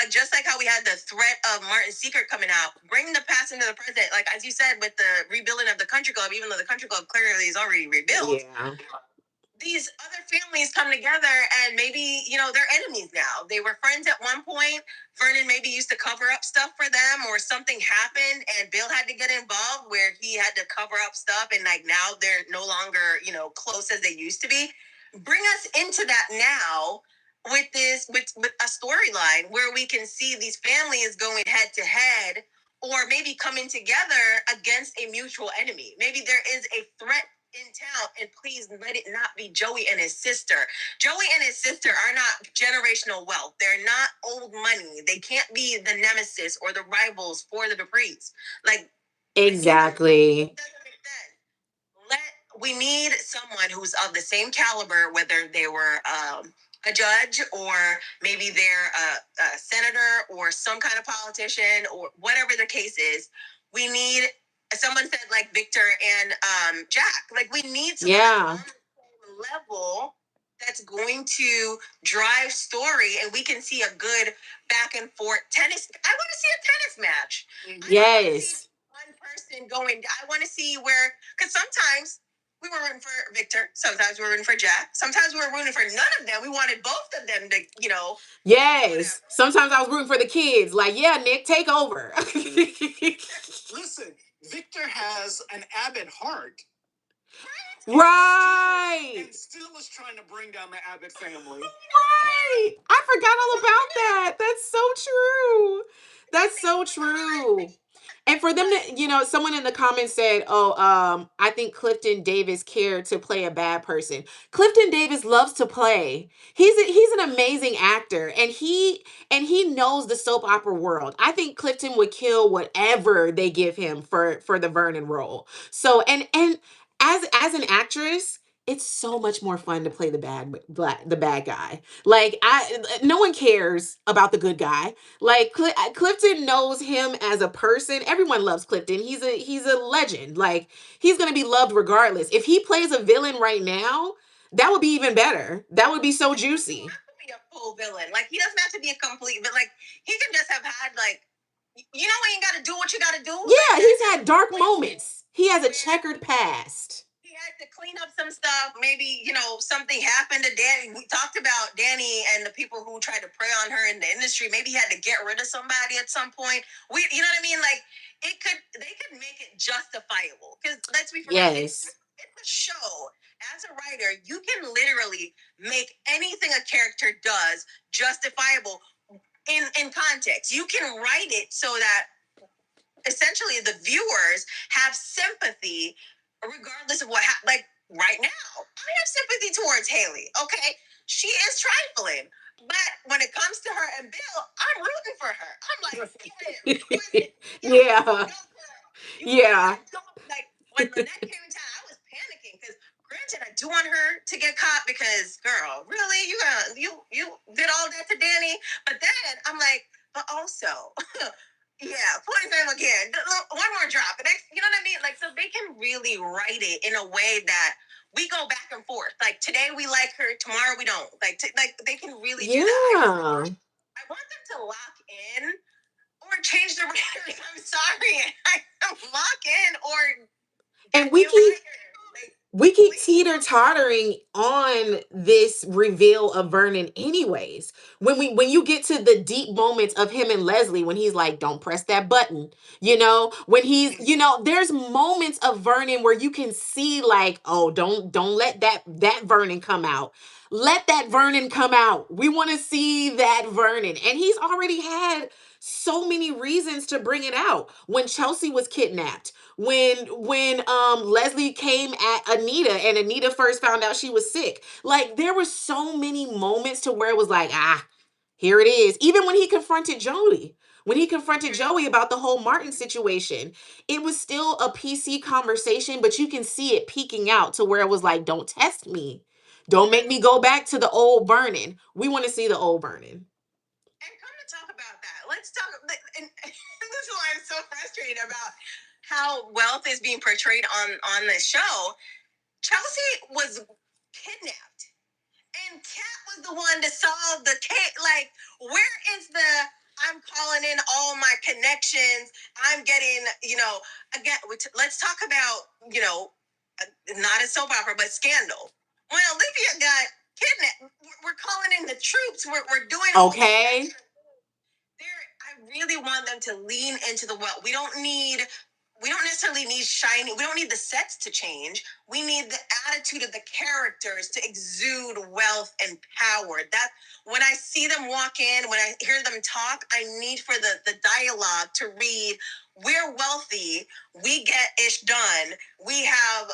just like how we had the threat of Martin's secret coming out, bring the past into the present. Like as you said, with the rebuilding of the country club, even though the country club clearly is already rebuilt. Yeah. These other families come together and maybe, they're enemies now. They were friends at one point. Vernon maybe used to cover up stuff for them, or something happened and Bill had to get involved where he had to cover up stuff, and like now they're no longer, close as they used to be. Bring us into that now with a storyline where we can see these families going head to head, or maybe coming together against a mutual enemy. Maybe there is a threat in town, and please let it not be Joey and his sister. Joey and his sister are not generational wealth. They're not old money. They can't be the nemesis or the rivals for the Duprees. Like, exactly. It doesn't make sense. We need someone who's of the same caliber, whether they were a judge, or maybe they're a senator or some kind of politician, or whatever the case is. We need, someone said, like Victor and Jack. Like, we need someone on the same level that's going to drive story, and we can see a good back and forth tennis. I want to see a tennis match. Yes. One person going. I want to see where, because sometimes we were rooting for Victor. Sometimes we were rooting for Jack. Sometimes we were rooting for none of them. We wanted both of them to, Yes. Whatever. Sometimes I was rooting for the kids. Like, yeah, Nick, take over. Listen, Victor has an Abbott heart. Right. And still is trying to bring down the Abbott family. Right. I forgot all about that. That's so true. That's so true. And for them to, someone in the comments said, I think Clifton Davis cared to play a bad person. Clifton Davis loves to play. He's an amazing actor, and he knows the soap opera world. I think Clifton would kill whatever they give him for the Vernon role. So, and as an actress, it's so much more fun to play the bad guy. Like, no one cares about the good guy. Like, Clifton knows him as a person. Everyone loves Clifton. He's a legend. Like, he's gonna be loved regardless. If he plays a villain right now, that would be even better. That would be so juicy. He doesn't have to be a full villain. Like, he doesn't have to be a complete, but like, he can just have had like, when you gotta do what you gotta do. Yeah, he's had dark moments. He has a checkered past. He had to clean up some stuff. Maybe, something happened to Danny. We talked about Danny and the people who tried to prey on her in the industry. Maybe he had to get rid of somebody at some point. You know what I mean? Like, they could make it justifiable. Because let's be frank, Yes. it's a show. As a writer, you can literally make anything a character does justifiable in context. You can write it so that essentially the viewers have sympathy regardless of what like right now. I have sympathy towards Haley. Okay, she is trifling, but when it comes to her and Bill, I'm rooting for her. I'm like, yeah, yeah. Like when Lynette came in town, I was panicking because granted, I do want her to get caught because girl, really, you did all that to Danny, but then I'm like, but also. Yeah, point them again. One more drop. And you know what I mean? Like, so they can really write it in a way that we go back and forth. Like today we like her, tomorrow we don't. Like, like they can really do that. I want them to lock in or change the writers. I'm sorry, lock in or. And we keep teeter-tottering on this reveal of Vernon anyways. When you get to the deep moments of him and Leslie, when he's like, don't press that button, when he's, there's moments of Vernon where you can see like, oh, don't let that Vernon come out. Let that Vernon come out. We want to see that Vernon. And he's already had so many reasons to bring it out. When Chelsea was kidnapped, when Leslie came at Anita and Anita first found out she was sick. Like there were so many moments to where it was like, here it is. Even when he confronted Joey. When he confronted Joey about the whole Martin situation, it was still a PC conversation, but you can see it peeking out to where it was like, don't test me. Don't make me go back to the old Vernon. We want to see the old Vernon. And come to talk about that. Let's talk. And this is why I'm so frustrated about how wealth is being portrayed on this show. Chelsea was kidnapped, and Kat was the one to solve the case. Like, where is the? I'm calling in all my connections. I'm getting, again. Let's talk about, not a soap opera, but Scandal. When Olivia got kidnapped, we're calling in the troops. We're doing okay. I really want them to lean into the well. We don't necessarily need shiny. We don't need the sets to change. We need the attitude of the characters to exude wealth and power. That when I see them walk in, when I hear them talk, I need for the dialogue to read, we're wealthy, we get ish done, we have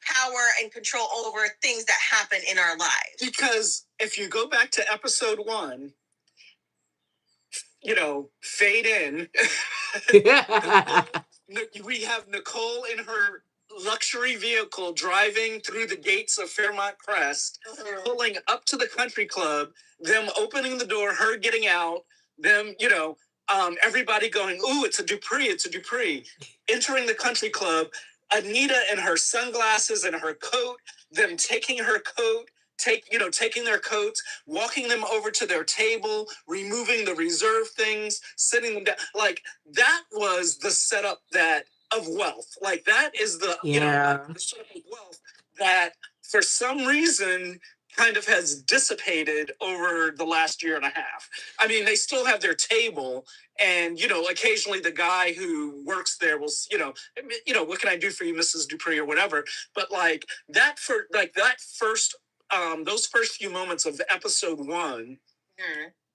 power and control over things that happen in our lives. Because if you go back to episode 1, fade in. We have Nicole in her luxury vehicle driving through the gates of Fairmont Crest, pulling up to the country club, them opening the door, her getting out, them, everybody going, ooh, it's a Dupree, entering the country club, Anita in her sunglasses and her coat, them taking her coat, taking their coats, walking them over to their table, removing the reserve things, sitting them down. Like that was the setup of wealth. Like that is the the setup of wealth that for some reason kind of has dissipated over the last year and a half. I mean, they still have their table, and occasionally the guy who works there will, what can I do for you, Mrs. Dupree, or whatever. But that first those first few moments of episode 1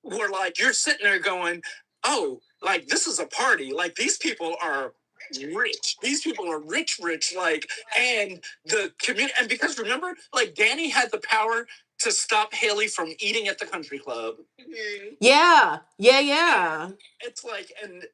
were like, you're sitting there going, oh, like this is a party. Like these people are rich. These people are rich, like, and the community. And because remember, like Danny had the power to stop Haley from eating at the country club. Yeah. It's like, and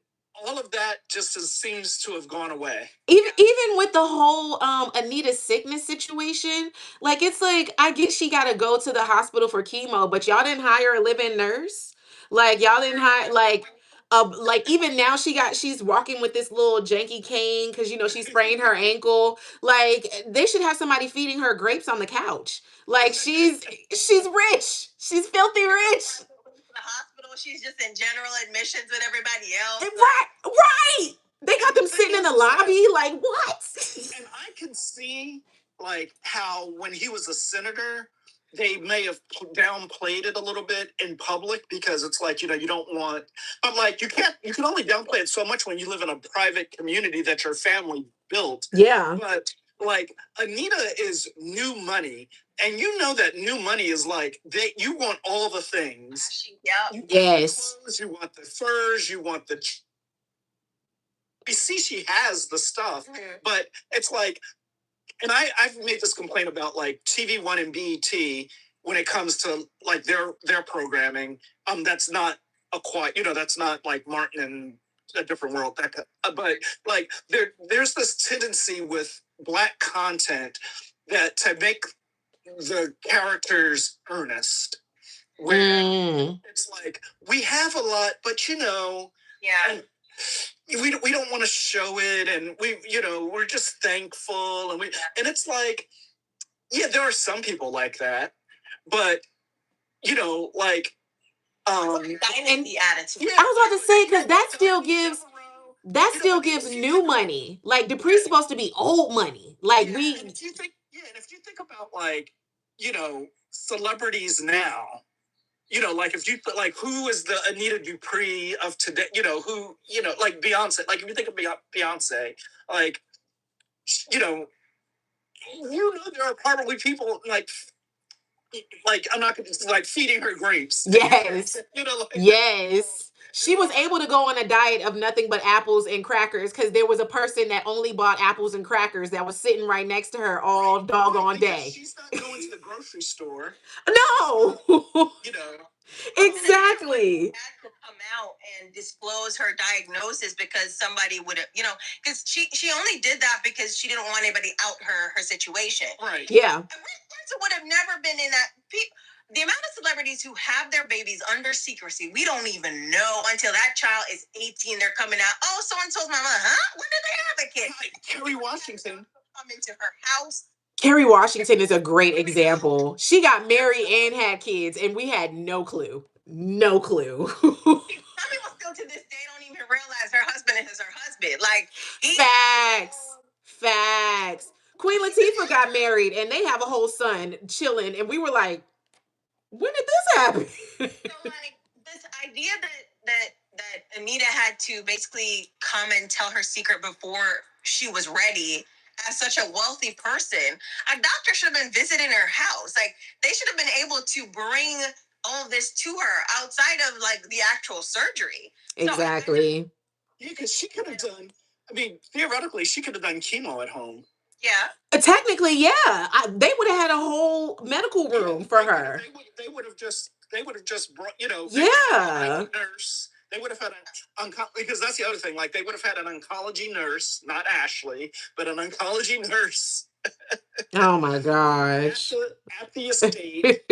all of that just seems to have gone away. Even with the whole Anita sickness situation, like it's like I get she got to go to the hospital for chemo, but y'all didn't hire a live-in nurse. Like y'all didn't hire like even now she's walking with this little janky cane because she sprained her ankle. Like they should have somebody feeding her grapes on the couch. Like she's rich. She's filthy rich. The hospital, she's just in general admissions with everybody else. Right. They got them sitting in the lobby. Like what? And I can see like how when he was a senator, they may have downplayed it a little bit in public because it's like, you don't want, but like you can only downplay it so much when you live in a private community that your family built. Yeah. But like Anita is new money, and you know that new money is like you want all the things. Yeah. Yes. Clothes, you want the furs, you want the. We see she has the stuff, but it's like, and I've made this complaint about like TV One and BET when it comes to like their programming. That's not a quite, that's not like Martin and A Different World. But like there's this tendency with Black content that to make the characters earnest, where it's like we have a lot, but Yeah. we don't want to show it, and we're just thankful, and it's like, yeah, there are some people like that, but like dynasty attitude. Yeah, I was about to say, because that still gives new money. Like Dupree's supposed to be old money. Like and if you think about like celebrities now, like if you put like who is the Anita Dupree of today, who like Beyonce, like if you think of Beyonce, like there are probably people like I'm not gonna like feeding her grapes. Yes. Like, yes. She was able to go on a diet of nothing but apples and crackers because there was a person that only bought apples and crackers that was sitting right next to her all doggone day. She's not going to the grocery store. No. Exactly. Had to come out and disclose her diagnosis because somebody would have, because she only did that because she didn't want anybody out her situation. Right. Yeah. It would have never been in that. The amount of celebrities who have their babies under secrecy, we don't even know until that child is 18. They're coming out. Oh, so and so's mama, huh? When did they have a kid? Kerry Washington come into her house. Kerry Washington is a great example. She got married and had kids, and we had no clue. No clue. Some people still to this day don't even realize her husband is her husband. Like Facts. Queen Latifah got married, and they have a whole son chilling, and we were like, when did this happen? So like this idea that Anita had to basically come and tell her secret before she was ready. As such a wealthy person, a doctor should have been visiting her house. Like they should have been able to bring all of this to her outside of like the actual surgery. Exactly. Yeah, because she could have done. I mean, theoretically, she could have done chemo at home. Yeah. Technically, yeah. They would have had a whole medical room for her. They would have just brought, Yeah. Nurse. They would have had because that's the other thing. Like they would have had an oncology nurse, not Ashley, but an oncology nurse. Oh my gosh. At the estate,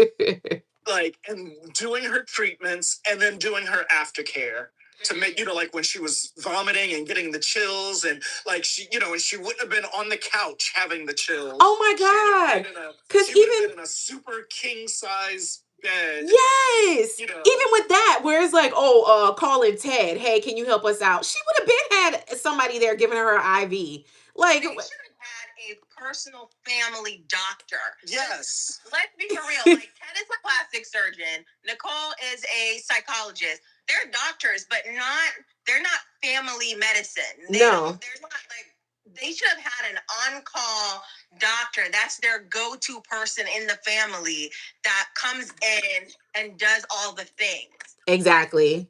like, and doing her treatments and then doing her aftercare to make, like when she was vomiting and getting the chills, and like she, and she wouldn't have been on the couch having the chills. Oh my God. Because even in a super king size bed. Yes. Even with that, where it's like, calling Ted, hey, can you help us out? She would have been had somebody there giving her an IV. Like, they should have had a personal family doctor. Yes. Let's be for real. Like Ted is a plastic surgeon. Nicole is a psychologist. They're doctors, but they're not family medicine. They're not like, they should have had an on-call doctor. That's their go-to person in the family that comes in and does all the things. Exactly.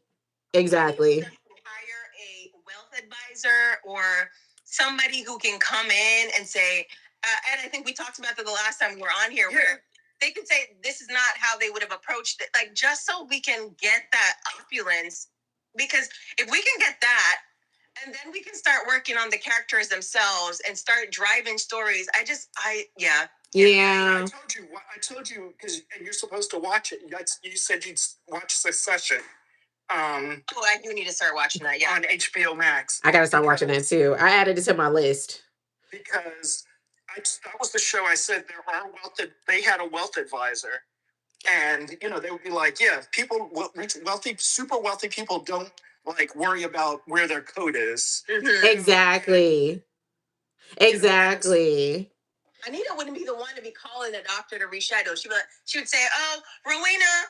Hire a wealth advisor or somebody who can come in and say, and I think we talked about that the last time we were on here, where they could say this is not how they would have approached it, like just so we can get that opulence. Because if we can get that, and then we can start working on the characters themselves and start driving stories. Yeah. I told you because you're supposed to watch it. You said you'd watch Succession. I do need to start watching that. Yeah, on HBO Max. I gotta start watching that too. I added it to my list because that was the show. I said they had a wealth advisor, and they would be like, yeah, people, super wealthy people don't like worry about where their coat is. Exactly. Anita wouldn't be the one to be calling the doctor to reschedule. She would say, "Oh, Rowena,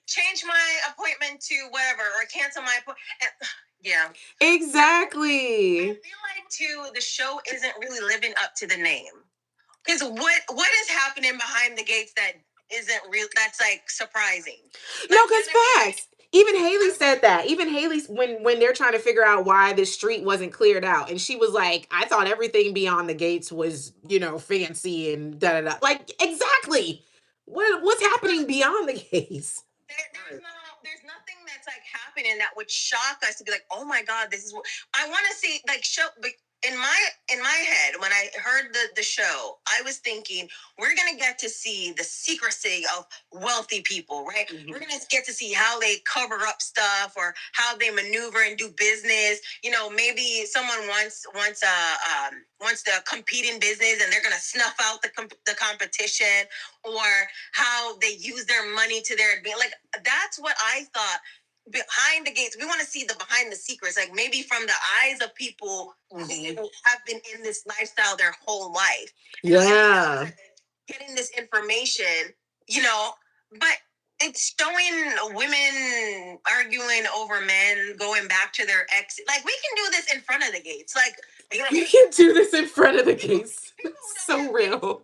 change my appointment to whatever, or cancel my appointment." Yeah. Exactly. I feel like too, the show isn't really living up to the name. Because what is happening behind the gates that isn't real? That's like surprising. No, Like, because facts. Even Haley said that. Even Haley's when they're trying to figure out why this street wasn't cleared out, and she was like, "I thought everything beyond the gates was, fancy and da da da." Like, exactly. What's happening beyond the gates? There's nothing that's like happening that would shock us to be like, oh my god, this is what I want to see. Like, show. But in my head, when I heard the show, I was thinking we're gonna get to see the secrecy of wealthy people, right? Mm-hmm. We're gonna get to see how they cover up stuff or how they maneuver and do business. Maybe someone wants to compete in business and they're gonna snuff out the competition, or how they use their money to their advantage. Like, that's what I thought. Behind the gates, we want to see the behind the secrets, like maybe from the eyes of people who have been in this lifestyle their whole life. Yeah. Getting this information, but it's showing women arguing over men going back to their ex. Like, we can do this in front of the gates. Like, You can do this in front of the gates. It's so real.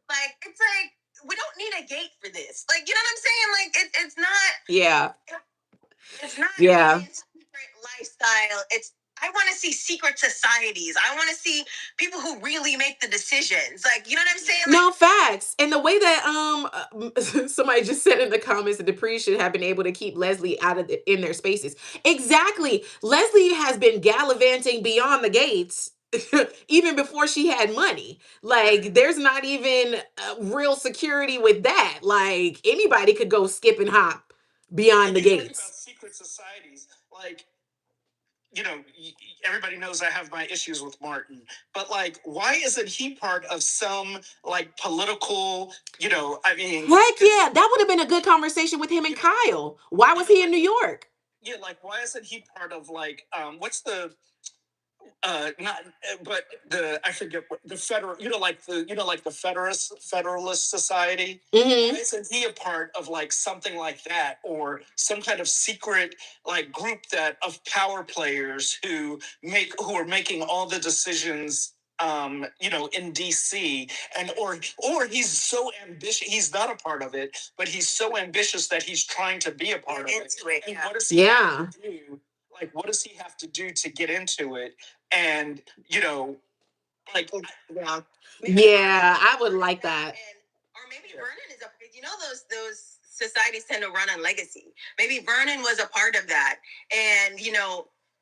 Like, it's like we don't need a gate for this. Like, you know what I'm saying? Like, it's not. Yeah. It's not. Yeah. Secret lifestyle. I want to see secret societies. I want to see people who really make the decisions. Like, you know what I'm saying? Like, No, facts. And the way that somebody just said in the comments that Dupree should have been able to keep Leslie out of in their spaces. Exactly. Leslie has been gallivanting beyond the gates even before she had money. Like, there's not even real security with that. Like, anybody could go skip and hop beyond the gates. About secret societies, like, everybody knows I have my issues with Martin, but like, why isn't he part of some like political, I mean, heck yeah, that would have been a good conversation with him and Kyle. Why was he in New York? Yeah, like, why isn't he part of like, what's the not but I forget what the federal, like the Federalist Society. Mm-hmm. Why isn't he a part of like something like that, or some kind of secret like group of power players who are making all the decisions in DC, and or he's so ambitious, he's not a part of it, but he's so ambitious that he's trying to be a part of it. And what does he have to do? Like, what does he have to do to get into it? And like, yeah, I would like that. Or maybe Vernon is those societies tend to run on legacy. Maybe Vernon was a part of that, and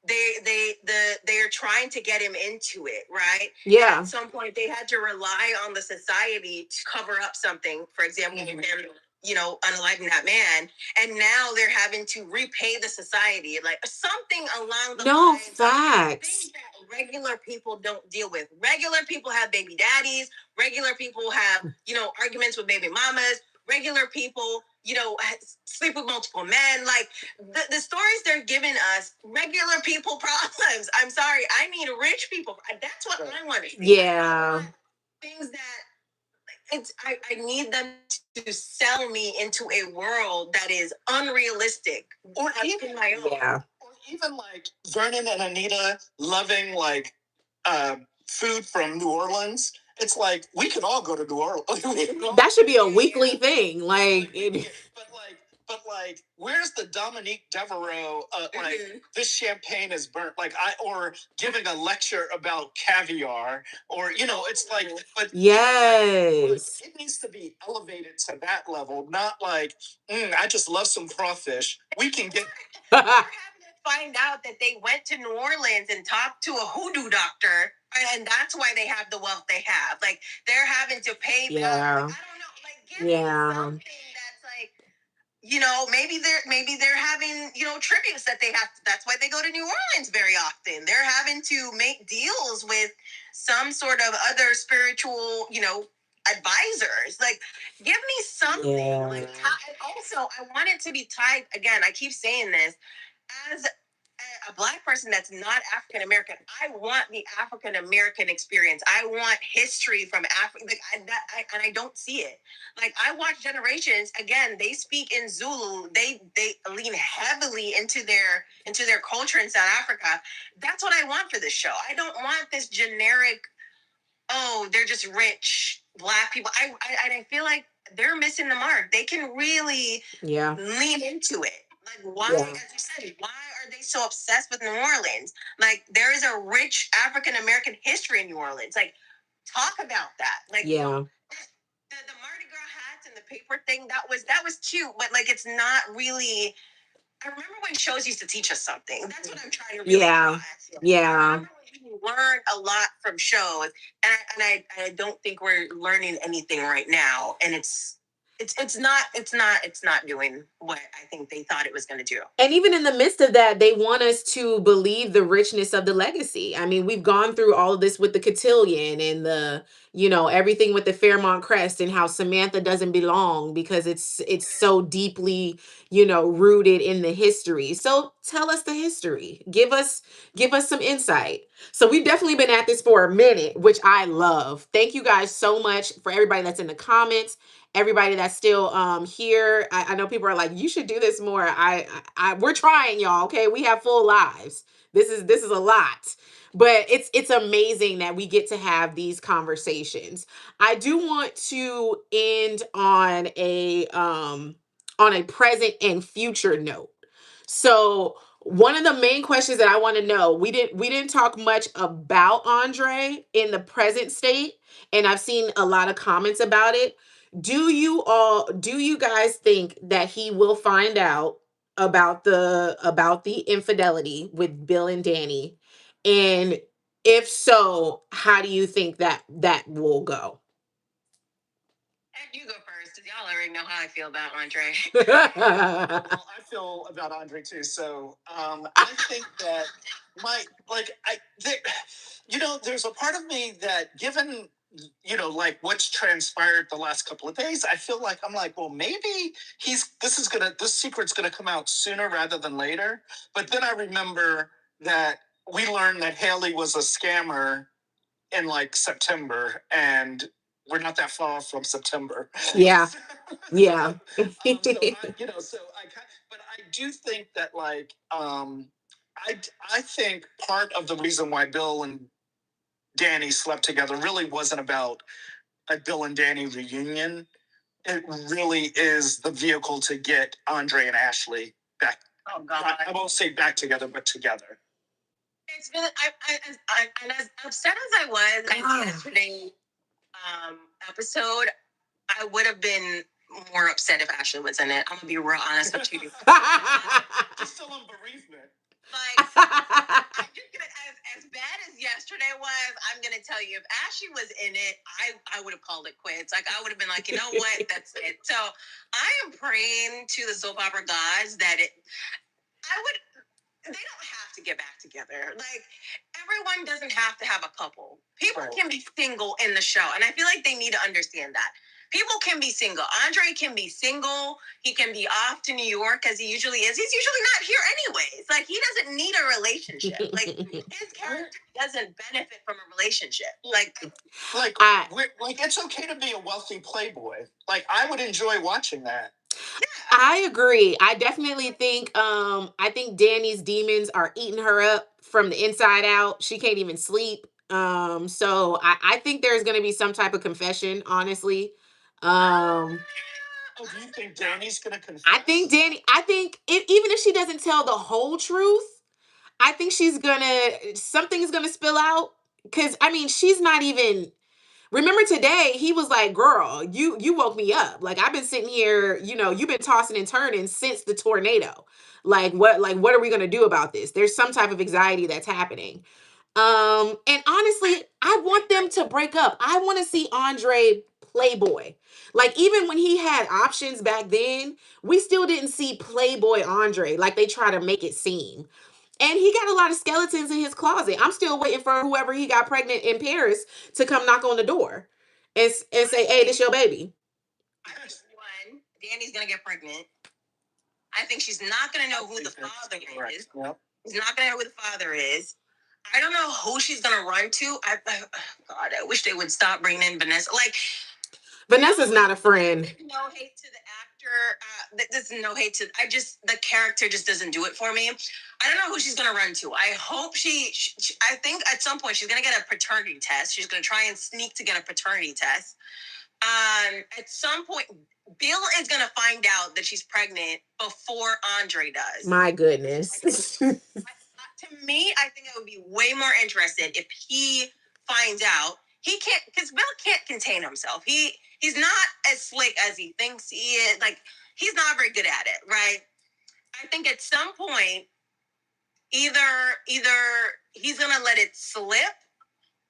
they're trying to get him into it, right? Yeah. And at some point, they had to rely on the society to cover up something. For example, unaliving that man, and now they're having to repay the society, like something along the lines. Facts. Things that regular people don't deal with. Regular people have baby daddies. Regular people have, arguments with baby mamas. Regular people, sleep with multiple men. Like, the stories they're giving us, regular people problems. I'm sorry, I need rich people. That's what I want to see. Yeah. Things that I need them to sell me into a world that is unrealistic. Or even my own. Yeah. Or even like Vernon and Anita loving like food from New Orleans. It's like, we could all go to New Orleans. That should be a weekly thing. But where's the Dominique Devereaux? This champagne is burnt. Or giving a lecture about caviar, or it's like, but yes, it needs to be elevated to that level. Not like, I just love some crawfish. We can get. Find out that they went to New Orleans and talked to a hoodoo doctor, and that's why they have the wealth they have. Like, they're having to pay back. Yeah. Like, I don't know. Like, give me something that's like, maybe they're having, tributes that they have to, that's why they go to New Orleans very often. They're having to make deals with some sort of other spiritual, advisors. Like, give me something. Yeah. Like, also, I want it to be tied again. I keep saying this, as a Black person that's not African American, I want the African American experience. I want history from Africa. Like and I don't see it. Like I watch Generations again. They speak in Zulu. They lean heavily into their culture in South Africa. That's what I want for this show. I don't want this generic. Oh, they're just rich Black people. I feel like they're missing the mark. They can really lean into it. Like why, as you said, why are they so obsessed with New Orleans? Like there is a rich African American history in New Orleans. Like talk about that. Like the Mardi Gras hats and the paper thing, that was cute, but like it's not really. I remember when shows used to teach us something. That's what I'm trying to really draw at. I remember when you learned a lot from shows, and I don't think we're learning anything right now. And it's not doing what I think they thought it was going to do. And even in the midst of that, they want us to believe the richness of the legacy. I mean, we've gone through all of this with the cotillion and everything with the Fairmont crest and how Samantha doesn't belong because it's so deeply, rooted in the history. So tell us the history. Give us some insight. So we've definitely been at this for a minute, which I love. Thank you guys so much for everybody that's in the comments, everybody that's still here. I know people are like, you should do this more. We're trying, y'all. Okay, we have full lives. This is a lot, but it's amazing that we get to have these conversations. I do want to end on a present and future note. So one of the main questions that I want to know, we didn't talk much about Andre in the present state, and I've seen a lot of comments about it. Do you guys think that he will find out about the infidelity with Bill and Danny? And if so, how do you think that will go? And you go first, because y'all already know how I feel about Andre. Well, I feel about Andre too. So I think that there's a part of me that, given like what's transpired the last couple of days, I feel like I'm like, well, maybe this secret's gonna come out sooner rather than later. But then I remember that we learned that Haley was a scammer in like September, and we're not that far from September. Yeah. Yeah. But I do think that I think part of the reason why Bill and Danny slept together really wasn't about a Bill and Danny reunion. It really is the vehicle to get Andre and Ashley back. Oh God! I won't say back together, but together. It's been and as upset as I was at yesterday's episode, I would have been more upset if Ashley was in it. I'm gonna be real honest with you. She's still on bereavement. Like, I'm just gonna, as bad as yesterday was, I'm gonna tell you, if Ashley was in it, I would have called it quits. Like, I would have been like, you know what, that's it. So I am praying to the soap opera gods that they don't have to get back together. Like, everyone doesn't have to have a couple. People can be single in the show. And I feel like they need to understand that. People can be single. Andre can be single. He can be off to New York as he usually is. He's usually not here anyways. Like, he doesn't need a relationship. Like, his character doesn't benefit from a relationship. Like it's okay to be a wealthy playboy. Like, I would enjoy watching that. Yeah. I agree. I definitely think Danny's demons are eating her up from the inside out. She can't even sleep. So I think there's gonna be some type of confession, honestly. Do you think Danny's gonna confess? I think even if she doesn't tell the whole truth, I think something's gonna spill out. Cause I mean, she's not even. Remember today, he was like, girl, you woke me up. Like, I've been sitting here, you've been tossing and turning since the tornado. What are we gonna do about this? There's some type of anxiety that's happening. And honestly, I want them to break up. I want to see Andre Playboy. Like, even when he had options back then, we still didn't see Playboy Andre like they try to make it seem. And he got a lot of skeletons in his closet. I'm still waiting for whoever he got pregnant in Paris to come knock on the door and say, hey, this your baby. I think one, Danny's going to get pregnant. I think she's not going to know who the father is. Yep. He's not gonna know who the father is. I don't know who she's gonna run to. God, I wish they would stop bringing in Vanessa. Like, Vanessa's not a friend. No hate to the actor. This is no hate to. The character just doesn't do it for me. I don't know who she's gonna run to. I hope she I think at some point she's gonna get a paternity test. She's gonna try and sneak to get a paternity test. At some point, Bill is gonna find out that she's pregnant before Andre does. My goodness. To me, I think I would be way more interested if he finds out. He can't, because Bill can't contain himself. He's not as slick as he thinks he is. Like, he's not very good at it, right? I think at some point, either he's gonna let it slip,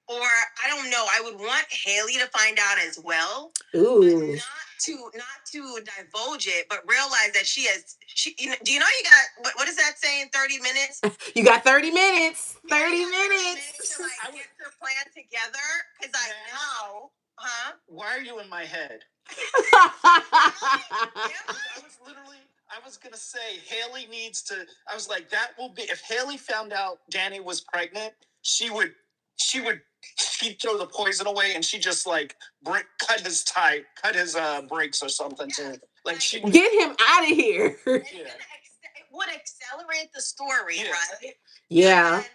or I don't know. I would want Haley to find out as well. Ooh. Not to divulge it, but realize that she you know, do you know you got what is that saying? 30 minutes. You got 30 minutes. 30 minutes. To like get your plan together, because I know, huh? Why are you in my head? I was gonna say Haley needs to. I was like, that will be if Haley found out Danny was pregnant, she'd throw the poison away and she just like cut his brakes or something to like she get him out of here. It would accelerate the story, right? Yeah. And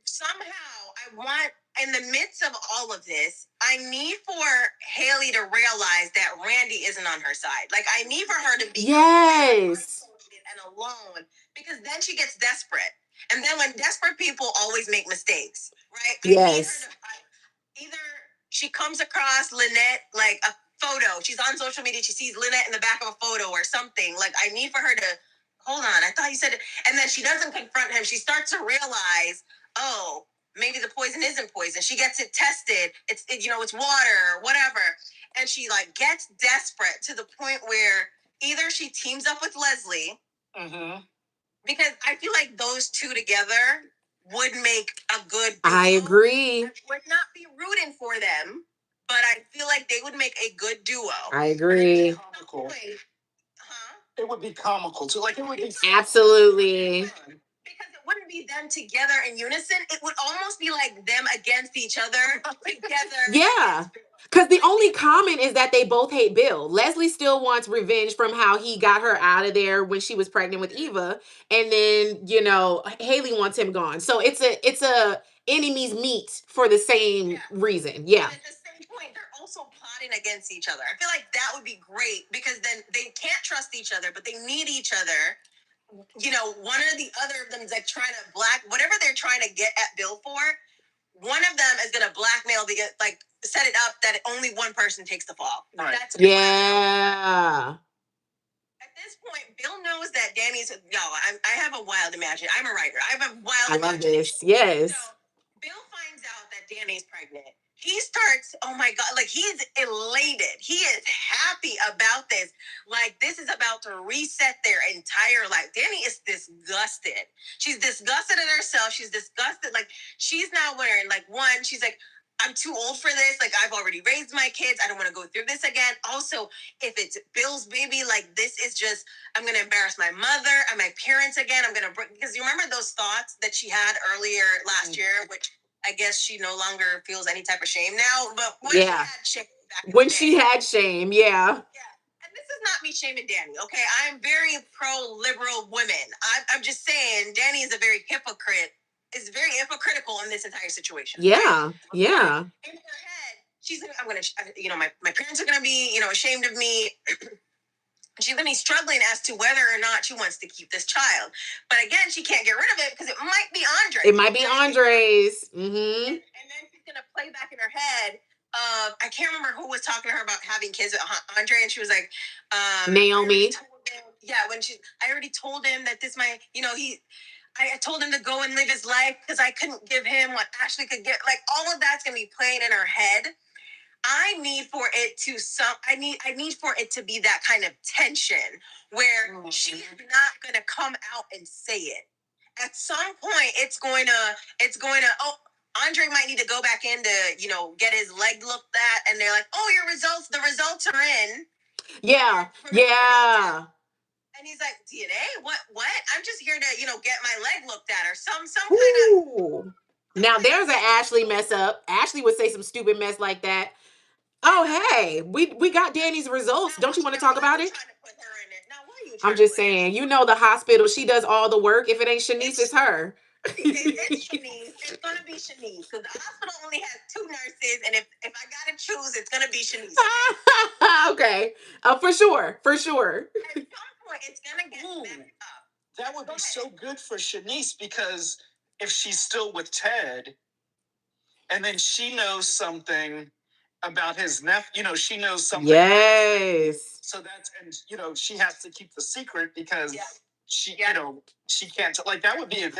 somehow I want, in the midst of all of this, I need for Haley to realize that Randy isn't on her side. Like, I need for her to be isolated and alone, because then she gets desperate. And then when desperate people always make mistakes, right? Yes. Either she comes across Lynette, like a photo. She's on social media. She sees Lynette in the back of a photo or something. Like, I need for her to, hold on, I thought you said it. And then she doesn't confront him. She starts to realize, oh, maybe the poison isn't poison. She gets it tested. It's water or whatever. And she like gets desperate to the point where either she teams up with Leslie, because I feel like those two together would make a good duo. I agree. I would not be rooting for them, but I feel like they would make a good duo. I agree. Comical. It would be comical too. Like, it would be absolutely. Because it wouldn't be them together in unison. It would almost be like them against each other together. Yeah. Because the only comment is that they both hate Bill. Leslie still wants revenge from how he got her out of there when she was pregnant with Eva. And then, Haley wants him gone. So it's a enemies meet for the same reason. Yeah. And at the same point, they're also plotting against each other. I feel like that would be great, because then they can't trust each other, but they need each other. One or the other of them is like trying to whatever they're trying to get at Bill for. One of them is going to blackmail set it up that only one person takes the fall. Right. Yeah. At this point, Bill knows that Danny's. I have a wild imagination. I'm a writer. I have a wild. I love this. Yes. So Bill finds out that Danny's pregnant. He starts, oh my God, like he's elated. He is happy about this. Like, this is about to reset their entire life. Danny is disgusted. She's disgusted at herself. She's disgusted. Like, she's now wearing, like, she's like, I'm too old for this. Like, I've already raised my kids. I don't want to go through this again. Also, if it's Bill's baby, like, this is just, I'm going to embarrass my mother and my parents again. Because you remember those thoughts that she had earlier last year, which I guess she no longer feels any type of shame now. But when she had shame she had shame, yeah. And this is not me shaming Danny, okay? I'm very pro-liberal women. I'm just saying Danny is a very hypocritical in this entire situation. Yeah, right? Yeah. In her head, she's like, my parents are gonna be, ashamed of me. She's gonna be struggling as to whether or not she wants to keep this child. But again, she can't get rid of it because it might be Andre. It might be Andre's. And then she's gonna play back in her head. I can't remember who was talking to her about having kids with Andre, and she was like, Naomi. I already told him that this might, I told him to go and live his life because I couldn't give him what Ashley could get. Like, all of that's gonna be playing in her head. I need for it to be that kind of tension where she's not gonna come out and say it. At some point, it's going to. Oh, Andre might need to go back in to get his leg looked at, and they're like, "Oh, the results are in." Yeah. And he's like, DNA? What? I'm just here to, get my leg looked at or some kind of. Now there's an Ashley mess up. Ashley would say some stupid mess like that. Oh, hey, we got Danny's results. Don't you want to talk about it? I'm just saying, the hospital, she does all the work. If it ain't Shanice, it's her. It's Shanice. It's going to be Shanice because the hospital only has 2 nurses. And if I got to choose, it's going to be Shanice. Okay. For sure. For sure. At some point, it's going to get back up. That would be so good for Shanice because if she's still with Ted and then she knows something about his nephew, she knows something. Yes. So that's, and she has to keep the secret because she can't, like, that would be a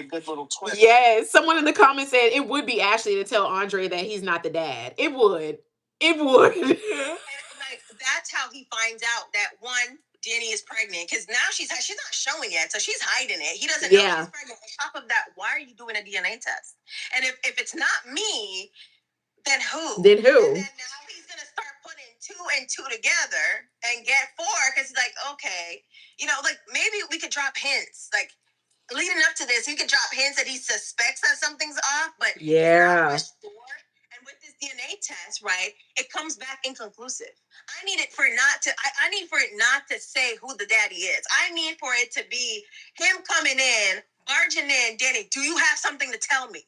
good little twist. Yes. Someone in the comments said it would be Ashley to tell Andre that he's not the dad. It would. And, like, that's how he finds out that one, Danny is pregnant because now she's not showing it, so she's hiding it. He doesn't know she's pregnant. On top of that, why are you doing a DNA test? And if it's not me, then who? And then now he's gonna start putting 2 and 2 together and get 4 because he's like, okay, like maybe we could drop hints, like leading up to this, he could drop hints that he suspects that something's off, but and with this DNA test, right, it comes back inconclusive. I need it for it not to. I need for it not to say who the daddy is. I need for it to be him coming in, barging in. Danny, do you have something to tell me?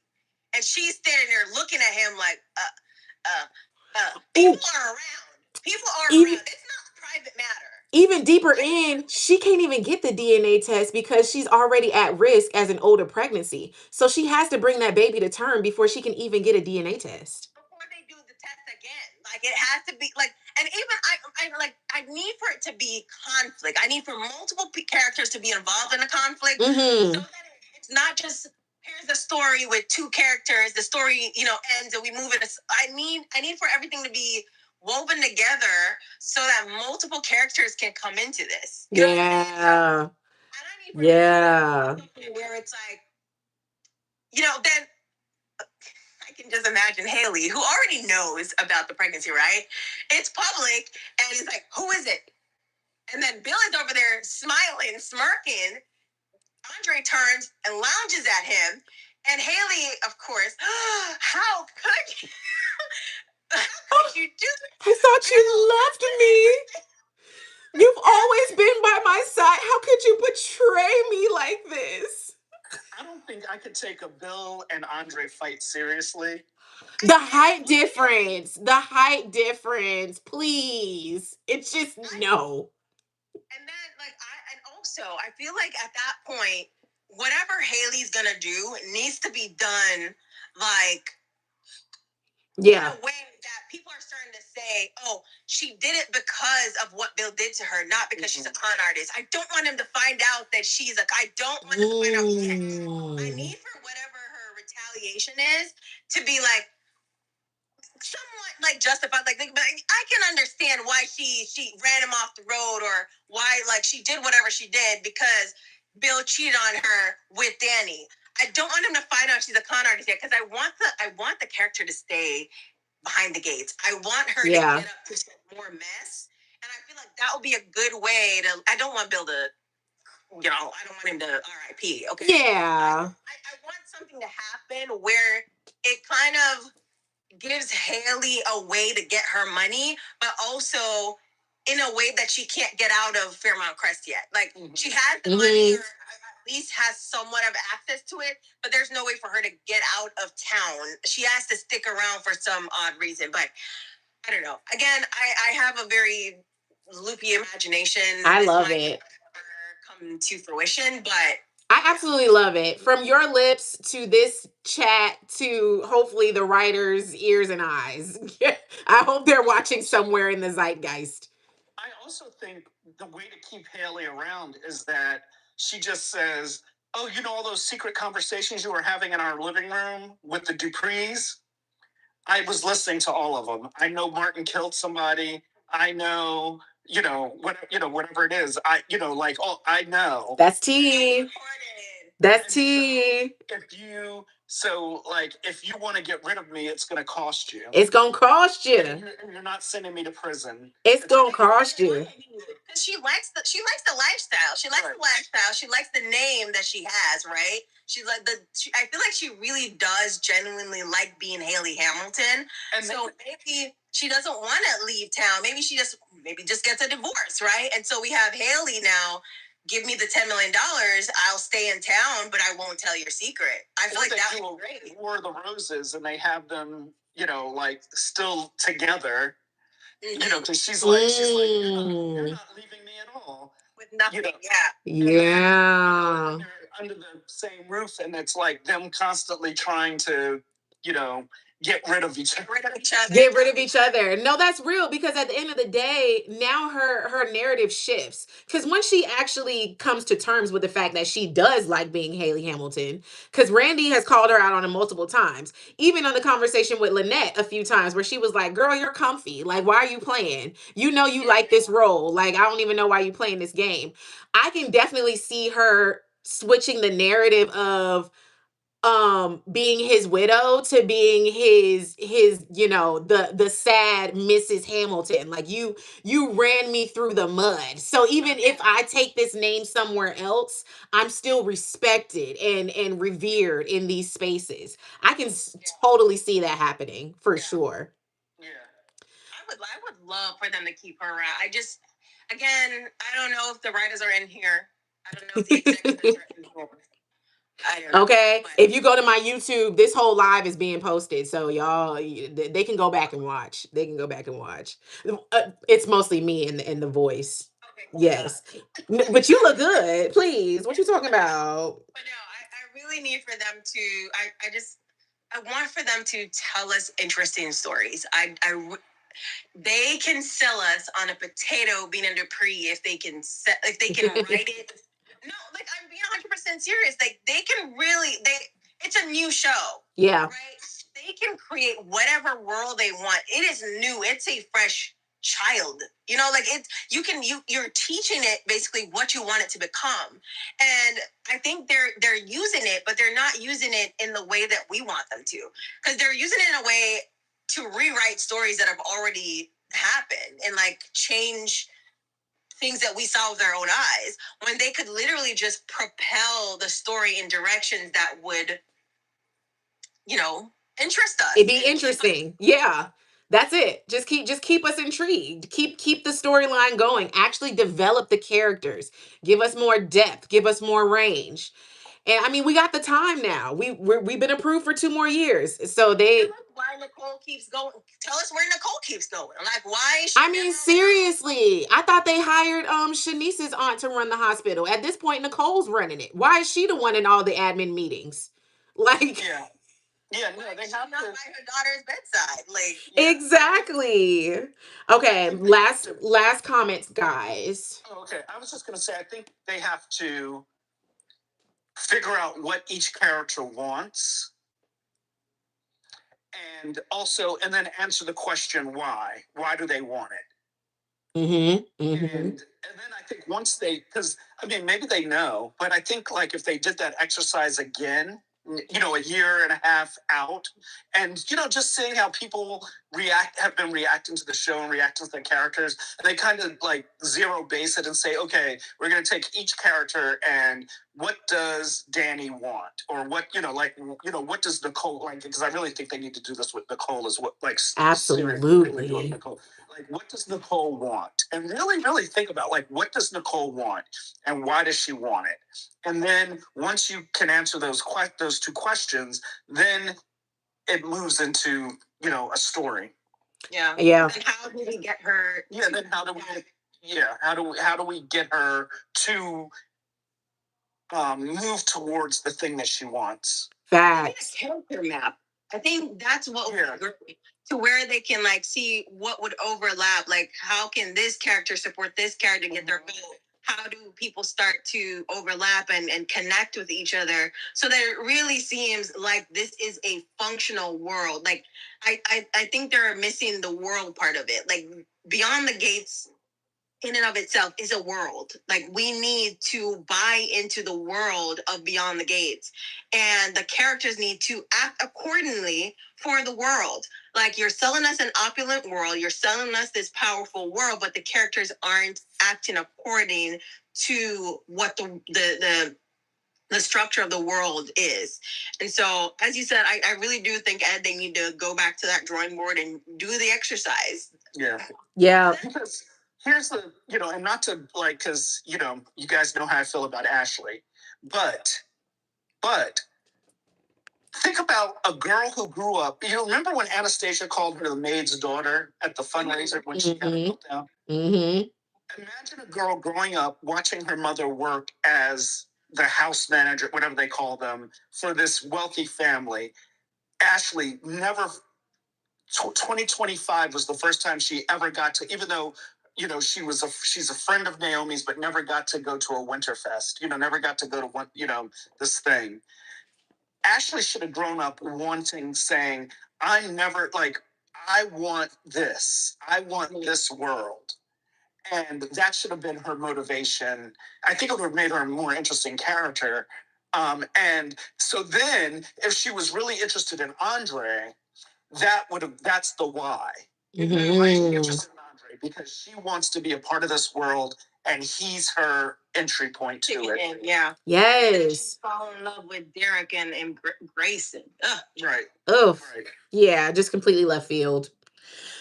And she's standing there looking at him like, people are around. People are around. It's not a private matter. Even deeper in, she can't even get the DNA test because she's already at risk as an older pregnancy. So she has to bring that baby to term before she can even get a DNA test. Before they do the test again, like it has to be like, and even I need for it to be conflict. I need for multiple characters to be involved in a conflict, so that it's not just here's the story with 2 characters. The story, ends and we move it. I need for everything to be woven together so that multiple characters can come into this. And I need where it's like, then I can just imagine Haley, who already knows about the pregnancy, right? It's public, and it's like, who is it? And then Bill is over there smiling, smirking. Andre turns and lounges at him. And Haley, of course, how could you? How could you do that? I thought you loved me. You've always been by my side. How could you betray me like this? I don't think I could take a Bill and Andre fight seriously. The height difference, please. It's just no. And then, and also, I feel like at that point, whatever Haley's gonna do needs to be done, in a way that people are starting to say, oh, she did it because of what Bill did to her, not because she's a con artist. I don't want him to find out that I don't want him to find out yet. I need for whatever her retaliation is to be somewhat justified. But I can understand why she ran him off the road, or why she did whatever she did because Bill cheated on her with Danny. I don't want him to find out she's a con artist yet because I want the character to stay behind the gates. I want her to get up to some more mess, and I feel like that would be a good way to. I don't want Bill to. I don't want him to RIP. Okay. Yeah. I want something to happen where it kind of gives Haley a way to get her money, but also in a way that she can't get out of Fairmount Crest yet. She has the money, or at least has somewhat of access to it, but there's no way for her to get out of town. She has to stick around for some odd reason, but I don't know. Again, I have a very loopy imagination. I love it. Come to fruition, but I absolutely love it. From your lips to this chat to hopefully the writer's ears and eyes. I hope they're watching somewhere in the zeitgeist. I also think the way to keep Haley around is that she just says, oh, all those secret conversations you were having in our living room with the Duprees? I was listening to all of them. I know Martin killed somebody. I know, whatever it is. I know. That's tea. That's tea. If you So, like, if you want to get rid of me, it's going to cost you. It's gonna cost you. You're not sending me to prison. It's gonna cost you. Because she likes the lifestyle. She likes the lifestyle. She likes the name that she has, right? I feel like she really does genuinely like being Haley Hamilton. And so maybe she doesn't want to leave town. Maybe just gets a divorce, right? And so we have Haley now. Give me the $10 million. I'll stay in town, but I won't tell your secret. I feel like that would be great. War of the Roses, and they have them, like still together. Because she's like, you're not leaving me at all. With nothing, Yeah. Under the same roof, and it's like them constantly trying to, get rid of each other. Get rid of each other. No, that's real, because at the end of the day, now her narrative shifts. Because once she actually comes to terms with the fact that she does like being Haley Hamilton, because Randy has called her out on it multiple times, even on the conversation with Lynette a few times, where she was like, "Girl, you're comfy. Like, why are you playing? You know you like this role. Like, I don't even know why you playing this game." I can definitely see her switching the narrative of being his widow to being his the sad Mrs. Hamilton. Like, you ran me through the mud, so even if I take this name somewhere else, I'm still respected and revered in these spaces. I can totally see that happening for sure. Yeah. I would love for them to keep her around. Again, I don't know if the writers are in here. I don't know if the executives are in here. Okay, if you go to my YouTube, this whole live is being posted, so y'all, they can go back and watch. They can go back and watch. It's mostly me and the voice. Okay, yes, but you look good. Please, what you talking about? But no, I really need for them to. I want for them to tell us interesting stories. They can sell us on a potato being a Dupree if they can write it. No, like, I'm being 100% serious. Like, they can really it's a new show. Yeah. Right? They can create whatever world they want. It is new. It's a fresh child. Like, you're teaching it basically what you want it to become. And I think they're using it, but they're not using it in the way that we want them to. Because they're using it in a way to rewrite stories that have already happened and like change things that we saw with our own eyes, when they could literally just propel the story in directions that would, interest us. It'd be interesting. Yeah. That's it. Just keep us intrigued. Keep the storyline going. Actually develop the characters. Give us more depth. Give us more range. And I mean, we got the time now. We've been approved for 2 more years. So why Nicole keeps going. Tell us where Nicole keeps going. Like, why is she I mean, seriously. I thought they hired Shanice's aunt to run the hospital. At this point, Nicole's running it. Why is she the one in all the admin meetings? Like, yeah, no, they have not by her daughter's bedside. Like, exactly. Okay, last comments, guys. Oh, okay, I was just gonna say, I think they have to figure out what each character wants, and then answer the question why. Why do they want it? And then I think once because I mean, maybe they know, but I think, like, if they did that exercise again, a year and a half out, and just seeing how people have been reacting to the show and reacting to the characters, and they kind of like zero base it and say, okay, we're going to take each character and what does Danny want, or what what does Nicole like? Because I really think they need to do this with Nicole as well. Like, absolutely. Really Nicole. Like, what does Nicole want? And really, really think about, like, what does Nicole want, and why does she want it? And then once you can answer those 2 questions, then it moves into a story. Yeah. And how do we get her? Yeah. Then how do we get her to move towards the thing that she wants? Facts. Character map. I think that's what to where they can like see what would overlap. Like, how can this character support this character get their goal? How do people start to overlap and connect with each other so that it really seems like this is a functional world? Like, I think they're missing the world part of it. Like, beyond the gates, in and of itself is a world. Like, we need to buy into the world of Beyond the Gates, and the characters need to act accordingly for the world. Like, you're selling us an opulent world, you're selling us this powerful world, but the characters aren't acting according to what the structure of the world is. And so, as you said, I really do think, Ed, they need to go back to that drawing board and do the exercise. Yeah. Because here's the, and not to like, because, you guys know how I feel about Ashley, but think about a girl who grew up. You remember when Anastasia called her the maid's daughter at the fundraiser when she got built down? Mm-hmm. Imagine a girl growing up watching her mother work as the house manager, whatever they call them, for this wealthy family. Ashley never. 2025 was the first time she ever got to, even though she's a friend of Naomi's, but never got to go to a Winterfest. Never got to go to one. This thing. Ashley should have grown up saying, "I'm never like, I want this. I want this world." And that should have been her motivation. I think it would have made her a more interesting character. And so then, if she was really interested in Andre, that's the why. Mm-hmm. Why she's interested in Andre, because she wants to be a part of this world, and he's her entry point to it. Yeah. Yes. Fall in love with Derek and Grayson. Ugh. Right. Oh, Right. yeah, just completely left field.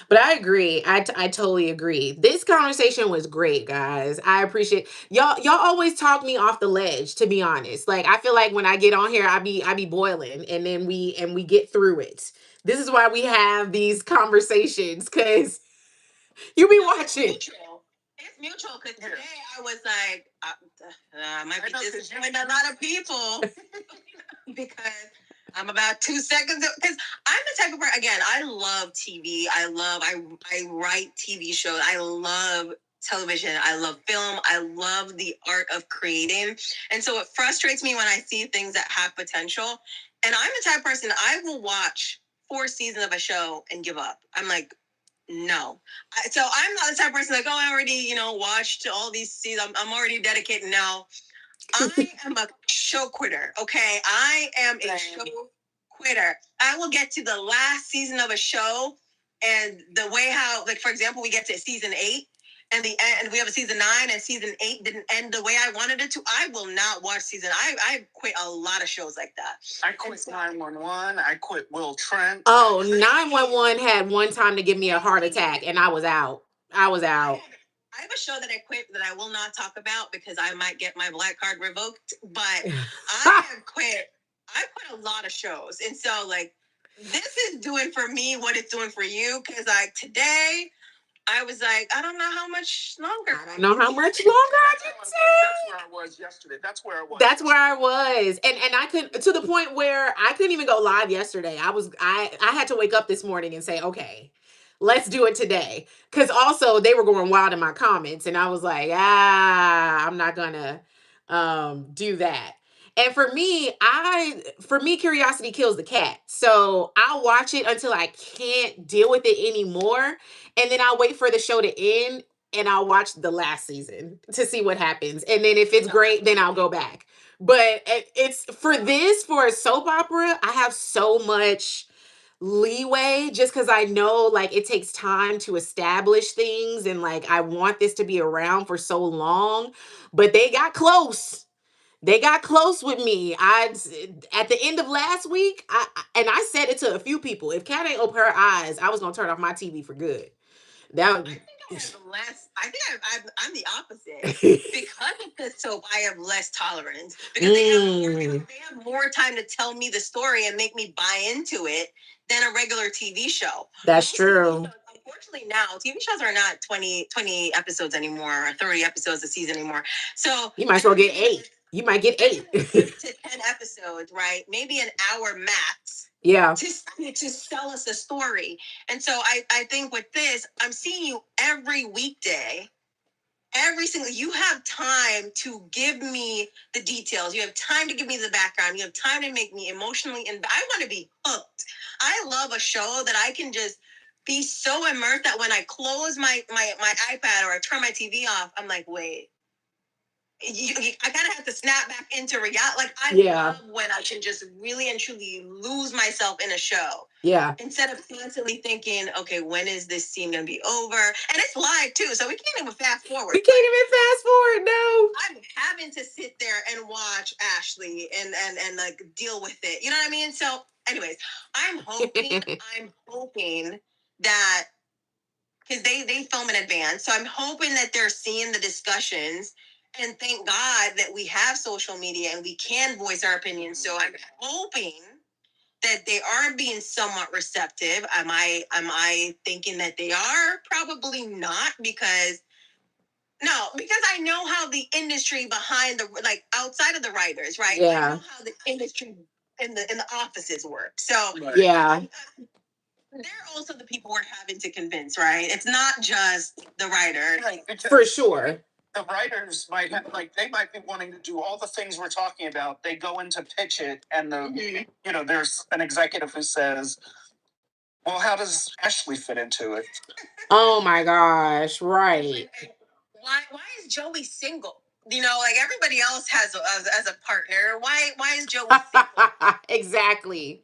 But I agree. I totally agree. This conversation was great, guys. I appreciate y'all. Y'all always talk me off the ledge, to be honest. Like, I feel like when I get on here, I be boiling, and then we get through it. This is why we have these conversations, because you be watching. It's mutual, because today I was like, I might be disappointing a lot of people because I'm about 2 seconds, because I'm the type of person, again, I love TV. I write TV shows. I love television. I love film. I love the art of creating. And so it frustrates me when I see things that have potential. And I'm the type of person, I will watch 4 seasons of a show and give up. I'm like, no. So I'm not the type of person like, oh, I already, watched all these seasons. I'm already dedicated now. I am a show quitter, okay? I am a show quitter. I will get to the last season of a show, and the way how, like, for example, we get to season 8, and we have a season 9, and season 8 didn't end the way I wanted it to. I will not watch season. I quit a lot of shows like that. I quit 911. I quit Will Trent. Oh, 911 had one time to give me a heart attack, and I was out. I have a show that I quit that I will not talk about because I might get my black card revoked. But I quit a lot of shows, and so, like, this is doing for me what it's doing for you. Because, like, today, I was like, I don't know how much longer. I don't know how much longer I can take. That's where I was yesterday. That's where I was. And I could, to the point where I couldn't even go live yesterday. I had to wake up this morning and say, okay, let's do it today. Because also they were going wild in my comments, and I was like, I'm not gonna do that. And for me, curiosity kills the cat. So I'll watch it until I can't deal with it anymore. And then I'll wait for the show to end, and I'll watch the last season to see what happens. And then if it's great, then I'll go back. But it's for a soap opera, I have so much leeway, just because I know, like, it takes time to establish things, and, like, I want this to be around for so long. But they got close. They got close with me. At the end of last week, I said it to a few people. If Kat ain't open her eyes, I was gonna turn off my TV for good. I think I have less. I think I'm the opposite. Because of the soap, I have less tolerance because they have more time to tell me the story and make me buy into it than a regular TV show. That's true. Unfortunately, now TV shows are not 20 episodes anymore, or 30 episodes a season anymore. So you might as well get 8. You might get 8 to 10 episodes, right? Maybe an hour max. Yeah. To sell us a story. And so I think with this, I'm seeing you every weekday. You have time to give me the details. You have time to give me the background. You have time to make me emotionally, and I want to be hooked. I love a show that I can just be so immersed that when I close my iPad or I turn my TV off, I'm like, wait. I kind of have to snap back into reality. Like, I love when I can just really and truly lose myself in a show. Yeah. Instead of constantly thinking, okay, when is this scene going to be over? And it's live too, so we can't even fast forward. We can't even fast forward, no. I'm having to sit there and watch Ashley and like deal with it. You know what I mean? So, anyways, I'm hoping that, because they film in advance. So I'm hoping that they're seeing the discussions, and thank God that we have social media and we can voice our opinions. So I'm hoping that they are being somewhat receptive. Am I thinking that they are? Probably not, because I know how the industry behind the, like, outside of the writers, right? Yeah. I know how the industry in the offices work. So yeah. They're also the people we're having to convince, right? It's not just the writer. Right, For sure. The writers might have, like, they might be wanting to do all the things we're talking about. They go in to pitch it, and there's an executive who says, well, how does Ashley fit into it? Oh my gosh, right. Why is Joey single? Like everybody else has as a partner. Why is Joey single? Exactly.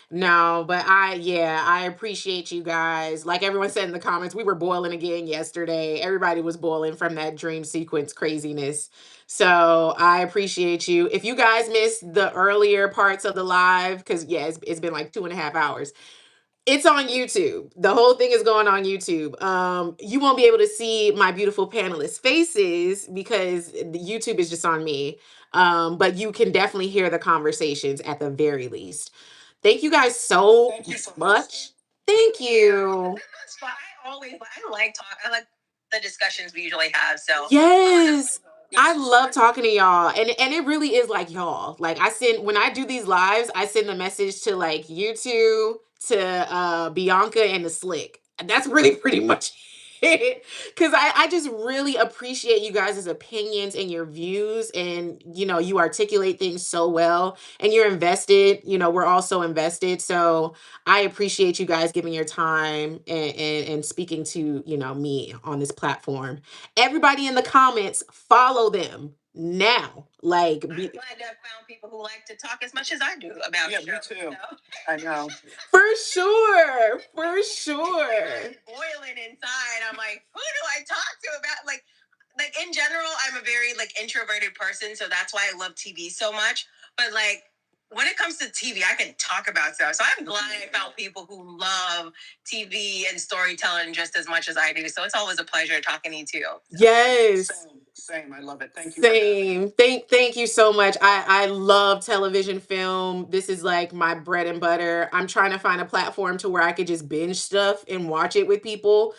No, but I appreciate you guys. Like everyone said in the comments, we were boiling again yesterday. Everybody was boiling from that dream sequence craziness. So I appreciate you. If you guys missed the earlier parts of the live, because it's been like 2.5 hours. It's on YouTube. The whole thing is going on YouTube. You won't be able to see my beautiful panelists' faces because the YouTube is just on me. But you can definitely hear the conversations at the very least. Thank you guys so much. Thank you. I like talk. I like the discussions we usually have. So yes. I love talking to y'all. And it really is like y'all. Like when I do these lives, I send a message to like you two, to Bianca and the Slick. That's really pretty much it. Cause I just really appreciate you guys' opinions and your views. And you articulate things so well and you're invested. We're also invested. So I appreciate you guys giving your time and speaking to, me on this platform. Everybody in the comments, follow them now. Like, I'm glad to have found people who like to talk as much as I do about me too. I know. For sure. Boiling inside. I'm like, who do I talk to about like in general, I'm a very like introverted person, so that's why I love TV so much. But like when it comes to TV, I can talk about stuff. So I'm glad I found people who love TV and storytelling just as much as I do. So it's always a pleasure talking to you too. Yes. Same. I love it. Thank you. Same. Thank you so much. I love television film. This is like my bread and butter. I'm trying to find a platform to where I could just binge stuff and watch it with people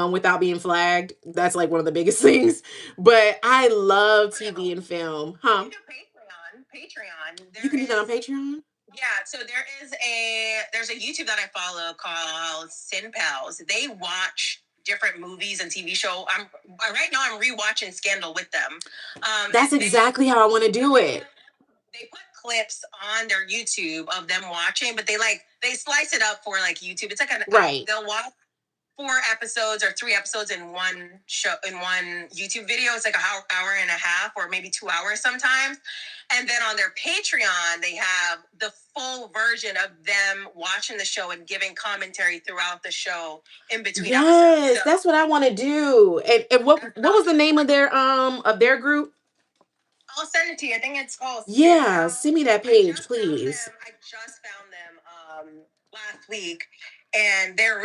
without being flagged. That's like one of the biggest things. But I love TV and film. Huh? Patreon. You can do that on Patreon? Yeah, so there's a YouTube that I follow called Sin Pals. They watch different movies and TV show. Right now I'm rewatching Scandal with them. That's exactly how I want to do it. They put clips on their YouTube of them watching, but they slice it up for like YouTube. It's like right. They'll watch 4 episodes or 3 episodes in one YouTube video. It's like an hour and a half or maybe 2 hours sometimes. And then on their Patreon, they have the full version of them watching the show and giving commentary throughout the show in between episodes. So that's what I want to do. And what was the name of their group? I'll send it to you. I think it's called. Yeah, send me that page, please. I just found them last week, and they're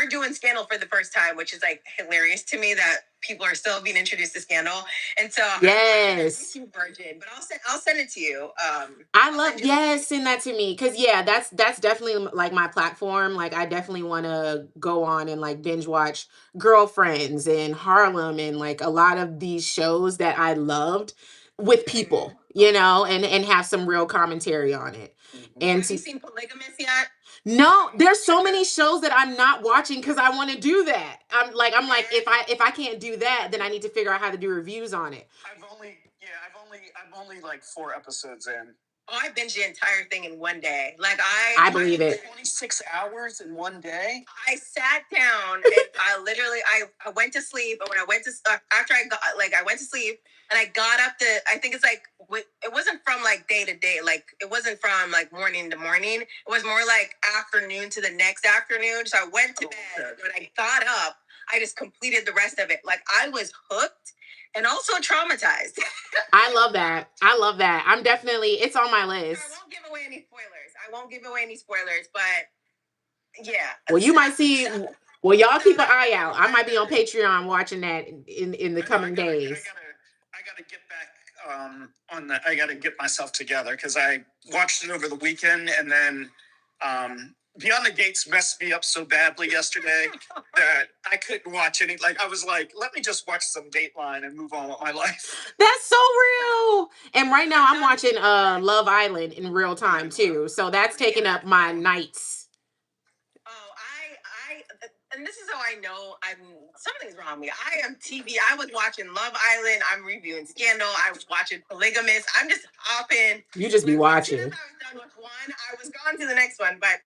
doing Scandal for the first time, which is like hilarious to me that people are still being introduced to Scandal. And so yes, I'm virgin, but I'll send it to you. I love send that to me because that's definitely like my platform. Like I definitely want to go on and like binge watch Girlfriends and Harlem and like a lot of these shows that I loved with people, and have some real commentary on it. And have you seen Polygamous yet? No, there's so many shows that I'm not watching because I want to do that. I'm like, if I can't do that, then I need to figure out how to do reviews on it. I'm only like 4 episodes in. Oh, I binged the entire thing in one day. Like I believe it. 26 hours in one day. I sat down and I went to sleep. But when I went to after I went to sleep and I got up I think it's like it wasn't from like day to day. Like it wasn't from like morning to morning. It was more like afternoon to the next afternoon. So I went to bed. Okay. When I got up, I just completed the rest of it. Like I was hooked and also traumatized. I love that. I love that. I'm definitely, it's on my list. I won't give away any spoilers, but yeah. Well, you might see. Well, y'all keep an eye out. I might be on Patreon watching that in the coming days. I gotta get back on that. I gotta get myself together because I watched it over the weekend and then Beyond the Gates messed me up so badly yesterday that I couldn't watch any. Like I was like, let me just watch some Dateline and move on with my life. That's so real. And right now I'm watching Love Island in real time too. So that's taking up my nights. Oh, and this is how I know something's wrong with me. I am TV. I was watching Love Island. I'm reviewing Scandal. I was watching Polygamous. I'm just hopping. You just be watching. As soon as I was done with one, I was gone to the next one. But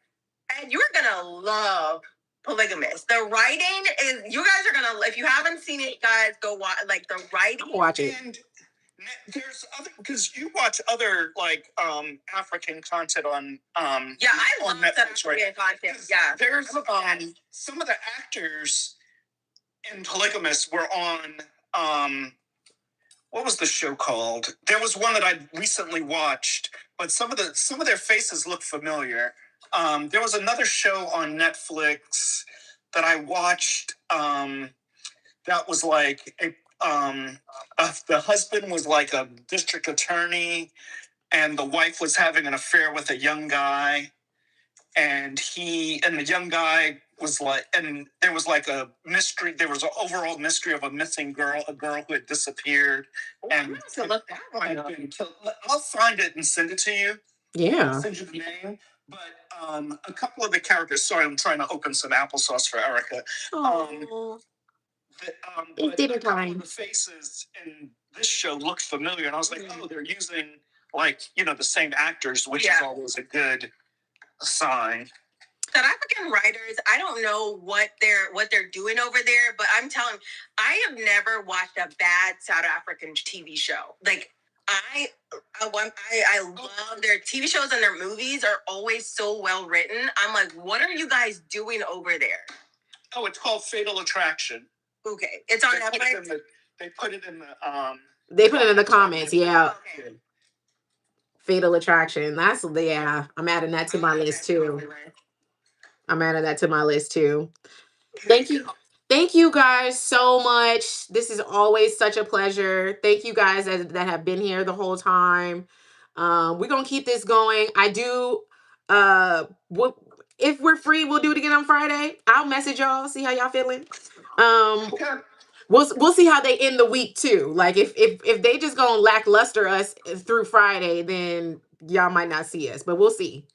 and you're gonna love Polygamous. The writing is. You guys are gonna. If you haven't seen it, guys, go watch. Like the writing. Watch it. And there's other because you watch other like African content on yeah, I love Netflix, African content. Yeah, there's some of the actors in Polygamous were on what was the show called? There was one that I recently watched, but some of their faces look familiar. There was another show on Netflix that I watched that was like the husband was like a district attorney and the wife was having an affair with a young guy and the young guy was like, and there was like a mystery. There was an overall mystery of a missing girl, a girl who had disappeared. And to look that one up. I'll find it and send it to you. Yeah. I'll send you the name. But a couple of the characters. Sorry, I'm trying to open some applesauce for Erica. It's dinner time. The faces in this show looked familiar, and I was like, oh, they're using like the same actors, which is always a good sign. South African writers, I don't know what they're doing over there, but I'm telling you, I have never watched a bad South African TV show. Like I love their TV shows and their movies are always so well written. I'm like, what are you guys doing over there? Oh, it's called Fatal Attraction. Okay, it's on Netflix. They put it in the They put it in the comments. Yeah. Okay. Fatal Attraction. That's I'm adding that to my list too. Thank you. Thank you guys so much. This is always such a pleasure. Thank you guys that have been here the whole time. We're gonna keep this going. I do if we're free, we'll do it again on Friday. I'll message y'all, see how y'all feeling. Okay. We'll see how they end the week too. Like if they just gonna lackluster us through Friday, then y'all might not see us, but we'll see.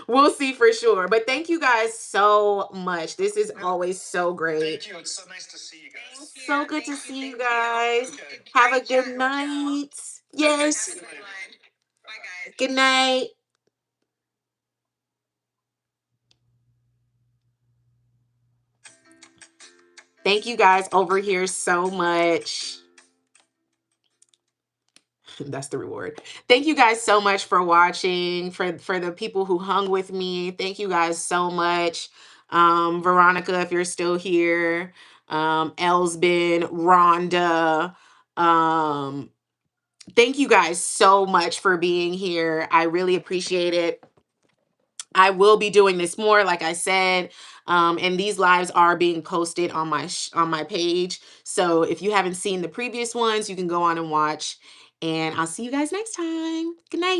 We'll see for sure. But thank you guys so much. This is always so great. Thank you. It's so nice to see you guys. So good to see you guys. Have a good night. Yes. Bye, guys. Good night. Thank you guys over here so much. That's the reward. Thank you guys so much for watching. For the people who hung with me, thank you guys so much. Veronica, if you're still here, Elsbin, Rhonda, thank you guys so much for being here. I really appreciate it. I will be doing this more, like I said, and these lives are being posted on my page. So if you haven't seen the previous ones, you can go on and watch. And I'll see you guys next time. Good night.